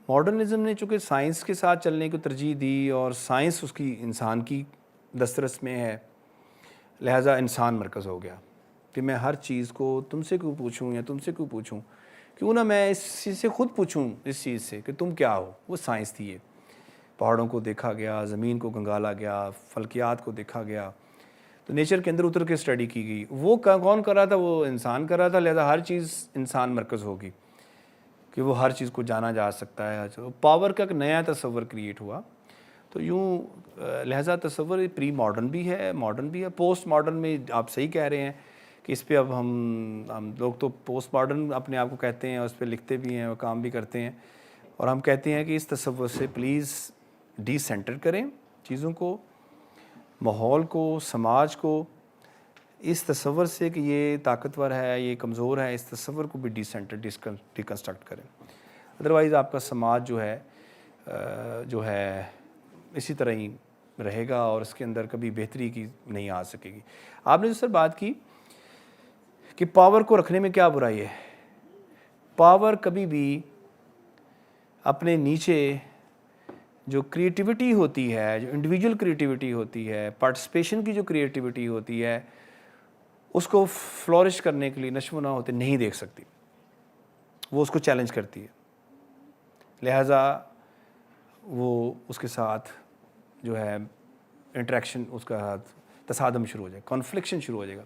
ماڈرنزم نے چونکہ سائنس کے ساتھ چلنے کو ترجیح دی اور سائنس اس کی انسان کی دسترس میں ہے، لہٰذا انسان مرکز ہو گیا کہ میں ہر چیز کو تم سے کیوں پوچھوں یا تم سے کیوں پوچھوں، کیوں نہ میں اس چیز سے خود پوچھوں، اس چیز سے کہ تم کیا ہو. وہ سائنس تھی. یہ پہاڑوں کو دیکھا گیا، زمین کو گنگالا گیا، فلکیات کو دیکھا گیا، تو نیچر کے اندر اتر کے اسٹڈی کی گئی. وہ کون کر رہا تھا؟ وہ انسان کر رہا تھا. لہذا ہر چیز انسان مرکز ہوگی کہ وہ ہر چیز کو جانا جا سکتا ہے. پاور کا ایک نیا تصور کریٹ ہوا. تو یوں لہذا تصور پری ماڈرن بھی ہے، ماڈرن بھی ہے. پوسٹ ماڈرن میں آپ صحیح کہہ رہے ہیں کہ اس پہ اب ہم لوگ تو پوسٹ ماڈرن اپنے آپ کو کہتے ہیں، اس پہ لکھتے بھی ہیں اور کام بھی کرتے ہیں. اور ہم کہتے ہیں کہ اس تصور سے پلیز ڈی سینٹر کریں چیزوں کو، ماحول کو، سماج کو. اس تصور سے کہ یہ طاقتور ہے، یہ کمزور ہے، اس تصور کو بھی ڈی سینٹر ڈیکنسٹرکٹ کریں. ادروائز آپ کا سماج جو ہے اسی طرح ہی رہے گا اور اس کے اندر کبھی بہتری کی نہیں آ سکے گی. آپ نے جو سر بات کی کہ پاور کو رکھنے میں کیا برائی ہے، پاور کبھی بھی اپنے نیچے جو کریٹیوٹی ہوتی ہے، جو انڈیویجول کریٹیوٹی ہوتی ہے، پارٹیسپیشن کی جو کریٹیوٹی ہوتی ہے، اس کو فلورش کرنے کے لیے نشو و نما ہوتے نہیں دیکھ سکتی. وہ اس کو چیلنج کرتی ہے. لہٰذا وہ اس کے ساتھ جو ہے انٹریکشن، اس کا ساتھ تصادم شروع ہو جائے گا، کانفلکشن شروع ہو جائے گا.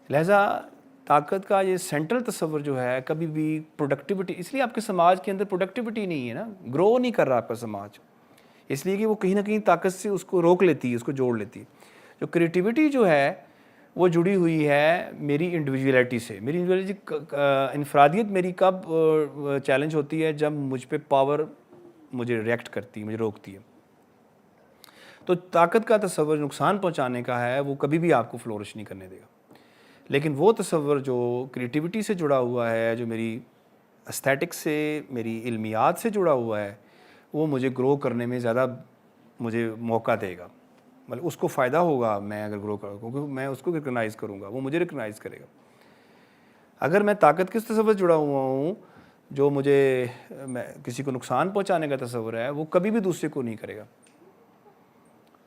لہٰذا طاقت کا یہ سینٹرل تصور جو ہے کبھی بھی پروڈکٹیوٹی، اس لیے آپ کے سماج کے اندر پروڈکٹیوٹی نہیں ہے نا، گرو نہیں کر رہا آپ کا سماج، اس لیے کہ وہ کہیں نہ کہیں طاقت سے اس کو روک لیتی ہے، اس کو جوڑ لیتی ہے. جو کریٹیوٹی جو ہے وہ جڑی ہوئی ہے میری انڈیویجولیٹی سے. میری انفرادیت میری کب چیلنج ہوتی ہے؟ جب مجھ پہ پاور مجھے ریئیکٹ کرتی ہے، مجھے روکتی ہے. تو طاقت کا تصور نقصان پہنچانے کا ہے، وہ کبھی بھی آپ کو فلورش نہیں کرنے دے گا. لیکن وہ تصور جو کریٹیوٹی سے جڑا ہوا ہے، جو میری استھیٹک سے، میری علمیات سے جڑا ہوا ہے، وہ مجھے گرو کرنے میں زیادہ مجھے موقع دے گا. مطلب اس کو فائدہ ہوگا میں اگر گرو کروں، کیونکہ میں اس کو ریکگنائز کروں گا، وہ مجھے ریکگنائز کرے گا. اگر میں طاقت کس تصور جڑا ہوا ہوں جو مجھے کسی کو نقصان پہنچانے کا تصور ہے، وہ کبھی بھی دوسرے کو نہیں کرے گا.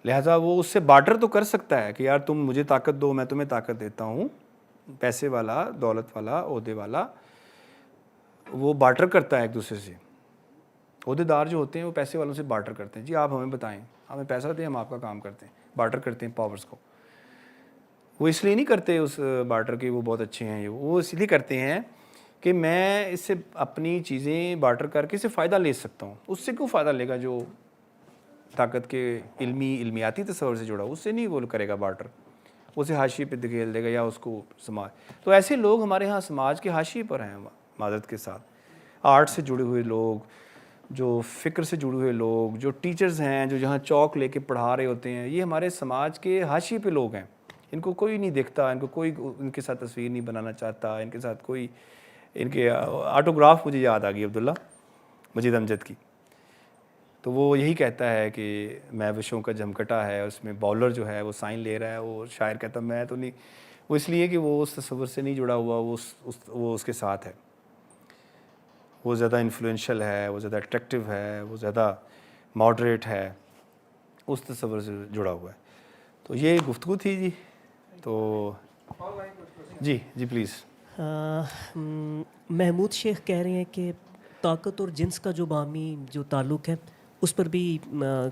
لہٰذا وہ اس سے بارٹر تو کر سکتا ہے کہ یار تم مجھے طاقت دو، میں تمہیں طاقت دیتا ہوں. پیسے والا، دولت والا، عہدے والا وہ بارٹر کرتا ہے ایک دوسرے سے. عہدے دار جو ہوتے ہیں وہ پیسے والوں سے بارٹر کرتے ہیں. جی آپ ہمیں بتائیں، ہمیں پیسہ دیں، ہم آپ کا کام کرتے ہیں. بارٹر کرتے ہیں پاورز کو. وہ اس لیے نہیں کرتے اس بارٹر کے وہ بہت اچھے ہیں، وہ اس لیے کرتے ہیں کہ میں اس سے اپنی چیزیں بارٹر کر کے اس سے فائدہ لے سکتا ہوں. اس سے کیوں فائدہ لے گا جو طاقت کے علمیاتی تصور سے جڑا, اس سے نہیں وہ کرے گا بارٹر, اسے حاشیے پہ دھکیل دے گا یا اس کو سماج. تو ایسے لوگ ہمارے ہاں سماج کے حاشیے پر ہیں معذرت کے ساتھ. آرٹ سے جڑے ہوئے لوگ, جو فکر سے جڑے ہوئے لوگ, جو ٹیچرز ہیں, جو جہاں چوک لے کے پڑھا رہے ہوتے ہیں, یہ ہمارے سماج کے حاشیے پہ لوگ ہیں. ان کو کوئی نہیں دیکھتا, ان کو کوئی ان کے ساتھ تصویر نہیں بنانا چاہتا, ان کے ساتھ کوئی, ان کے آٹوگراف مجھے یاد آ گئی عبداللہ مجید امجد کی. تو وہ یہی کہتا ہے کہ میں وشوں کا جھمکٹا ہے, اس میں باؤلر جو ہے وہ سائن لے رہا ہے, وہ شاعر کہتا میں تو نہیں. وہ اس لیے کہ وہ اس تصور سے نہیں جڑا ہوا, وہ اس کے ساتھ ہے, وہ زیادہ انفلوئنشل ہے, وہ زیادہ اٹریکٹیو ہے, وہ زیادہ ماڈریٹ ہے, اس تصور سے جڑا ہوا ہے. تو یہ گفتگو تھی جی. تو جی پلیز. محمود شیخ کہہ رہے ہیں کہ طاقت اور جنس کا جو باہمی جو تعلق ہے اس پر بھی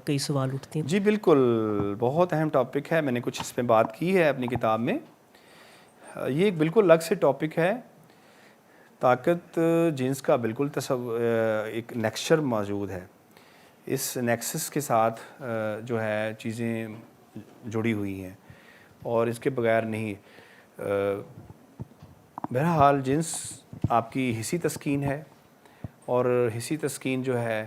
کئی سوال اٹھتے ہیں. جی بالکل, بہت اہم ٹاپک ہے, میں نے کچھ اس پہ بات کی ہے اپنی کتاب میں. یہ ایک بالکل الگ سے ٹاپک ہے. طاقت جنس کا بالکل ایک نیکسچر موجود ہے. اس نیکسس کے ساتھ جو ہے چیزیں جڑی ہوئی ہیں اور اس کے بغیر نہیں. بہرحال جنس آپ کی حسی تسکین ہے, اور حسی تسکین جو ہے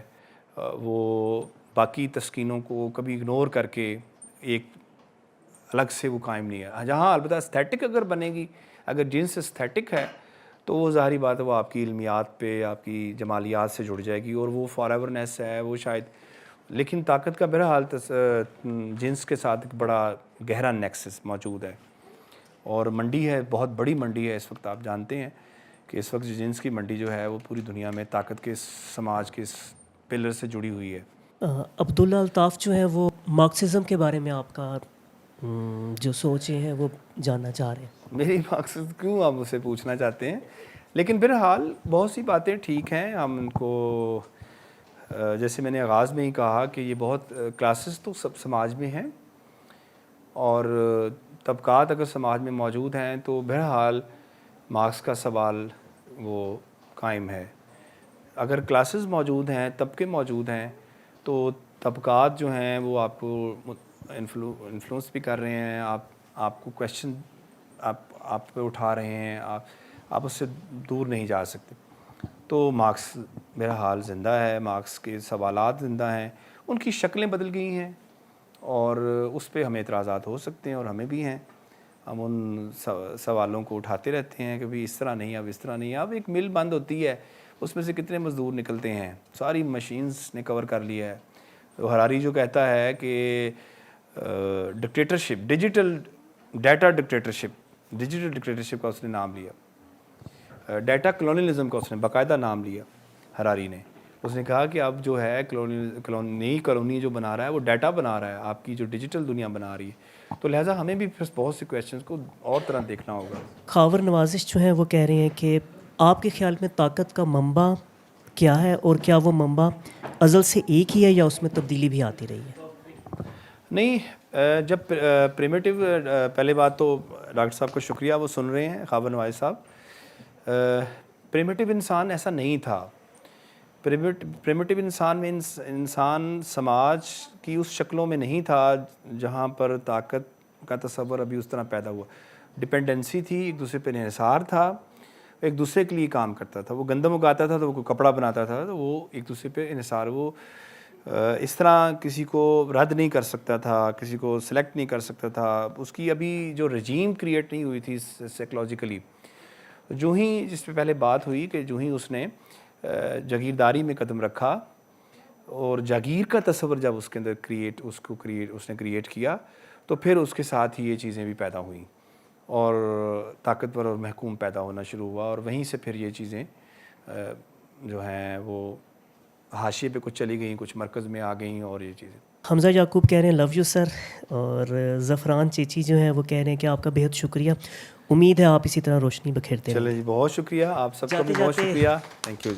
وہ باقی تسکینوں کو کبھی اگنور کر کے ایک الگ سے وہ قائم نہیں ہے. جہاں البتہ استھیٹک اگر بنے گی, اگر جنس استھیٹک ہے تو وہ ظاہری بات ہے وہ آپ کی علمیات پہ, آپ کی جمالیات سے جڑ جائے گی اور وہ فار ایورنیس ہے وہ شاید. لیکن طاقت کا بہرحال جنس کے ساتھ ایک بڑا گہرا نیکسس موجود ہے, اور منڈی ہے, بہت بڑی منڈی ہے اس وقت. آپ جانتے ہیں کہ اس وقت جنس کی منڈی جو ہے وہ پوری دنیا میں طاقت کے سماج کے پلر سے جڑی ہوئی ہے. عبداللہ الطاف جو ہے وہ مارکسزم کے بارے میں آپ کا جو سوچیں ہیں وہ جاننا چاہ رہے ہیں. میری مقصد کیوں آپ اسے پوچھنا چاہتے ہیں, لیکن بہرحال بہت سی باتیں ٹھیک ہیں. ہم ان کو جیسے میں نے آغاز میں ہی کہا کہ یہ بہت کلاسز تو سب سماج میں ہیں, اور طبقات اگر سماج میں موجود ہیں تو بہرحال مارکس کا سوال وہ قائم ہے. اگر کلاسز موجود ہیں, طبقے موجود ہیں, تو طبقات جو ہیں وہ آپ کو انفلوئنس بھی کر رہے ہیں, آپ کو کویشچن آپ پہ اٹھا رہے ہیں, آپ اس سے دور نہیں جا سکتے. تو مارکس بہرحال زندہ ہے, مارکس کے سوالات زندہ ہیں, ان کی شکلیں بدل گئی ہیں, اور اس پہ ہمیں اعتراضات ہو سکتے ہیں اور ہمیں بھی ہیں. ہم ان سوالوں کو اٹھاتے رہتے ہیں کہ بھئی اس طرح نہیں, اب اس طرح نہیں. اب ایک مل بند ہوتی ہے, اس میں سے کتنے مزدور نکلتے ہیں, ساری مشینز نے کور کر لیا ہے. ہراری جو کہتا ہے کہ ڈکٹیٹرشپ, ڈیجیٹل ڈیٹا ڈکٹیٹرشپ کا اس نے نام لیا, ڈیٹا کلونیلزم کا اس نے باقاعدہ نام لیا ہراری نے. اس نے کہا کہ اب جو ہے نئی کالونی جو بنا رہا ہے وہ ڈیٹا بنا رہا ہے, آپ کی جو ڈیجیٹل دنیا بنا رہی ہے. تو لہٰذا ہمیں بھی پھر بہت سے کویشچنس کو اور طرح دیکھنا ہوگا. خاور نوازش جو ہیں وہ کہہ رہے ہیں کہ آپ کے خیال میں طاقت کا منبع کیا ہے, اور کیا وہ منبع ازل سے ایک ہی ہے یا اس میں تبدیلی بھی آتی رہی ہے؟ نہیں, جب پریمیٹیو, پہلے بات تو ڈاکٹر صاحب کا شکریہ, وہ سن رہے ہیں خاور نواز صاحب. پریمیٹیو انسان ایسا نہیں تھا. پریمیٹیو انسان میں انسان سماج کی اس شکلوں میں نہیں تھا جہاں پر طاقت کا تصور ابھی اس طرح پیدا ہوا. ڈپینڈنسی تھی, ایک دوسرے پہ انحصار تھا, ایک دوسرے کے لیے کام کرتا تھا. وہ گندم اگاتا تھا تو وہ کپڑا بناتا تھا, تو وہ ایک دوسرے پہ انحصار. وہ اس طرح کسی کو رد نہیں کر سکتا تھا, کسی کو سلیکٹ نہیں کر سکتا تھا. اس کی ابھی جو رجیم کریٹ نہیں ہوئی تھی سائیکلوجیکلی. جو ہی جس پہ پہلے بات ہوئی کہ جو ہی اس نے جاگیرداری میں قدم رکھا اور جاگیر کا تصور جب اس کے اندر اس نے کریٹ کیا, تو پھر اس کے ساتھ ہی یہ چیزیں بھی پیدا ہوئیں اور طاقتور اور محکوم پیدا ہونا شروع ہوا. اور وہیں سے پھر یہ چیزیں جو ہیں وہ حاشیے پہ کچھ چلی گئیں, کچھ مرکز میں آ گئیں. اور یہ چیزیں حمزہ یعقوب کہہ رہے ہیں لو یو سر, اور زفران چیچی جو ہیں وہ کہہ رہے ہیں کہ آپ کا بہت شکریہ, امید ہے آپ اسی طرح روشنی بکھیرتے ہیں. چلیں جی, بہت شکریہ آپ سب کا بھی, بہت شکریہ, تھینک یو.